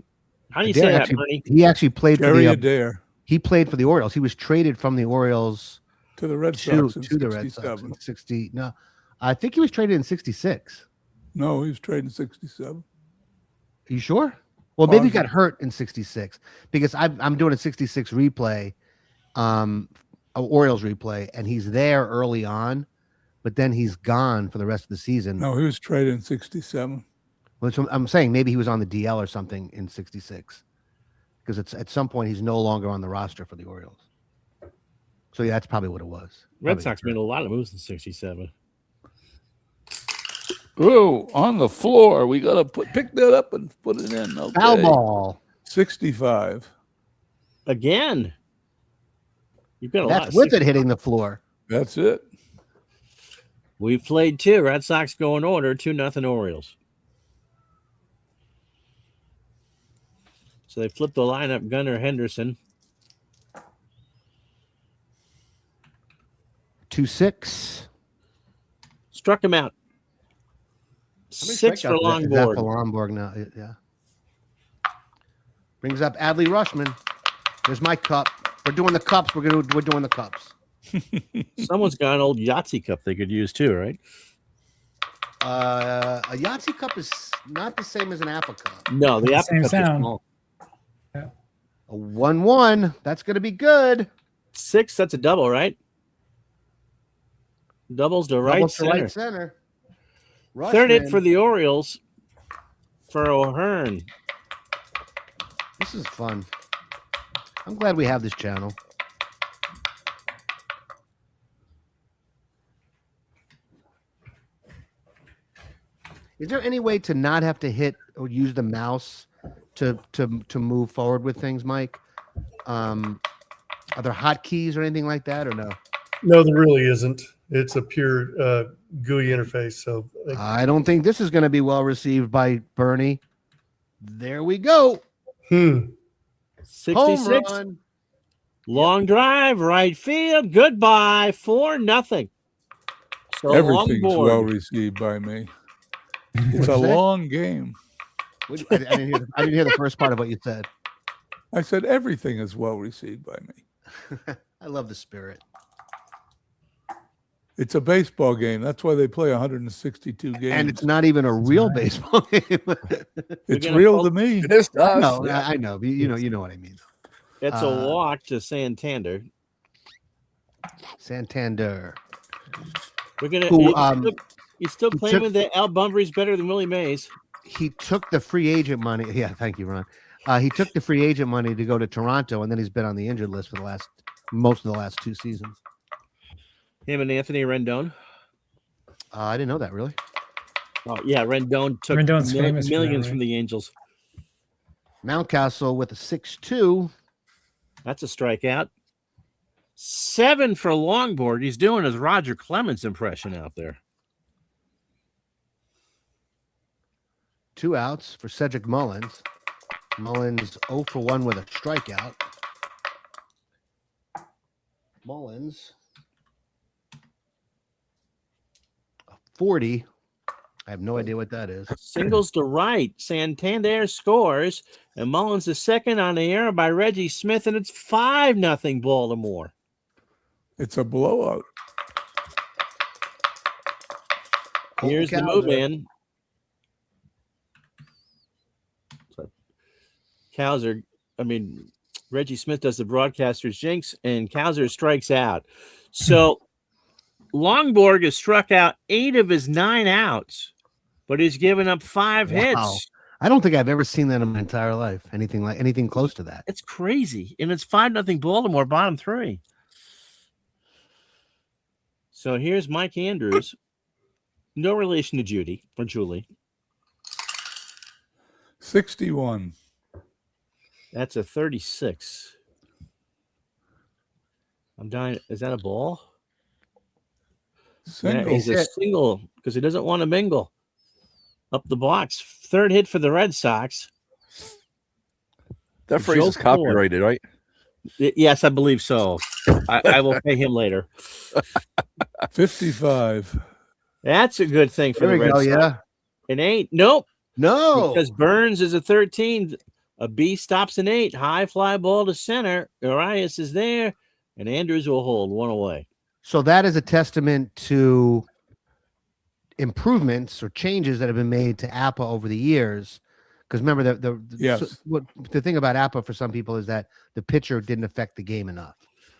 Speaker 7: How do you say that, Bernie?
Speaker 2: He actually played for
Speaker 3: Jerry
Speaker 2: the
Speaker 3: Adair
Speaker 2: he played for the Orioles. He was traded from the Orioles
Speaker 3: to the Red
Speaker 2: to
Speaker 3: Sox in
Speaker 2: the Red Sox
Speaker 3: 67.
Speaker 2: in 60. No, I think he was traded in 66.
Speaker 3: No, he was traded in 67.
Speaker 2: Are you sure? Well, maybe he
Speaker 3: Positive.
Speaker 2: got hurt in 66 because I'm doing a 66 replay, a Orioles replay, and he's there early on, but then he's gone for the rest of the season.
Speaker 3: No, he was traded in 67.
Speaker 2: Well, so I'm saying maybe he was on the DL or something in 66 because it's at some point he's no longer on the roster for the Orioles. So yeah, that's probably what it was.
Speaker 7: Red
Speaker 2: Probably
Speaker 7: Sox
Speaker 2: hurt.
Speaker 7: made a lot of moves in 67.
Speaker 3: Oh, on the floor. We got to pick that up and put it in. Okay.
Speaker 2: Foul ball.
Speaker 3: 65.
Speaker 7: Again. You've got a lot
Speaker 2: That's
Speaker 7: of
Speaker 2: with
Speaker 7: six-
Speaker 2: it hitting the floor.
Speaker 3: That's it.
Speaker 7: We've played 2. Red Sox go in order, 2-0 Orioles. So they flipped the lineup. Gunnar Henderson.
Speaker 2: 2-6.
Speaker 7: Struck him out.
Speaker 2: How many
Speaker 7: 6 for
Speaker 2: strikeouts is that
Speaker 7: Longboard.
Speaker 2: for Longboard now? Yeah. Brings up Adley Rushman. There's my cup. We're doing the cups. We're doing the cups.
Speaker 7: Someone's got an old Yahtzee cup they could use too, right?
Speaker 2: A Yahtzee cup is not the same as an Apple cup.
Speaker 7: No, the
Speaker 6: Same
Speaker 7: Apple cups are
Speaker 6: sound.
Speaker 7: small.
Speaker 2: A 1-1. That's going to be good.
Speaker 7: 6, that's a double, right? Doubles to right
Speaker 2: Double to
Speaker 7: center.
Speaker 2: right center.
Speaker 7: Third hit
Speaker 2: Rushman.
Speaker 7: for the Orioles for O'Hearn.
Speaker 2: This is fun. I'm glad we have this channel. Is there any way to not have to hit or use the mouse to move forward with things, Mike? Are there hotkeys or anything like that, or no?
Speaker 8: No, there really isn't. It's a pure GUI interface. So
Speaker 2: I don't think this is going to be well received by Bernie. There we go. Home
Speaker 7: 66.
Speaker 2: run.
Speaker 7: Long drive, right field. Goodbye. 4-0. So
Speaker 3: Everything's
Speaker 7: Longboard.
Speaker 3: well received by me. It's a
Speaker 2: What'd you say?
Speaker 3: long game.
Speaker 2: I didn't hear the first part of what you said.
Speaker 3: I said everything is well received by me.
Speaker 2: I love the spirit.
Speaker 3: It's a baseball game. That's why they play 162 games.
Speaker 2: And it's not even a real
Speaker 6: right.
Speaker 2: baseball game.
Speaker 3: It's
Speaker 7: gonna
Speaker 3: real
Speaker 7: pull-
Speaker 3: to me.
Speaker 4: It is to us.
Speaker 2: No, I know. You know what I mean.
Speaker 7: It's a walk to Santander.
Speaker 2: Santander.
Speaker 7: We're gonna.
Speaker 2: Who,
Speaker 7: you still
Speaker 2: who
Speaker 7: claiming
Speaker 2: took-
Speaker 7: that Al Bunbury's better than Willie Mays?
Speaker 2: He took the free agent money. Yeah, thank you, Ron. He took the free agent money to go to Toronto, and then he's been on the injured list for most of the last 2 seasons.
Speaker 7: Him and Anthony Rendon.
Speaker 2: I didn't know that, really.
Speaker 7: Oh yeah, Rendon took
Speaker 6: Rendon's famous for that,
Speaker 7: millions
Speaker 6: right?
Speaker 7: from the Angels.
Speaker 2: Mountcastle with a 6-2.
Speaker 7: That's a strikeout. 7 for Longboard. He's doing his Roger Clemens impression out there.
Speaker 2: 2 outs for Cedric Mullins. Mullins 0 for 1 with a strikeout. Mullins 40. I have no idea what that is.
Speaker 7: Singles to right. Santander scores, and Mullins is second on the error by Reggie Smith, and it's 5-0 Baltimore.
Speaker 3: It's a blowout.
Speaker 7: Here's the move in. Reggie Smith does the broadcaster's jinx, and Kauser strikes out. So Longborg has struck out 8 of his 9 outs, but he's given up 5 hits.
Speaker 2: I don't think I've ever seen that in my entire life. Anything close to that.
Speaker 7: It's crazy. And it's 5-0 Baltimore, bottom 3. So here's Mike Andrews. No relation to Judy or Julie.
Speaker 3: 61.
Speaker 7: That's a 36. I'm dying. Is that a ball?
Speaker 3: Single.
Speaker 7: Yeah, he's a single because he doesn't want to mingle. Up the box. 3rd hit for the Red Sox.
Speaker 4: That phrase is copyrighted, right?
Speaker 7: Yes, I believe so. I will pay him later.
Speaker 3: 55.
Speaker 7: That's a good thing for the Red Sox.
Speaker 2: Yeah.
Speaker 7: An 8. Nope.
Speaker 2: No.
Speaker 7: Because Burns is a 13. A B stops an 8. High fly ball to center. Arias is there. And Andrews will hold 1 away.
Speaker 2: So that is a testament to improvements or changes that have been made to APBA over the years. Because remember, the thing about APBA for some people is that the pitcher didn't affect the game enough.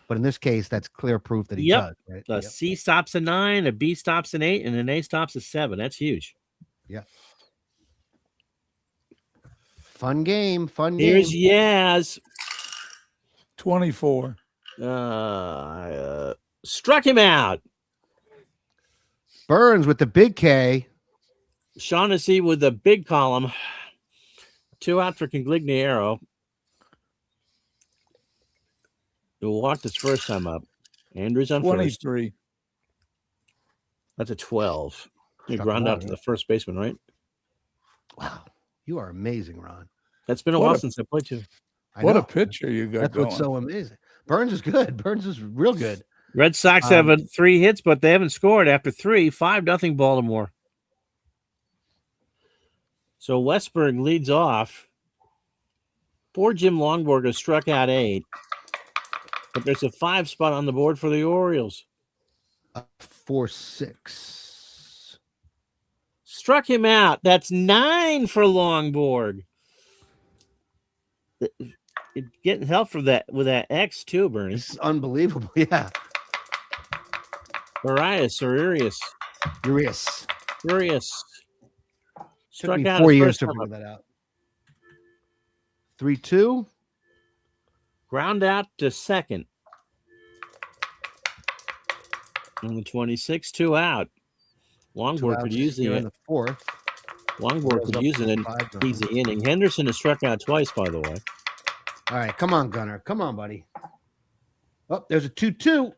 Speaker 2: But in this case, that's clear proof that he does. Right?
Speaker 7: A C stops a 9, a B stops an 8, and an A stops a 7. That's huge.
Speaker 2: Yeah. Fun game.
Speaker 7: Here's Yaz.
Speaker 3: 24.
Speaker 7: Struck him out.
Speaker 2: Burns with the big K.
Speaker 7: Shaughnessy with the big column. 2 out for Congligliero. Who walked his first time up. Andrews on
Speaker 3: 23.
Speaker 7: first. That's a 12. You ground out to the first baseman, right?
Speaker 2: Wow. You are amazing, Ron.
Speaker 7: That's been a while since I played you.
Speaker 3: What a pitcher you got going.
Speaker 2: What's so amazing. Burns is good. Burns is real good.
Speaker 7: Red Sox have 3 hits, but they haven't scored after 3. 5-0 Baltimore. So Westberg leads off. Poor Jim Longborg has struck out 8. But there's a 5 spot on the board for the Orioles.
Speaker 2: 4-6.
Speaker 7: Struck him out. That's 9 for Longborg. Getting help from that with that X too, Bernie.
Speaker 2: This is unbelievable. Yeah.
Speaker 7: Urias.
Speaker 2: Took me 4 years to figure that out. 3-2.
Speaker 7: Ground out to second. On the 26, 2 out. Longborg could use
Speaker 2: in the 4th.
Speaker 7: Longborg could use it in easy inning. Henderson has struck out twice, by the way.
Speaker 2: All right, come on, Gunner. Come on, buddy. Oh, there's a 2-2.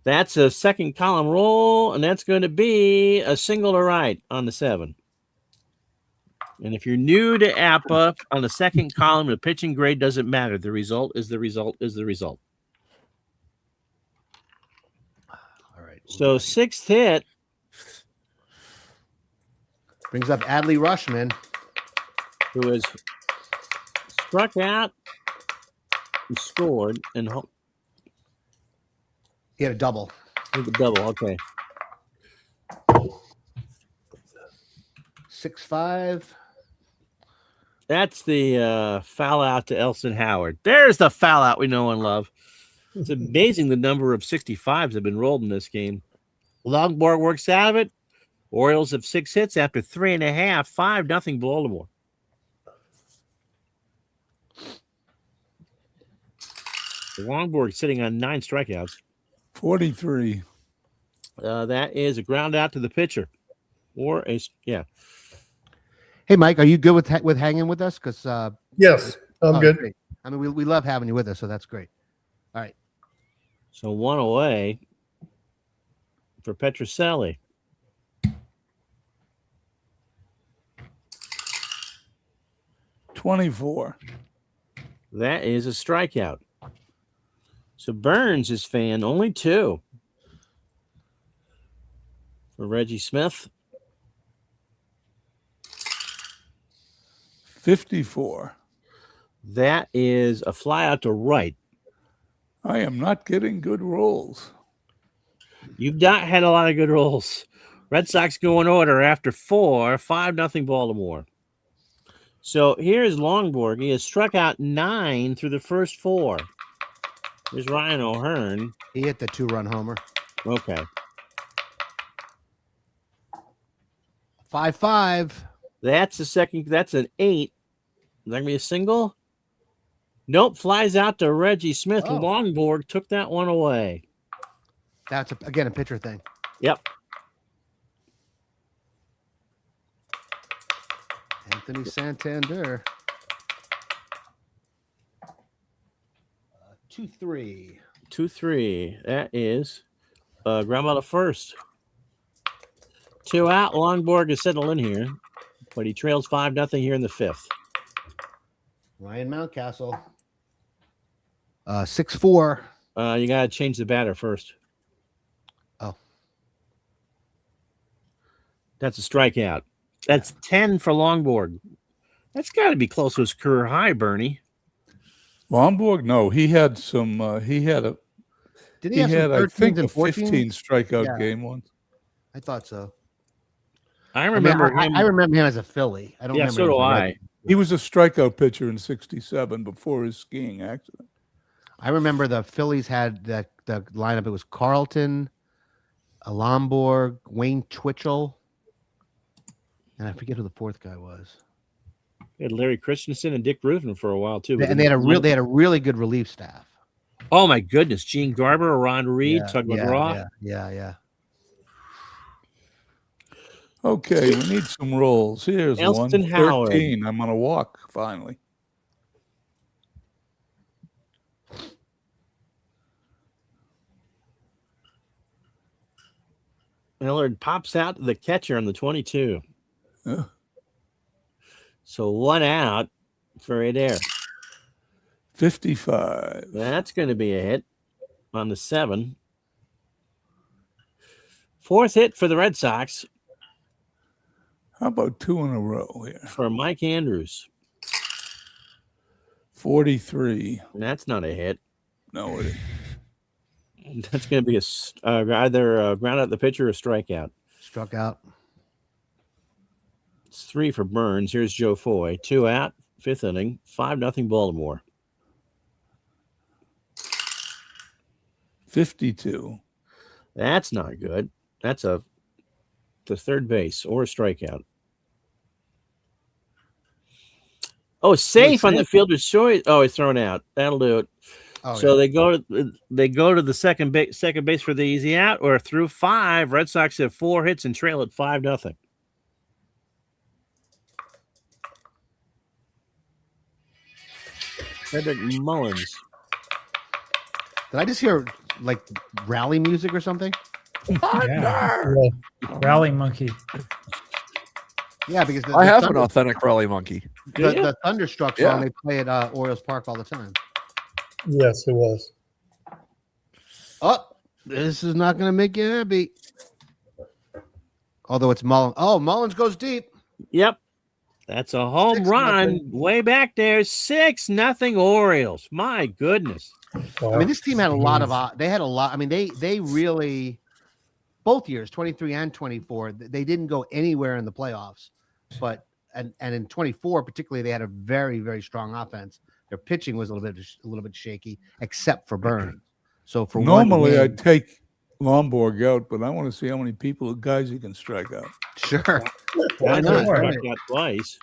Speaker 7: That's a second column roll, and that's going to be a single to right on the 7. And if you're new to APBA, on the second column, the pitching grade doesn't matter. The result is the result is the result.
Speaker 2: All right.
Speaker 7: So 6th hit.
Speaker 2: Brings up Adley Rushman,
Speaker 7: who has struck out and scored. And
Speaker 2: he had a double.
Speaker 7: Okay.
Speaker 2: 6-5.
Speaker 7: That's the foul out to Elson Howard. There's the foul out we know and love. It's amazing the number of 65s have been rolled in this game. Longborg works out of it. Orioles have 6 hits after 3.5. 5-0 Baltimore. Longborg sitting on 9 strikeouts.
Speaker 3: 43.
Speaker 7: That is a ground out to the pitcher.
Speaker 2: Hey, Mike, are you good with hanging with us? Because
Speaker 8: yes, I'm good.
Speaker 2: Great. I mean, we love having you with us, so that's great. All right.
Speaker 7: So 1 away for Petrocelli.
Speaker 3: $24.
Speaker 7: That is a strikeout. So Burns is fan only 2. for Reggie Smith.
Speaker 3: 54.
Speaker 7: That is a fly out to right.
Speaker 3: I am not getting good rolls.
Speaker 7: You've not had a lot of good rolls. Red Sox go in order after 4, 5-0 Baltimore. So here's Longborg. He has struck out 9 through the first 4. Here's Ryan O'Hearn.
Speaker 2: He hit the 2-run homer.
Speaker 7: Okay.
Speaker 2: 5-5.
Speaker 7: That's the second. That's an 8. Is that going to be a single? Nope. Flies out to Reggie Smith.
Speaker 2: Oh.
Speaker 7: Longborg took that one away.
Speaker 2: That's, again, a pitcher thing.
Speaker 7: Yep.
Speaker 2: Anthony Santander. 2-3.
Speaker 7: 2-3. That is ground ball to first. 2 out. Longborg is settled in here, but he trails 5-0 here in the 5th.
Speaker 2: Ryan Mountcastle. 6-4.
Speaker 7: You got to change the batter first.
Speaker 2: Oh.
Speaker 7: That's a strikeout. That's 10 for Longborg. That's got to be close to his career high, Bernie.
Speaker 3: Lomborg, no, he had some. He had a.
Speaker 2: Didn't
Speaker 3: He
Speaker 2: have
Speaker 3: had,
Speaker 2: some
Speaker 3: I
Speaker 2: 13s
Speaker 3: think, a
Speaker 2: and 14s?
Speaker 3: 15 strikeout
Speaker 2: Yeah.
Speaker 3: game once.
Speaker 2: I thought so.
Speaker 7: I remember him.
Speaker 2: I remember him as a Philly. I don't
Speaker 7: Yeah,
Speaker 2: remember
Speaker 7: so
Speaker 2: him
Speaker 7: do
Speaker 2: as a
Speaker 7: I.
Speaker 2: Red.
Speaker 3: He was a strikeout pitcher in '67 before his skiing accident.
Speaker 2: I remember the Phillies had the lineup. It was Carlton, Lomborg, Wayne Twitchell, and I forget who the fourth guy was.
Speaker 7: They had Larry Christensen and Dick Ruthven for a while too.
Speaker 2: And they had a really good relief staff.
Speaker 7: Oh my goodness, Gene Garber, Ron Reed, Tug McGraw.
Speaker 2: Yeah.
Speaker 3: Okay, we need some rolls. Here's
Speaker 7: Elston
Speaker 3: one.
Speaker 7: Howard.
Speaker 3: 13. I'm on a walk finally.
Speaker 7: Millard pops out to the catcher on the 22.
Speaker 3: Yeah.
Speaker 7: So 1 out for Adair.
Speaker 3: 55.
Speaker 7: That's going to be a hit on the 7. 4th hit for the Red Sox
Speaker 3: How about 2 in a row here?
Speaker 7: for Mike Andrews.
Speaker 3: 43.
Speaker 7: And that's not a hit.
Speaker 3: No, it
Speaker 7: That's going to be either ground out the pitcher or strikeout.
Speaker 2: Struck out.
Speaker 7: It's 3 for Burns. Here's Joe Foy. 2 out, 5th inning, 5-0 Baltimore.
Speaker 3: 52.
Speaker 7: That's not good. That's the third base or a strikeout. Oh, safe on the fielder's choice. Oh, he's thrown out. That'll do it.
Speaker 2: Oh,
Speaker 7: So
Speaker 2: yeah.
Speaker 7: they go to the second base for the easy out, or through 5. Red Sox have 4 hits and trail at 5-0. Frederick Mullins.
Speaker 2: Did I just hear like rally music or something?
Speaker 6: Yeah. Rally monkey.
Speaker 2: Yeah, because
Speaker 4: I have an authentic rally monkey.
Speaker 2: the Thunderstruck
Speaker 4: Yeah.
Speaker 2: song they play at Orioles Park all the time.
Speaker 8: Yes, it was.
Speaker 2: Oh, this is not going to make you happy. Although it's Mullins. Oh, Mullins goes deep.
Speaker 7: Yep. That's a home
Speaker 2: 6-0.
Speaker 7: run way back there. 6-0 Orioles. My goodness.
Speaker 2: I mean, this team had a lot of. They had a lot. I mean, they really both years, 23 and 24. They didn't go anywhere in the playoffs, but and in 24 particularly, they had a very strong offense. Their pitching was a little bit shaky, except for Burns. So for
Speaker 3: Normally,
Speaker 2: one
Speaker 3: I'd take Lomborg out, but I want to see how many guys you can strike out.
Speaker 2: sure.
Speaker 7: I know.
Speaker 2: Right.
Speaker 7: Got twice.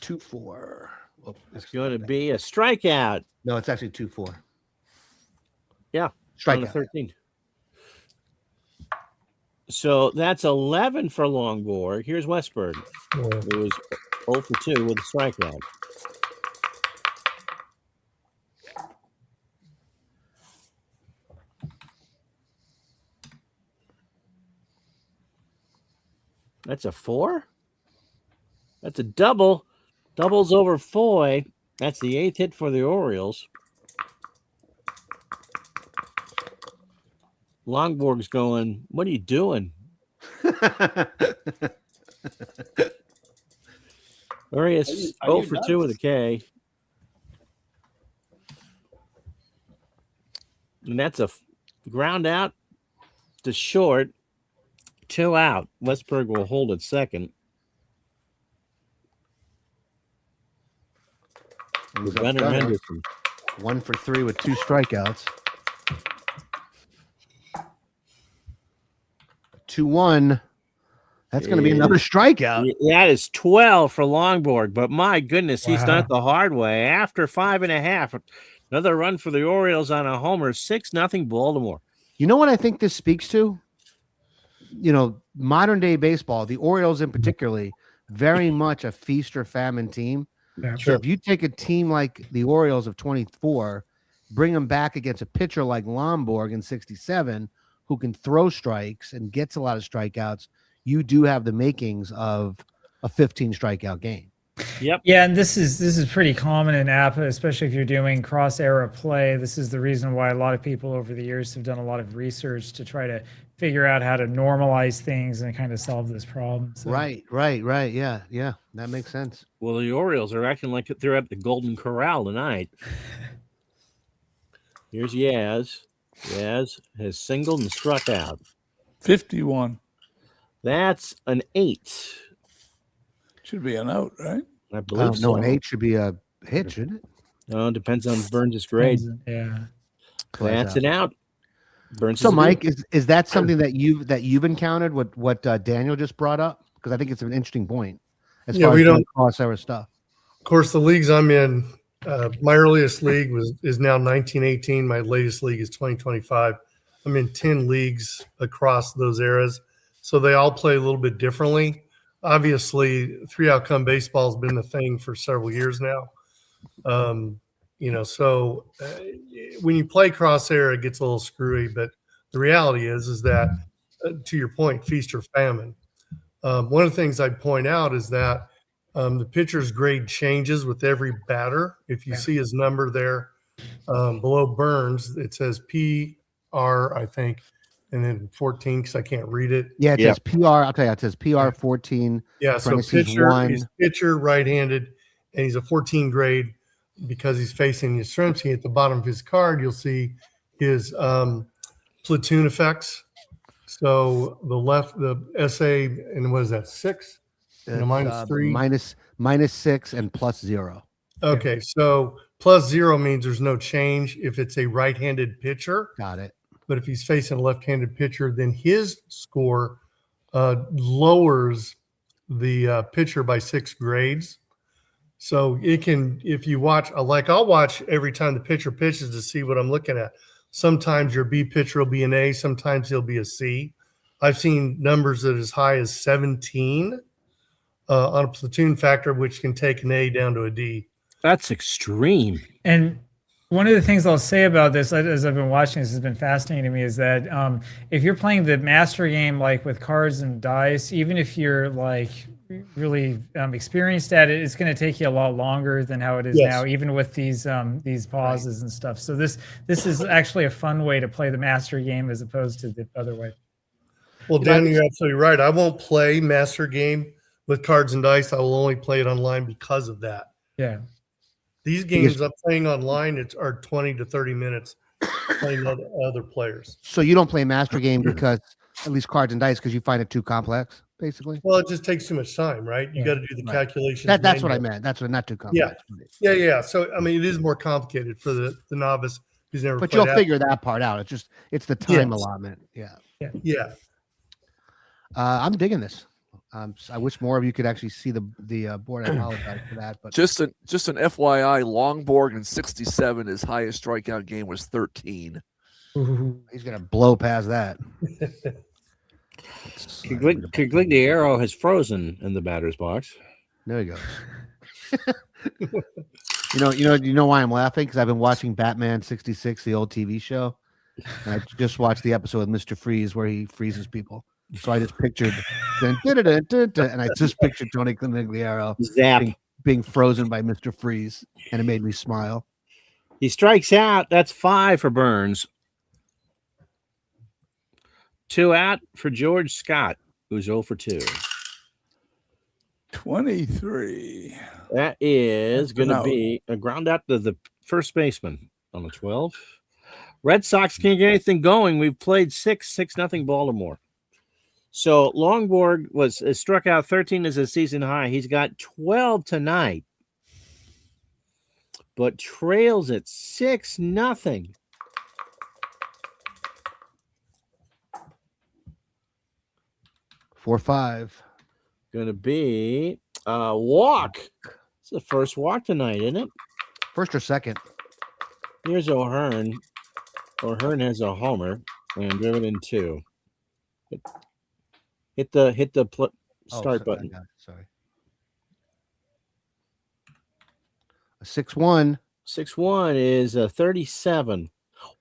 Speaker 2: 2-4. Oh,
Speaker 7: It's going to be a strikeout.
Speaker 2: no, it's actually 2-4.
Speaker 7: Yeah. On the
Speaker 2: Strikeout.
Speaker 7: 13. So that's 11 for Longborg. Here's Westberg. It was 0 for 2 with a strikeout. That's a 4. That's a double. Doubles over Foy. That's the 8th hit for the Orioles. Longborg's going, what are you doing? Arias 0 for 2 with a K. And that's a ground out to short. 2 out. Westberg will hold at second.
Speaker 2: He's up
Speaker 7: Gunnar
Speaker 2: Gunnar.
Speaker 7: Henderson.
Speaker 2: 1 for 3 with 2 strikeouts. 2-1. That's going to be another strikeout.
Speaker 7: That is 12 for Longborg, but my goodness, he's done
Speaker 6: Wow.
Speaker 7: it the hard way. After 5.5, another run for the Orioles on a homer, 6-0 Baltimore.
Speaker 2: You know what I think this speaks to? You know, modern day baseball, the Orioles in particularly, very much a feast or famine team.
Speaker 6: Yeah.
Speaker 2: So if you take a team like the Orioles of 24, bring them back against a pitcher like Lomborg in 67, who can throw strikes and gets a lot of strikeouts, you do have the makings of a 15 strikeout game.
Speaker 7: Yep.
Speaker 6: Yeah, and this is pretty common in APBA, especially if you're doing cross-era play. This is the reason why a lot of people over the years have done a lot of research to try to figure out how to normalize things and kind of solve this problem. So.
Speaker 2: Right. Yeah, that makes sense.
Speaker 7: Well, the Orioles are acting like they're at the Golden Corral tonight. Here's Yaz. Yaz has singled and struck out.
Speaker 3: 51.
Speaker 7: That's an 8.
Speaker 3: Should be an out, right?
Speaker 7: I believe so.
Speaker 2: No, an 8 should be a hit, shouldn't it?
Speaker 7: No, it depends on Burns' grade.
Speaker 6: Yeah.
Speaker 7: That's an out. Burns.
Speaker 2: So, Mike, is that something that you've encountered? What Daniel just brought up? Because I think it's an interesting point. As far
Speaker 8: we
Speaker 2: as
Speaker 8: don't
Speaker 2: crossover stuff.
Speaker 8: Of course, the leagues I'm in, my earliest league is now 1918. My latest league is 2025. I'm in 10 leagues across those eras, so they all play a little bit differently. Obviously, 3-outcome baseball has been the thing for several years now. So when you play cross-era, it gets a little screwy. But the reality is that, to your point, feast or famine. One of the things I'd point out is that the pitcher's grade changes with every batter. If you see his number there below Burns, it says PR, I think, and then 14 because I can't read it.
Speaker 2: Yeah, it says PR. I'll tell you, it says PR 14.
Speaker 8: Yeah, so he's pitcher, right-handed, and he's a 14 grade because he's facing the Yastrzemski. At the bottom of his card, you'll see his platoon effects. So the SA, and what is that, 6? Minus 3?
Speaker 2: Minus 6 and plus 0.
Speaker 8: Okay, so plus 0 means there's no change if it's a right-handed pitcher.
Speaker 2: Got it.
Speaker 8: But if he's facing a left-handed pitcher, then his score lowers the pitcher by 6 grades. So it can, if you watch, I'll watch every time the pitcher pitches to see what I'm looking at. Sometimes your B pitcher will be an A, sometimes he'll be a C. I've seen numbers that are as high as 17 on a platoon factor, which can take an A down to a D.
Speaker 7: That's extreme.
Speaker 6: And one of the things I'll say about this, as I've been watching, this has been fascinating to me, is that if you're playing the master game, like with cards and dice, even if you're like really experienced at it, it's going to take you a lot longer than how it is now, even with these pauses and stuff. So this is actually a fun way to play the master game as opposed to the other way.
Speaker 8: Well, Dan, you're absolutely right. I won't play master game with cards and dice. I will only play it online because of that.
Speaker 6: Yeah.
Speaker 8: These games I'm playing online are 20 to 30 minutes playing other players.
Speaker 2: So you don't play master game because, at least cards and dice, because you find it too complex, basically?
Speaker 8: Well, it just takes too much time, right? You got to do the calculations.
Speaker 2: That's what I meant. That's what, not too complex.
Speaker 8: Yeah. So, I mean, it is more complicated for the novice who's never
Speaker 2: But
Speaker 8: played
Speaker 2: you'll figure that part out. It's the time allotment. Yeah. I'm digging this. I wish more of you could actually see the board. I apologize for that, but
Speaker 4: just an FYI, Longborg in 67, his highest strikeout game was 13.
Speaker 2: He's gonna blow past that.
Speaker 7: Cagligliero has frozen in the batter's box.
Speaker 2: There he goes. You know why I'm laughing? Because I've been watching Batman 66, the old TV show, and I just watched the episode with Mr. Freeze where he freezes people. So I just pictured, and I just pictured Tony Cagligliero being frozen by Mr. Freeze, and it made me smile.
Speaker 7: He strikes out. That's 5 for Burns. 2 out for George Scott, who's 0 for 2.
Speaker 3: 23.
Speaker 7: That is
Speaker 3: That's
Speaker 7: going to
Speaker 3: an out.
Speaker 7: be a ground out to the first baseman on the 12. Red Sox can't get anything going. We've played 6-0 Baltimore. So Longborg has struck out 13 as a season high. He's got 12 tonight, but trails at 6-0.
Speaker 2: 4-5.
Speaker 7: Going to be a walk. It's the first walk tonight, isn't it?
Speaker 2: First or second?
Speaker 7: Here's O'Hearn. O'Hearn has a homer and driven in 2. Hit the start button.
Speaker 2: Sorry. A 6-1.
Speaker 7: 6-1 is a 37.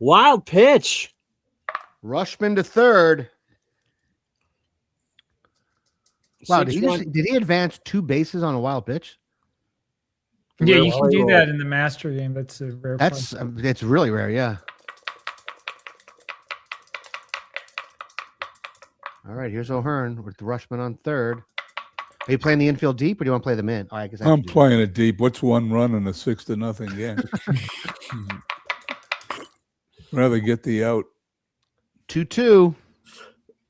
Speaker 7: Wild pitch.
Speaker 2: Rushman to third. Wow,
Speaker 7: 6-1.
Speaker 2: did he advance 2 bases on a wild pitch?
Speaker 6: Yeah, you can do
Speaker 7: Rare.
Speaker 6: that in the master game. That's a rare.
Speaker 2: That's it's really rare, yeah. All right, here's O'Hearn with the Rushman on third. Are you playing the infield deep, or do you want to play them in? All right, I guess
Speaker 3: I'm playing it deep. What's 1 run in a 6-0 game? Rather get the out.
Speaker 2: 2-2.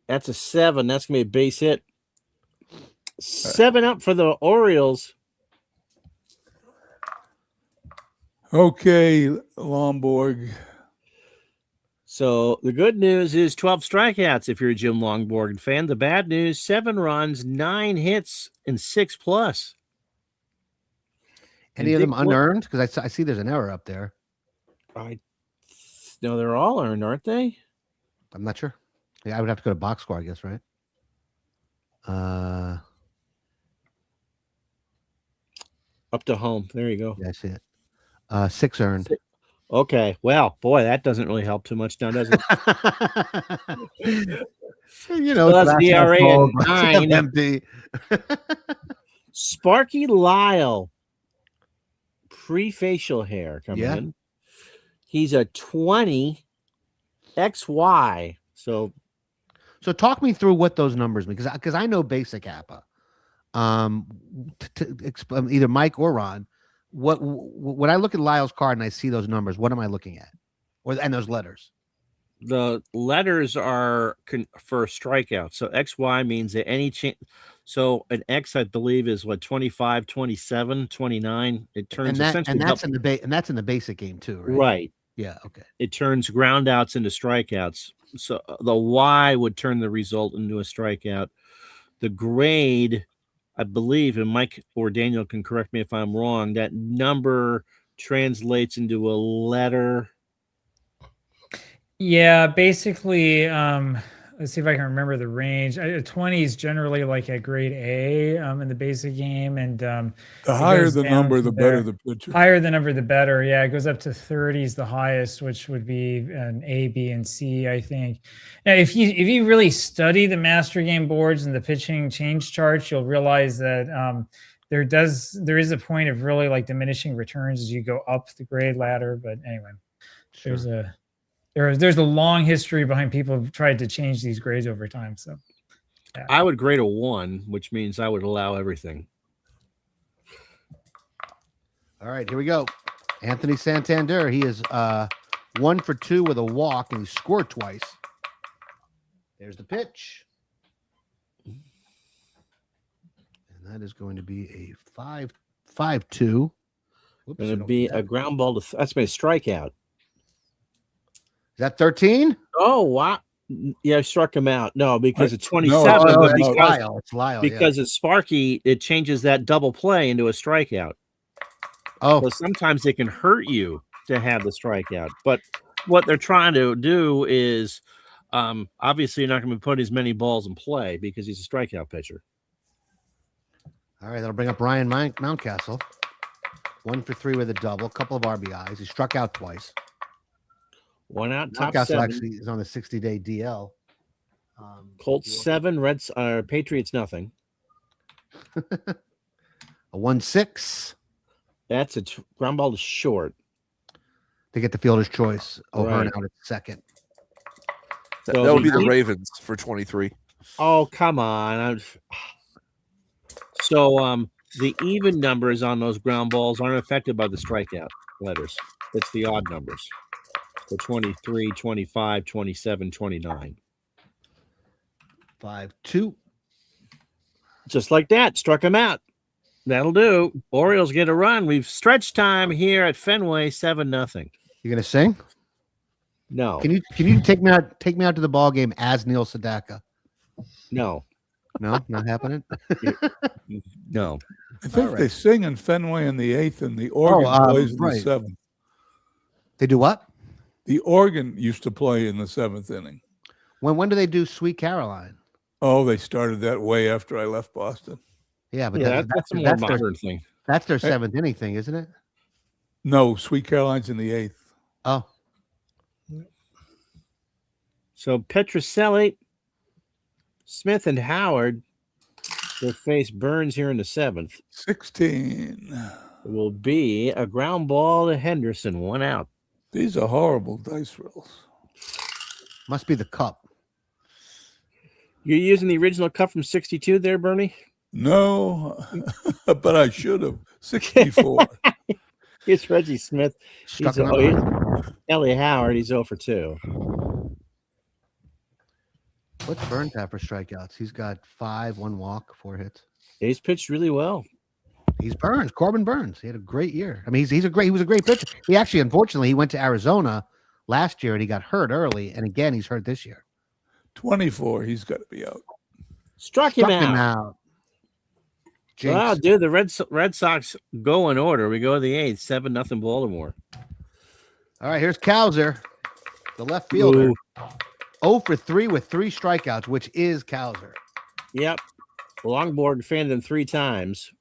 Speaker 7: That's a 7. That's going to be a base hit. 7 up for the Orioles.
Speaker 3: Okay, Lomborg.
Speaker 7: So the good news is 12 strikeouts if you're a Jim Longborg fan. The bad news, 7 runs, 9 hits, and 6+.
Speaker 2: Any of them unearned? Because I see there's an error up there.
Speaker 7: No, they're all earned, aren't they?
Speaker 2: I'm not sure. Yeah, I would have to go to box score, I guess, right?
Speaker 7: Up to home. There you go.
Speaker 2: Yeah, I see it. 6 earned.
Speaker 7: Okay. Well, boy, that doesn't really help too much now, does it?
Speaker 2: You know,
Speaker 7: Well, that's ERA
Speaker 2: cold,
Speaker 7: at 9.
Speaker 2: empty.
Speaker 7: Sparky Lyle. Pre-facial hair coming in. He's a 20 XY. So
Speaker 2: talk me through what those numbers mean, because I know basic APBA. Either Mike or Ron, when I look at Lyle's card and I see those numbers, what am I looking at? And those letters.
Speaker 7: The letters are for strikeout. So XY means that any chance. So an X, I believe, is what, 25, 27, 29. It turns
Speaker 2: and that's in the basic game too, right?
Speaker 7: Right.
Speaker 2: Yeah. Okay.
Speaker 7: It turns ground outs into strikeouts. So the Y would turn the result into a strikeout. The grade, I believe, and Mike or Daniel can correct me if I'm wrong, that number translates into a letter.
Speaker 6: Yeah, basically, let's see if I can remember the range. 20 is generally like a grade A in the basic game, and
Speaker 3: the higher the number, the better the pitcher.
Speaker 6: Higher the number, the better. Yeah, it goes up to 30 is the highest, which would be an A, B, and C, I think. Now, if you really study the master game boards and the pitching change charts, you'll realize that there is a point of really like diminishing returns as you go up the grade ladder. But anyway,
Speaker 2: Sure.
Speaker 6: there's a long history behind people who've tried to change these grades over time. So yeah.
Speaker 7: I would grade a 1, which means I would allow everything.
Speaker 2: All right, here we go. Anthony Santander. He is 1 for 2 with a walk, and he scored twice. There's the pitch. And that is going to be a 5-2.
Speaker 7: Going to be a ground ball to that's my strikeout.
Speaker 2: Is that 13?
Speaker 7: Oh, wow. Yeah, I struck him out. No, because it's 27.
Speaker 2: No,
Speaker 7: but
Speaker 2: it's Lyle.
Speaker 7: Because it's Sparky, it changes that double play into a strikeout.
Speaker 2: Oh,
Speaker 7: So sometimes it can hurt you to have the strikeout. But what they're trying to do is obviously you're not going to put as many balls in play because he's a strikeout pitcher.
Speaker 2: all right. That'll bring up Ryan Mountcastle. 1 for 3 with a double, couple of RBIs. He struck out twice.
Speaker 7: 1 out, top
Speaker 2: Mountcastle
Speaker 7: 7.
Speaker 2: actually is on a 60-day DL.
Speaker 7: Colts 7, Patriots nothing.
Speaker 2: A 1-6.
Speaker 7: That's a ground ball to short.
Speaker 2: They get the fielder's choice. O'Hearn
Speaker 7: Right.
Speaker 2: out at second.
Speaker 7: So
Speaker 4: That would be the
Speaker 7: the-
Speaker 4: Ravens for 23.
Speaker 7: Oh, come on. So the even numbers on those ground balls aren't affected by the strikeout letters. It's the odd numbers. So 23, 25, 27, 29.
Speaker 2: 5-2.
Speaker 7: Just like that, struck him out. That'll do. Orioles get a run. We've stretched time here at Fenway, 7-0.
Speaker 2: You gonna sing?
Speaker 7: No,
Speaker 2: Can you take me out to the ball game as Neil Sedaka?
Speaker 7: no,
Speaker 2: No, not happening.
Speaker 7: no.
Speaker 3: I think
Speaker 2: All
Speaker 3: they
Speaker 2: right.
Speaker 3: sing in Fenway in the 8th, and the organ plays in
Speaker 2: right.
Speaker 3: the 7th.
Speaker 2: They do what?
Speaker 3: The organ used to play in the 7th inning.
Speaker 2: When do they do Sweet Caroline?
Speaker 3: Oh, they started that way after I left Boston.
Speaker 2: Yeah, but
Speaker 7: Yeah, that's a more modern thing.
Speaker 2: that's their 7th inning thing, isn't it?
Speaker 3: No, Sweet Caroline's in the 8th.
Speaker 2: Oh,
Speaker 7: So Petrocelli, Smith, and Howard will face Burns here in the 7th.
Speaker 3: 16.
Speaker 7: It will be a ground ball to Henderson, 1 out.
Speaker 3: These are horrible dice rolls.
Speaker 2: must be the cup.
Speaker 7: You're using the original cup from 62 there, Bernie?
Speaker 3: No, but I should have. 64.
Speaker 7: It's Reggie Smith.
Speaker 2: Struck
Speaker 7: He's
Speaker 2: him out.
Speaker 7: Ellie Howard. He's 0 for 2.
Speaker 2: What's Burns have for strikeouts? He's got 5, 1 walk, 4 hits.
Speaker 7: He's pitched really well.
Speaker 2: He's Burns, Corbin Burns. He had a great year. I mean, he was a great pitcher. He actually, unfortunately, he went to Arizona last year and he got hurt early, and again he's hurt this year.
Speaker 3: 24. He's got to be out.
Speaker 7: Struck him out.
Speaker 2: Jinx.
Speaker 7: Wow, dude, the Red Sox go in order. We go to the 8th, 7-0 Baltimore.
Speaker 2: All right, here's Cowser, the left fielder.
Speaker 7: Ooh.
Speaker 2: 0 for 3 with 3 strikeouts, which is Cowser.
Speaker 7: Yep. Longboard fanned him 3 times.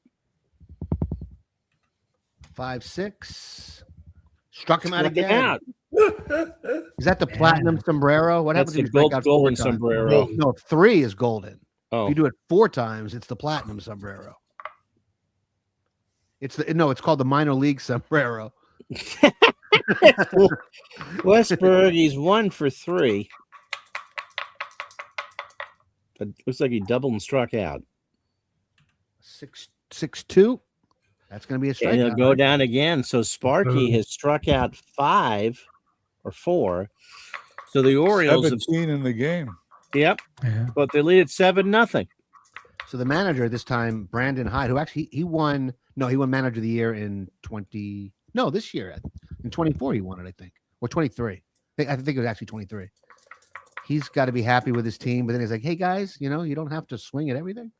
Speaker 2: 5-6. Struck him out
Speaker 7: Struck him
Speaker 2: again.
Speaker 7: out.
Speaker 2: Is that the platinum sombrero? What
Speaker 7: That's
Speaker 2: happens
Speaker 7: the
Speaker 2: if you strike out 4
Speaker 7: golden
Speaker 2: times?
Speaker 7: sombrero.
Speaker 2: No, 3 is golden.
Speaker 7: Oh,
Speaker 2: If you do it 4 times, it's the platinum sombrero. It's called the minor league sombrero.
Speaker 7: Westberg, he's 1 for 3. But looks like he doubled and struck out.
Speaker 2: 6-2. That's going to be a
Speaker 7: And he'll
Speaker 2: strikeout.
Speaker 7: go down again. So Sparky has struck out 5 or 4. So the Orioles have,
Speaker 3: 17 in the game.
Speaker 7: yep,
Speaker 6: Yeah.
Speaker 7: but they lead at 7-0.
Speaker 2: So the manager this time, Brandon Hyde, who actually he won manager of the year in this year in 24 he won it, I think, or 23. I think it was actually 23. He's got to be happy with his team, but then he's like, hey guys, you don't have to swing at everything.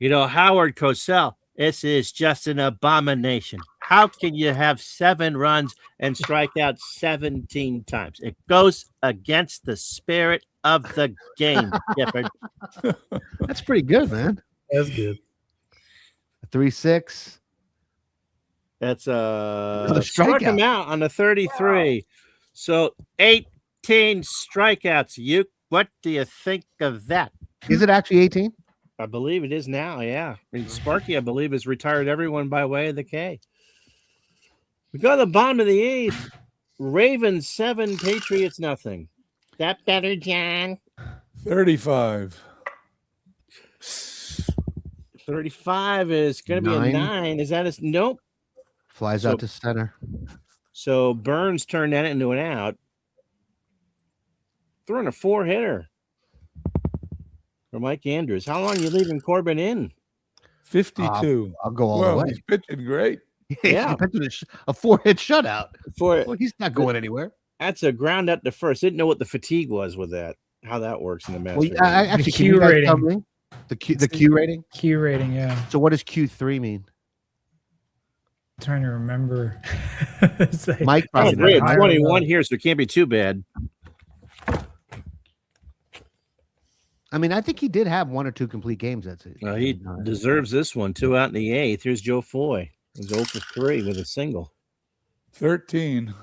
Speaker 7: Howard Cosell, this is just an abomination. How can you have 7 runs and strike out 17 times? It goes against the spirit of the game, Gifford.
Speaker 2: That's pretty good, man.
Speaker 8: That's good.
Speaker 2: 3-6.
Speaker 7: That's
Speaker 2: Another
Speaker 7: struck him
Speaker 2: strikeout.
Speaker 7: out on the 33. So 18 strikeouts. What do you think of that?
Speaker 2: Is it actually 18?
Speaker 7: I believe it is now, yeah. I mean, Sparky, I believe, has retired everyone by way of the K. We go to the bottom of the 8th. Ravens 7, Patriots nothing. That better, John?
Speaker 3: 35.
Speaker 7: 35 is going to be a 9. Is that a nope?
Speaker 2: Flies
Speaker 7: So-
Speaker 2: out to center.
Speaker 7: So Burns turned that into an out. Throwing a 4-hitter for Mike Andrews. How long are you leaving Corbin in?
Speaker 3: 52.
Speaker 2: I'll go all
Speaker 3: well,
Speaker 2: the way.
Speaker 3: he's pitching great.
Speaker 7: Yeah.
Speaker 2: A 4-hit shutout.
Speaker 7: For
Speaker 2: Well, he's not going anywhere.
Speaker 7: That's a ground up to first. Didn't know what the fatigue was with that. How that works in the
Speaker 2: Well,
Speaker 7: master.
Speaker 2: actually,
Speaker 6: The
Speaker 2: can you
Speaker 6: Q
Speaker 2: guys
Speaker 6: rating.
Speaker 2: tell me the Q rating?
Speaker 6: Q rating, yeah.
Speaker 2: So what does Q3 mean?
Speaker 6: Trying to remember. It's like-
Speaker 2: Mike
Speaker 7: Oh,
Speaker 2: probably
Speaker 7: great.
Speaker 2: knows.
Speaker 7: 21 here, so it can't be too bad.
Speaker 2: I mean, I think he did have 1 or 2 complete games that season.
Speaker 7: He deserves this one. 2 out in the 8th. Here's Joe Foy. He's 0 for 3 with a single,
Speaker 3: 13.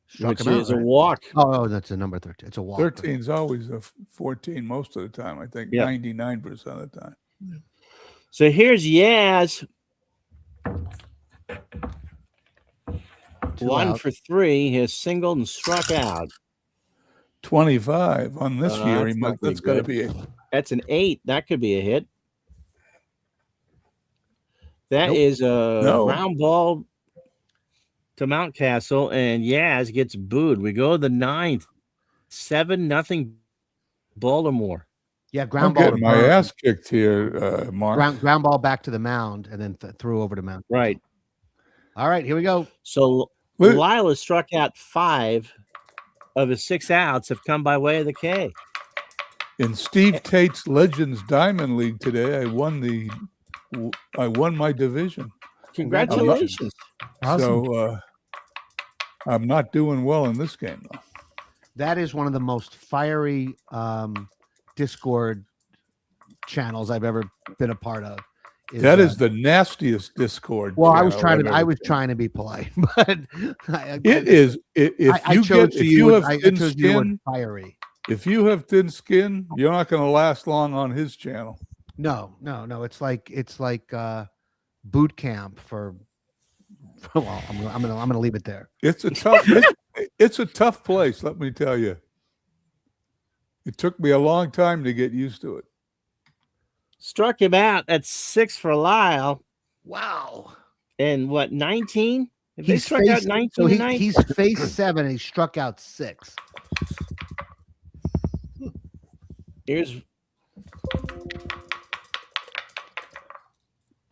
Speaker 2: Struck
Speaker 7: which
Speaker 2: him out,
Speaker 7: is a
Speaker 2: right?
Speaker 7: walk.
Speaker 2: Oh, that's a number 13. It's a walk.
Speaker 3: 13's always a 14 most of the time. I think
Speaker 7: Yeah.
Speaker 3: 99% of the time.
Speaker 7: So here's Yaz.
Speaker 2: 2
Speaker 7: 1
Speaker 2: out.
Speaker 7: for 3. He has singled and struck out.
Speaker 3: 25 on this year.
Speaker 7: That's not
Speaker 3: That's
Speaker 7: gonna
Speaker 3: got to be a
Speaker 7: That's an 8. That could be a hit. That
Speaker 2: Nope.
Speaker 7: is a
Speaker 3: No.
Speaker 7: ground ball to Mountcastle, and Yaz gets booed. We go to the 9th. 7-0 Baltimore.
Speaker 2: Yeah,
Speaker 3: I'm
Speaker 2: ground ball to
Speaker 3: getting my
Speaker 2: Burns.
Speaker 3: ass kicked here, Mark.
Speaker 2: Ground ball back to the mound and then threw over to mound.
Speaker 7: Right.
Speaker 2: All right, here we go.
Speaker 7: So
Speaker 3: Wait.
Speaker 7: Lyle has struck out 5 of his 6 outs have come by way of the K.
Speaker 3: In Steve Tate's Legends Diamond League today, I won my division.
Speaker 7: Congratulations.
Speaker 2: Awesome.
Speaker 3: So I'm not doing well in this game, though.
Speaker 2: That is one of the most fiery Discord channels I've ever been a part of.
Speaker 3: That is the nastiest Discord.
Speaker 2: Well, I was
Speaker 3: channel I've ever seen.
Speaker 2: trying to be polite, but
Speaker 3: It is. If you have thin skin,
Speaker 2: fiery.
Speaker 3: if you have thin skin, you're not going to last long on his channel.
Speaker 2: No. It's like boot camp for. Well, I'm gonna leave it there.
Speaker 3: It's a tough. It's a tough place. Let me tell you. It took me a long time to get used to it.
Speaker 7: Struck him out at 6 for Lyle.
Speaker 2: Wow.
Speaker 7: And what, 19? If they
Speaker 2: He's
Speaker 7: struck out
Speaker 2: faced,
Speaker 7: 19
Speaker 2: so
Speaker 7: tonight?
Speaker 2: he's faced 7 and he struck out 6.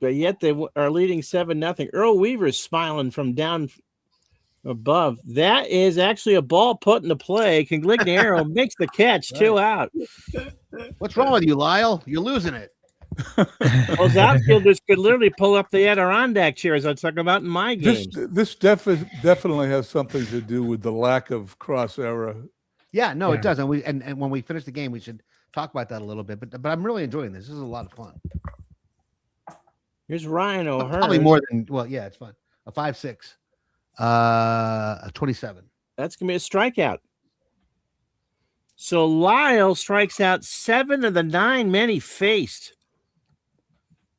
Speaker 7: But yet they are leading 7-0. Earl Weaver's smiling from down above. That is actually a ball put into play. Conglignaro makes the catch, 2 out.
Speaker 2: What's wrong with you, Lyle? You're losing it.
Speaker 7: Those outfielders could literally pull up the Adirondack chairs I was talking about in my game.
Speaker 3: This definitely has something to do with the lack of cross error.
Speaker 2: Yeah, no, it does. And when we finish the game, we should talk about that a little bit. But I'm really enjoying this. This is a lot of fun.
Speaker 7: Here's Ryan O'Hearn.
Speaker 2: Probably more than it's fun. A 5-6. A 27.
Speaker 7: That's gonna be a strikeout. So Lyle strikes out 7 of the 9 men he faced.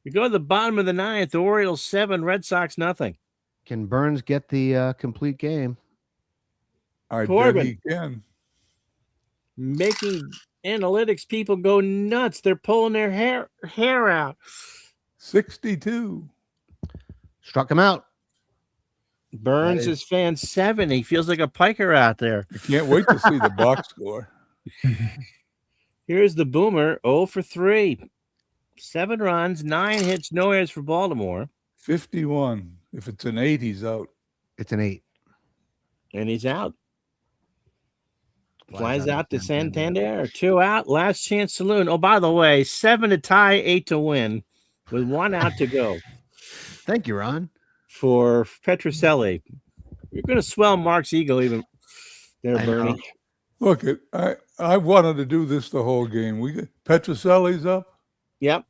Speaker 7: We go to the bottom of the 9th. The Orioles 7, Red Sox nothing.
Speaker 2: Can Burns get the complete game?
Speaker 3: I
Speaker 7: Corbin.
Speaker 3: bet he can.
Speaker 7: Making analytics people go nuts. They're pulling their hair out.
Speaker 3: 62.
Speaker 2: Struck him out.
Speaker 7: Burns is fan 7. He feels like a piker out there.
Speaker 3: I can't wait to see the box score.
Speaker 7: Here's the Boomer, 0 for 3. 7 runs, 9 hits, no errors for Baltimore.
Speaker 3: 51. If it's an 8, he's out.
Speaker 2: It's an 8.
Speaker 7: And he's out. Flies out to Santander. 2 out. Last chance saloon. Oh, by the way, 7 to tie, 8 to win with 1 out to go.
Speaker 2: Thank you, Ron.
Speaker 7: For Petrocelli. You're going to swell Mark's ego even there, Bernie.
Speaker 3: Look, I wanted to do this the whole game. Petrocelli's up.
Speaker 7: Yep.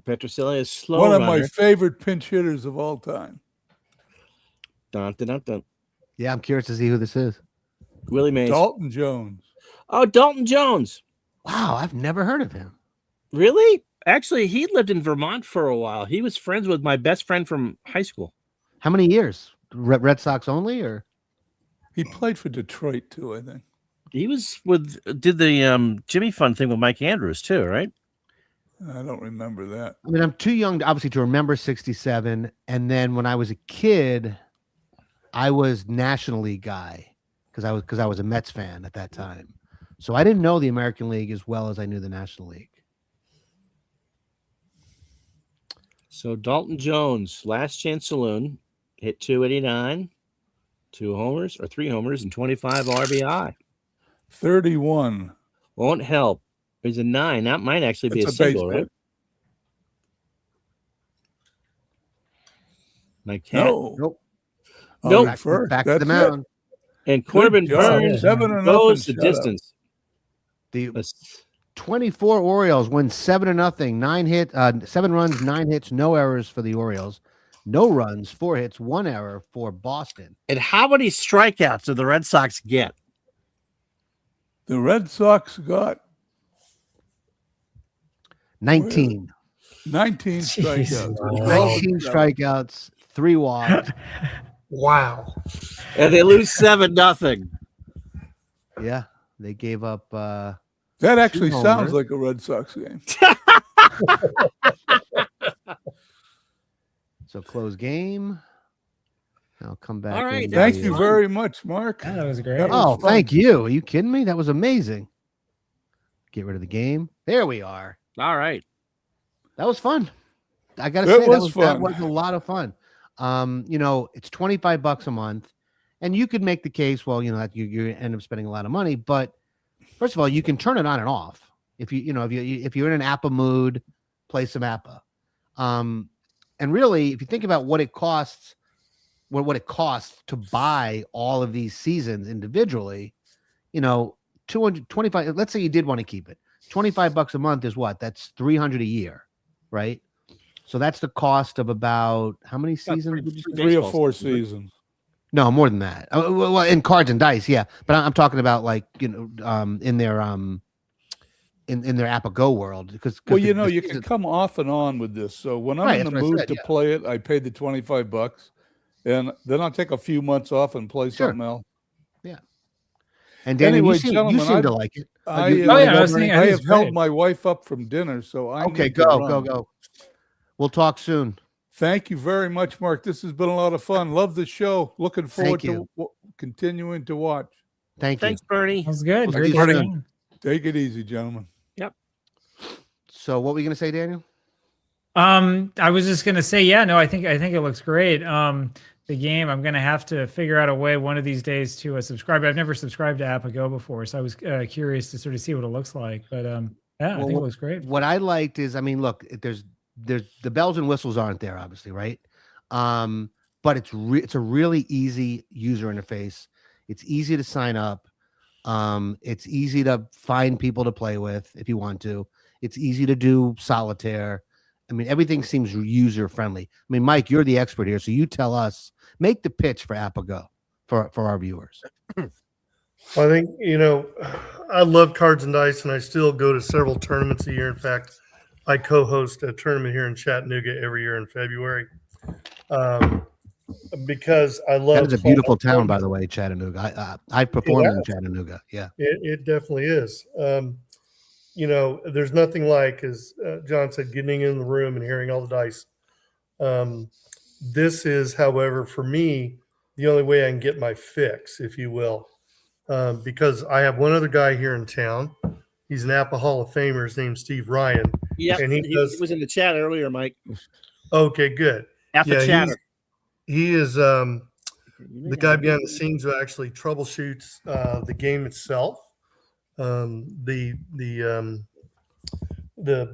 Speaker 7: Petrocelli is slow.
Speaker 3: One of my favorite pinch hitters of all time.
Speaker 7: Dun, dun, dun, dun.
Speaker 2: Yeah, I'm curious to see who this is.
Speaker 7: Willie Mays.
Speaker 3: Dalton Jones.
Speaker 7: Oh, Dalton Jones.
Speaker 2: Wow, I've never heard of him.
Speaker 7: Really? Actually, he lived in Vermont for a while. He was friends with my best friend from high school.
Speaker 2: How many years? Red Sox only, or?
Speaker 3: He played for Detroit too, I think.
Speaker 7: He was did the Jimmy Fund thing with Mike Andrews too, right?
Speaker 3: I don't remember that.
Speaker 2: I mean, I'm too young, obviously, to remember 67. And then when I was a kid, I was National League guy because I was a Mets fan at that time. So I didn't know the American League as well as I knew the National League.
Speaker 7: So Dalton Jones, last chance saloon, hit 289, 3 homers, and 25 RBI.
Speaker 3: 31.
Speaker 7: Won't help. He's a 9. That might actually be
Speaker 3: That's
Speaker 7: a single,
Speaker 3: base
Speaker 7: right?
Speaker 3: hit.
Speaker 7: My cat.
Speaker 3: No.
Speaker 2: Nope.
Speaker 7: Nope.
Speaker 2: Back to the mound.
Speaker 7: And Corbin
Speaker 3: Good job.
Speaker 7: Burns
Speaker 3: 7-0
Speaker 7: goes the
Speaker 3: shutout.
Speaker 7: distance.
Speaker 2: The 24 Orioles win 7-0. 7 runs, 9 hits, no errors for the Orioles. No runs, 4 hits, 1 error for Boston.
Speaker 7: And how many strikeouts did the Red Sox get?
Speaker 3: The Red Sox got
Speaker 2: 19.
Speaker 3: 19 strikeouts.
Speaker 2: 19 strikeouts, 3 walks.
Speaker 8: Wow.
Speaker 7: And they lose 7-0.
Speaker 2: Yeah, they gave up.
Speaker 3: That actually
Speaker 2: Two
Speaker 3: sounds
Speaker 2: homers.
Speaker 3: like a Red Sox game.
Speaker 2: So close game. I'll come back.
Speaker 7: All right,
Speaker 2: in.
Speaker 7: that
Speaker 3: Thank
Speaker 7: was
Speaker 3: you
Speaker 7: fun.
Speaker 3: very much, Mark.
Speaker 6: Yeah, that was great.
Speaker 3: That was
Speaker 2: Oh,
Speaker 3: fun.
Speaker 2: thank you. Are you kidding me? That was amazing. Get rid of the game. There we are.
Speaker 7: All right.
Speaker 2: That was fun. I gotta
Speaker 3: It
Speaker 2: say
Speaker 3: was
Speaker 2: that
Speaker 3: fun.
Speaker 2: was a lot of fun. It's $25 a month, and you could make the case, well, that you end up spending a lot of money. But first of all, you can turn it on and off. If you're in an APBA mood, play some APBA. And really, if you think about what it costs, what it costs to buy all of these seasons individually, 225. Let's say you did want to keep it. $25 a month is what? That's $300 a year, right? So that's the cost of about how many seasons? Would you say?
Speaker 3: 3 or 4 seasons.
Speaker 2: No, more than that. Well, in cards and dice, yeah. But I'm talking about in their APBA GO world, because
Speaker 3: Well, you can come off and on with this. So when I'm
Speaker 2: Right,
Speaker 3: in the
Speaker 2: that's what I
Speaker 3: mood
Speaker 2: said,
Speaker 3: to
Speaker 2: yeah.
Speaker 3: play it, I pay the $25, and then I'll take a few months off and play
Speaker 2: Sure.
Speaker 3: something else.
Speaker 2: And Daniel,
Speaker 3: Anyway,
Speaker 2: you seem
Speaker 3: gentlemen,
Speaker 2: to like it.
Speaker 3: I,
Speaker 2: You
Speaker 3: uh,
Speaker 2: wanna
Speaker 6: yeah,
Speaker 2: go
Speaker 6: I was
Speaker 2: over it?
Speaker 6: thinking-
Speaker 3: I
Speaker 6: think
Speaker 3: have
Speaker 6: it's
Speaker 3: held
Speaker 6: great.
Speaker 3: my wife up from dinner, so I
Speaker 2: Okay,
Speaker 3: need to
Speaker 2: go,
Speaker 3: run.
Speaker 2: go. We'll talk soon.
Speaker 3: Thank you very much, Mark. This has been a lot of fun. Love the show. Looking forward
Speaker 2: Thank you.
Speaker 3: to continuing to watch.
Speaker 2: Thank
Speaker 7: Thanks,
Speaker 2: you.
Speaker 7: Bernie.
Speaker 6: That was good.
Speaker 2: We'll
Speaker 6: Great
Speaker 2: see you
Speaker 6: game.
Speaker 2: soon.
Speaker 3: Take it easy, gentlemen.
Speaker 2: So what were you going to say, Daniel?
Speaker 6: I was just gonna say, yeah, no, I think it looks great. The game, I'm gonna have to figure out a way one of these days to subscribe. I've never subscribed to APBA GO before, so I was curious to sort of see what it looks like. But yeah, I think it looks great.
Speaker 2: What I liked is, look, there's the bells and whistles aren't there, obviously, right? But it's a really easy user interface. It's easy to sign up. It's easy to find people to play with if you want to. It's easy to do solitaire. Everything seems user friendly. Mike, you're the expert here, so you tell us. Make the pitch for APBA GO for our viewers.
Speaker 8: I think, I love cards and dice, and I still go to several tournaments a year. In fact, I co-host a tournament here in Chattanooga every year in February, because I love.
Speaker 2: That is a beautiful town, by the way, Chattanooga. I've performed in Chattanooga. Yeah,
Speaker 8: it definitely is. There's nothing like, as John said, getting in the room and hearing all the dice. This is, however, for me, the only way I can get my fix, if you will, because I have one other guy here in town. He's an APBA Hall of Famer. His name's Steve Ryan.
Speaker 7: Yeah,
Speaker 8: and
Speaker 7: he was in the chat earlier, Mike.
Speaker 8: Okay, good.
Speaker 7: After chatter.
Speaker 8: He is the guy behind the scenes who actually troubleshoots the game itself. The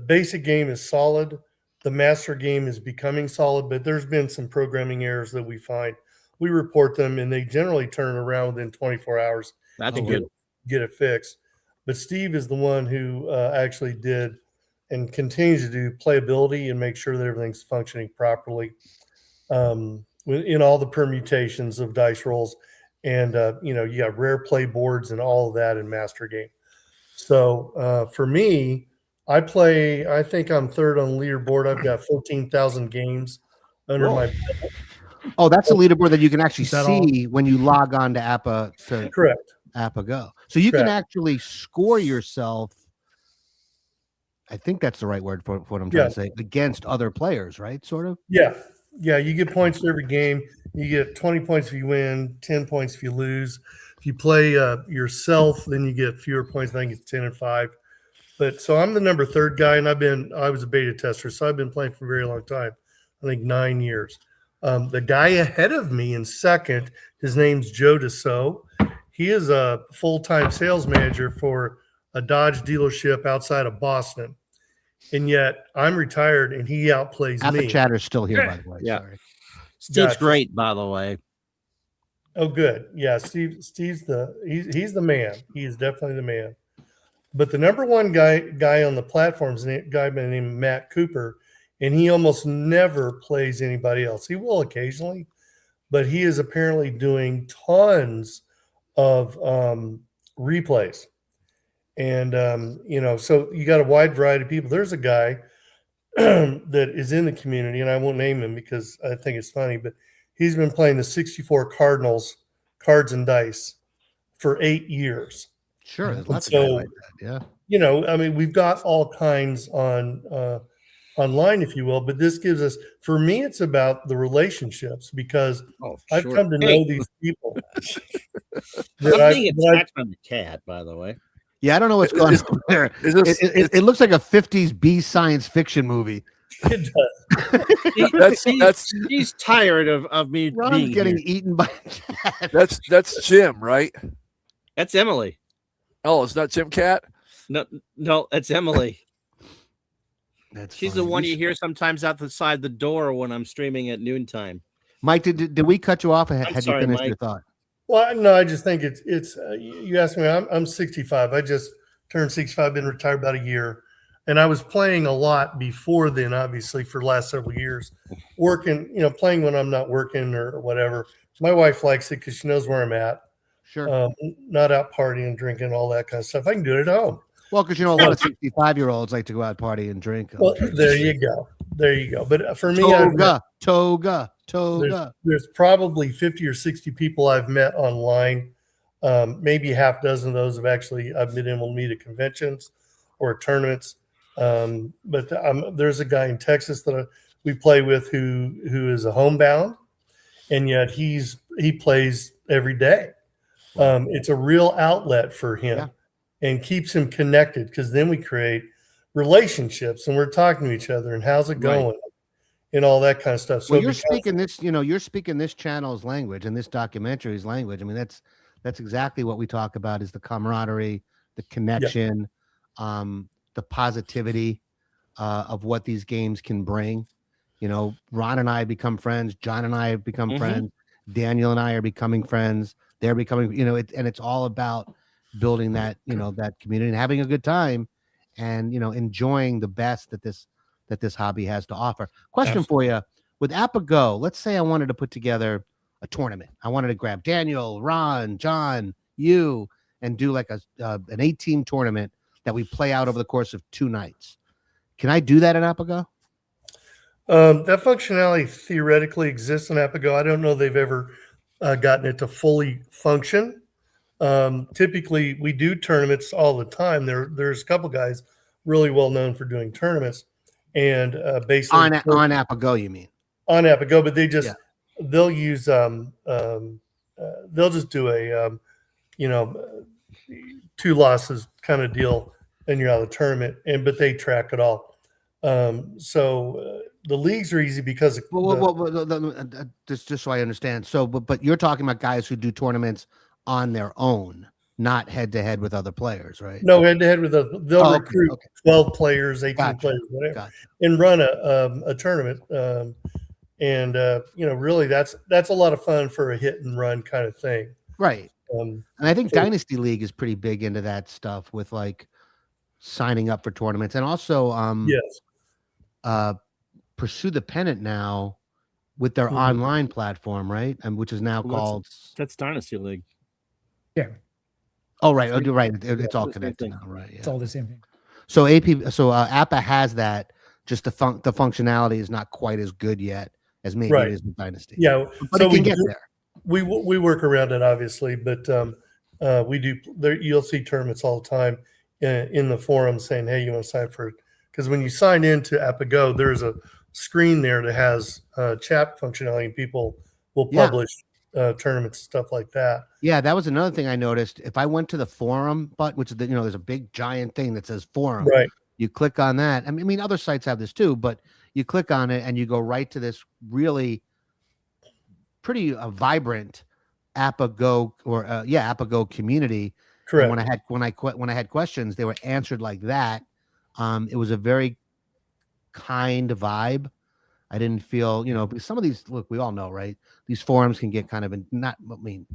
Speaker 8: basic game is solid. The master game is becoming solid, but there's been some programming errors that we find. We report them, and they generally turn around within 24 hours.
Speaker 7: That's
Speaker 8: to
Speaker 7: good.
Speaker 8: get it fixed. But Steve is the one who actually did and continues to do playability and make sure that everything's functioning properly in all the permutations of dice rolls. And, you got rare play boards and all of that in master game. So for me, I think I'm third on the leaderboard. I've got 14,000 games under my belt.
Speaker 2: Oh, that's a leaderboard that you can actually
Speaker 6: Is that all?
Speaker 2: see when you log on to APBA
Speaker 8: Correct.
Speaker 2: GO. So you can
Speaker 8: Correct.
Speaker 2: actually score yourself. I think that's the right word for what I'm trying to say, against other players, right? Sort of.
Speaker 8: Yeah. You get points for every game. You get 20 points if you win, 10 points if you lose. If you play yourself, then you get fewer points. I think it's 10 and 5. But so I'm the number 3rd guy, and I was a beta tester, so I've been playing for a very long time. I think 9 years. The guy ahead of me in second, his name's Joe Dassault. He is a full-time sales manager for a Dodge dealership outside of Boston. And yet I'm retired, and he outplays
Speaker 2: APBA
Speaker 8: me.
Speaker 2: Chatter's still here, by the way.
Speaker 7: Yeah.
Speaker 2: Sorry.
Speaker 7: Steve's
Speaker 8: Gotcha.
Speaker 7: great, by the way.
Speaker 8: Oh, good. Yeah, Steve's he's the man. He is definitely the man. But the number one guy on the platform is a guy by the name of Matt Cooper, and he almost never plays anybody else. He will occasionally, but he is apparently doing tons of replays. And so you got a wide variety of people. There's a guy that is in the community, and I won't name him because I think it's funny, but He's been playing the 64 Cardinals cards and dice for 8 years.
Speaker 2: Sure, there's
Speaker 8: And
Speaker 2: lots of guys
Speaker 8: so,
Speaker 2: like that. Yeah.
Speaker 8: you know, I mean, we've got all kinds on online, if you will, but this gives us, for me, it's about the relationships because
Speaker 7: Oh,
Speaker 8: I've
Speaker 7: sure.
Speaker 8: come to
Speaker 7: Hey.
Speaker 8: know these people.
Speaker 7: I'm being attacked from the cat, by the way.
Speaker 2: Yeah, I don't know what's going on there. It looks like a 50s B science fiction movie.
Speaker 8: It does.
Speaker 7: He's tired of me
Speaker 2: Ron's
Speaker 7: being
Speaker 2: getting
Speaker 7: here.
Speaker 2: eaten by a cat.
Speaker 4: That's Jim, right?
Speaker 7: That's Emily.
Speaker 4: Oh, it's not Jim Cat.
Speaker 7: No, that's Emily. She's the
Speaker 2: funny.
Speaker 7: one you hear sometimes outside the door when I'm streaming at noontime.
Speaker 2: Mike, did we cut you off? Or had
Speaker 7: sorry,
Speaker 2: you finished
Speaker 7: Mike.
Speaker 2: your thought?
Speaker 8: Well, no, I just think it's you asked me, I'm 65. I just turned 65, been retired about a year. And I was playing a lot before then, obviously, for the last several years, working, you know, playing when I'm not working or whatever. My wife likes it because she knows where I'm at.
Speaker 2: Sure.
Speaker 8: Not out partying, drinking, all that kind of stuff. I can do it at home.
Speaker 2: Well, because you know a lot of 65-year-olds like to go out party and drink.
Speaker 8: Well, there you go. There you go. But for me,
Speaker 2: Toga.
Speaker 8: There's probably 50 or 60 people I've met online. Maybe half dozen of those I've been able to meet at conventions or tournaments. But there's a guy in Texas that we play with who is a homebound, and yet he plays every day. It's a real outlet for him and keeps him connected because then we create relationships and we're talking to each other and how's it going and all that kind of stuff. So
Speaker 2: well, you're speaking this channel's language and this documentary's language. I mean, that's exactly what we talk about is the camaraderie, the connection, the positivity of what these games can bring. You know, Ron and I become friends. John and I have become friends. Daniel and I are becoming friends. They're becoming, you know, and it's all about building that, you know, that community and having a good time and, you know, enjoying the best that this hobby has to offer. Question for you. With APBA Go, let's say I wanted to put together a tournament. I wanted to grab Daniel, Ron, John, you, and do like an 8-team tournament that we play out over the course of 2 nights. Can I do that in APBA Go?
Speaker 8: That functionality theoretically exists in APBA Go. I don't know they've ever gotten it to fully function. Typically, we do tournaments all the time. There's a couple guys really well known for doing tournaments, and basically
Speaker 2: on APBA Go, you mean?
Speaker 8: On APBA Go, but they just they'll use they'll just do a 2 losses kind of deal, and you're out of the tournament. But they track it all. So the leagues are easy because
Speaker 2: just so I understand. So, but you're talking about guys who do tournaments on their own, not head to head with other players, right?
Speaker 8: No, head to head with they'll recruit 12 players, 18 players, whatever, and run a tournament. Really that's a lot of fun for a hit and run kind of thing,
Speaker 2: right? And I think Dynasty League is pretty big into that stuff with like signing up for tournaments, and also Pursue the Pennant now with their online platform, right? And which is now called
Speaker 7: that's Dynasty League.
Speaker 6: Yeah.
Speaker 2: Oh, right. Oh, you're right. It's all connected now, right? Yeah.
Speaker 6: It's all the same thing.
Speaker 2: So APBA has that. Just the functionality is not quite as good yet as maybe it is with Dynasty.
Speaker 8: Yeah,
Speaker 2: but it can get there.
Speaker 8: We work around it obviously, but we do. You'll see tournaments all the time in the forum saying, "Hey, you want to sign up for it?" Because when you sign into APBA Go, there's a screen there that has chat functionality, and people will publish tournaments and stuff like that.
Speaker 2: Yeah, that was another thing I noticed. If I went to the forum, which is there's a big giant thing that says forum.
Speaker 8: Right.
Speaker 2: You click on that. I mean, other sites have this too, but you click on it and you go right to this really pretty vibrant APBA Go APBA Go community.
Speaker 8: Correct.
Speaker 2: And when I had questions, they were answered like that. It was a very kind vibe. I didn't feel, because some of these, look, we all know, right? These forums can get kind of intimidating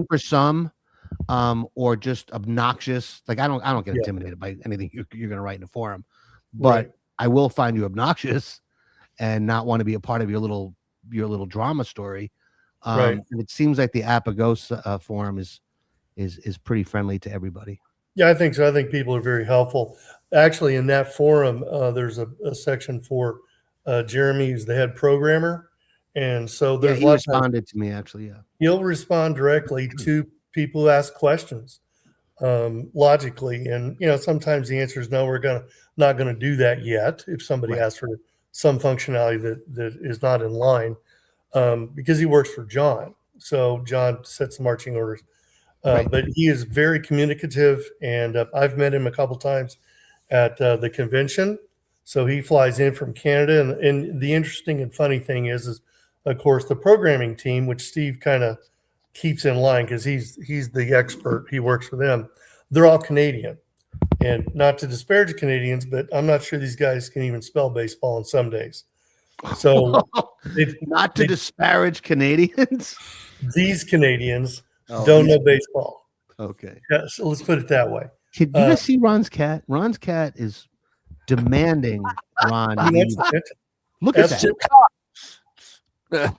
Speaker 2: for some, or just obnoxious. Like I don't get intimidated by anything you're going to write in a forum, but I will find you obnoxious and not want to be a part of your little drama story. And it seems like the APBA Go forum is pretty friendly to everybody.
Speaker 8: Yeah, I think so. I think people are very helpful. Actually, in that forum, there's a section for Jeremy, who's the head programmer, And so
Speaker 2: Yeah,
Speaker 8: there's
Speaker 2: he
Speaker 8: lots of
Speaker 2: responded to me actually. Yeah.
Speaker 8: he'll respond directly to people who ask questions logically. And, sometimes the answer is no, not going to do that yet. If somebody
Speaker 2: Right.
Speaker 8: asks for some functionality that is not in line, because he works for John. So John sets the marching orders.
Speaker 2: Right.
Speaker 8: But he is very communicative, and I've met him a couple times at the convention. So he flies in from Canada, and the interesting and funny thing is of course the programming team, which Steve kind of keeps in line because he's the expert. He works for them. They're all Canadian, and not to disparage Canadians, but I'm not sure these guys can even spell baseball on some days. So
Speaker 2: not to disparage Canadians.
Speaker 8: these Canadians
Speaker 2: Oh,
Speaker 8: don't know baseball.
Speaker 2: Okay.
Speaker 8: Yeah, so let's put it that way.
Speaker 2: Can you guys see Ron's cat? Ron's cat is demanding Ron leave. Look at
Speaker 8: That's
Speaker 2: that.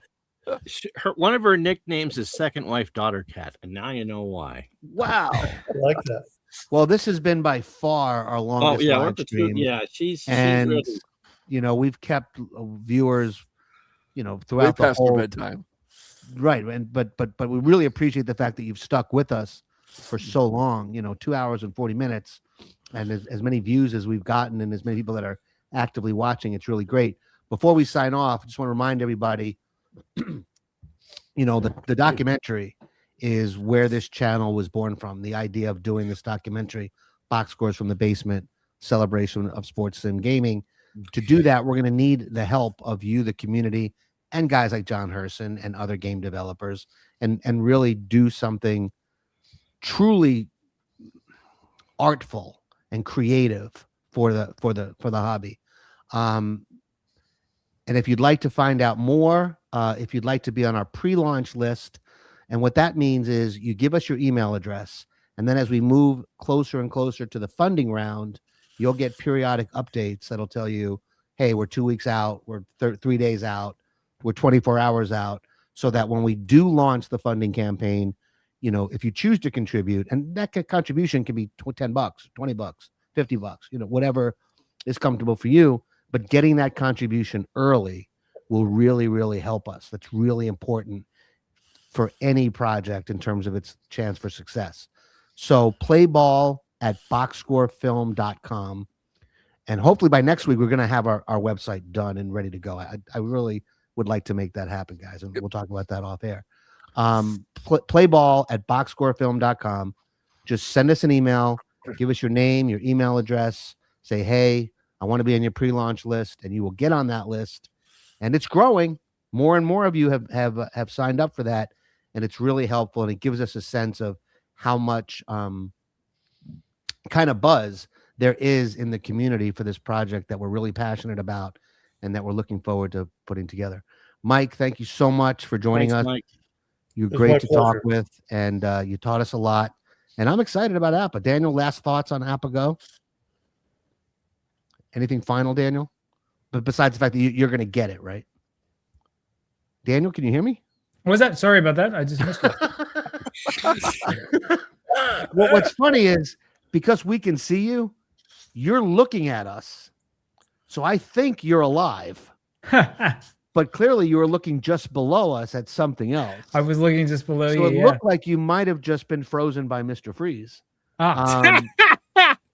Speaker 7: One of her nicknames is Second Wife Daughter Cat, and now you know why.
Speaker 2: Wow.
Speaker 8: I like that.
Speaker 2: Well, this has been by far our longest
Speaker 7: we're
Speaker 2: live
Speaker 7: up to
Speaker 2: stream.
Speaker 7: she's
Speaker 2: And
Speaker 7: really...
Speaker 2: we've kept viewers,
Speaker 4: Way
Speaker 2: throughout the
Speaker 4: past their
Speaker 2: whole
Speaker 4: bedtime.
Speaker 2: right. And but we really appreciate the fact that you've stuck with us for so long. 2 hours and 40 minutes, and as many views as we've gotten, and as many people that are actively watching. It's really great. Before we sign off, I just want to remind everybody, the documentary is where this channel was born from. The idea of doing this documentary, Box Scores from the Basement, celebration of sports and gaming. To do that, we're going to need the help of you, the community, and guys like John Herson and other game developers, and really do something truly artful and creative for the hobby. And if you'd like to find out more, if you'd like to be on our pre-launch list, and what that means is you give us your email address, and then as we move closer and closer to the funding round, you'll get periodic updates that'll tell you, hey, we're 2 weeks out, we're 3 days out, we're 24 hours out, so that when we do launch the funding campaign, if you choose to contribute, and that contribution can be $10, $20, $50, whatever is comfortable for you, but getting that contribution early will really, really help us. That's really important for any project in terms of its chance for success. So play ball at boxscorefilm.com. And hopefully by next week, we're going to have our website done and ready to go. I really would like to make that happen, guys. And we'll talk about that off air. Play ball at boxscorefilm.com. Just send us an email, give us your name, your email address, say, hey, I want to be on your pre-launch list, and you will get on that list. And it's growing. More and more of you have signed up for that, and it's really helpful, and it gives us a sense of how much kind of buzz there is in the community for this project that we're really passionate about and that we're looking forward to putting together. Mike, thank you so much for joining us.
Speaker 7: Mike.
Speaker 2: You're great to talk with, and you taught us a lot. And I'm excited about APBA. Daniel, last thoughts on APBA Go? Anything final, Daniel? But besides the fact that you're going to get it, right? Daniel, can you hear me?
Speaker 6: What was that? Sorry about that. I just missed it.
Speaker 2: Well, what's funny is because we can see you, you're looking at us. So I think you're alive. But clearly you were looking just below us at something else.
Speaker 6: I was looking just below you.
Speaker 2: So it
Speaker 6: Yeah.
Speaker 2: looked like you might have just been frozen by Mr. Freeze.
Speaker 6: Ah.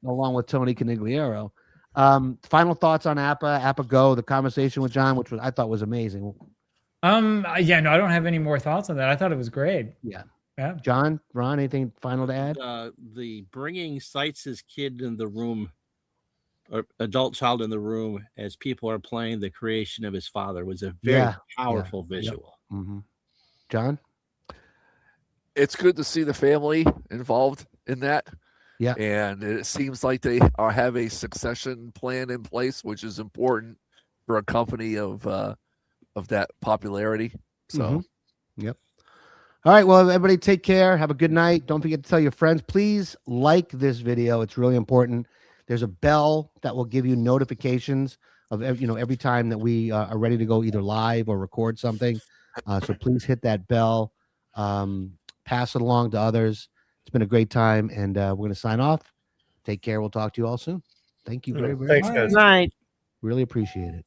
Speaker 2: Along with Tony Canigliaro. Final thoughts on APBA Go, the conversation with John, which I thought was amazing.
Speaker 6: Yeah, no, I don't have any more thoughts on that. I thought it was great.
Speaker 2: Yeah.
Speaker 6: Yeah.
Speaker 2: John, Ron, anything final to add?
Speaker 7: The bringing Seitz's kid in the room, or adult child in the room, as people are playing the creation of his father was a very powerful visual.
Speaker 2: Yep. Mm-hmm. John?
Speaker 4: It's good to see the family involved in that.
Speaker 2: Yeah.
Speaker 4: And it seems like they have a succession plan in place, which is important for a company of that popularity. So,
Speaker 2: Yep. All right. Well, everybody take care. Have a good night. Don't forget to tell your friends. Please like this video. It's really important. There's a bell that will give you notifications of every time that we are ready to go either live or record something. So please hit that bell. Pass it along to others. It's been a great time, and we're going to sign off. Take care. We'll talk to you all soon. Thank you very, very
Speaker 8: Thanks,
Speaker 2: much.
Speaker 8: guys.
Speaker 7: Good night.
Speaker 2: Really appreciate it.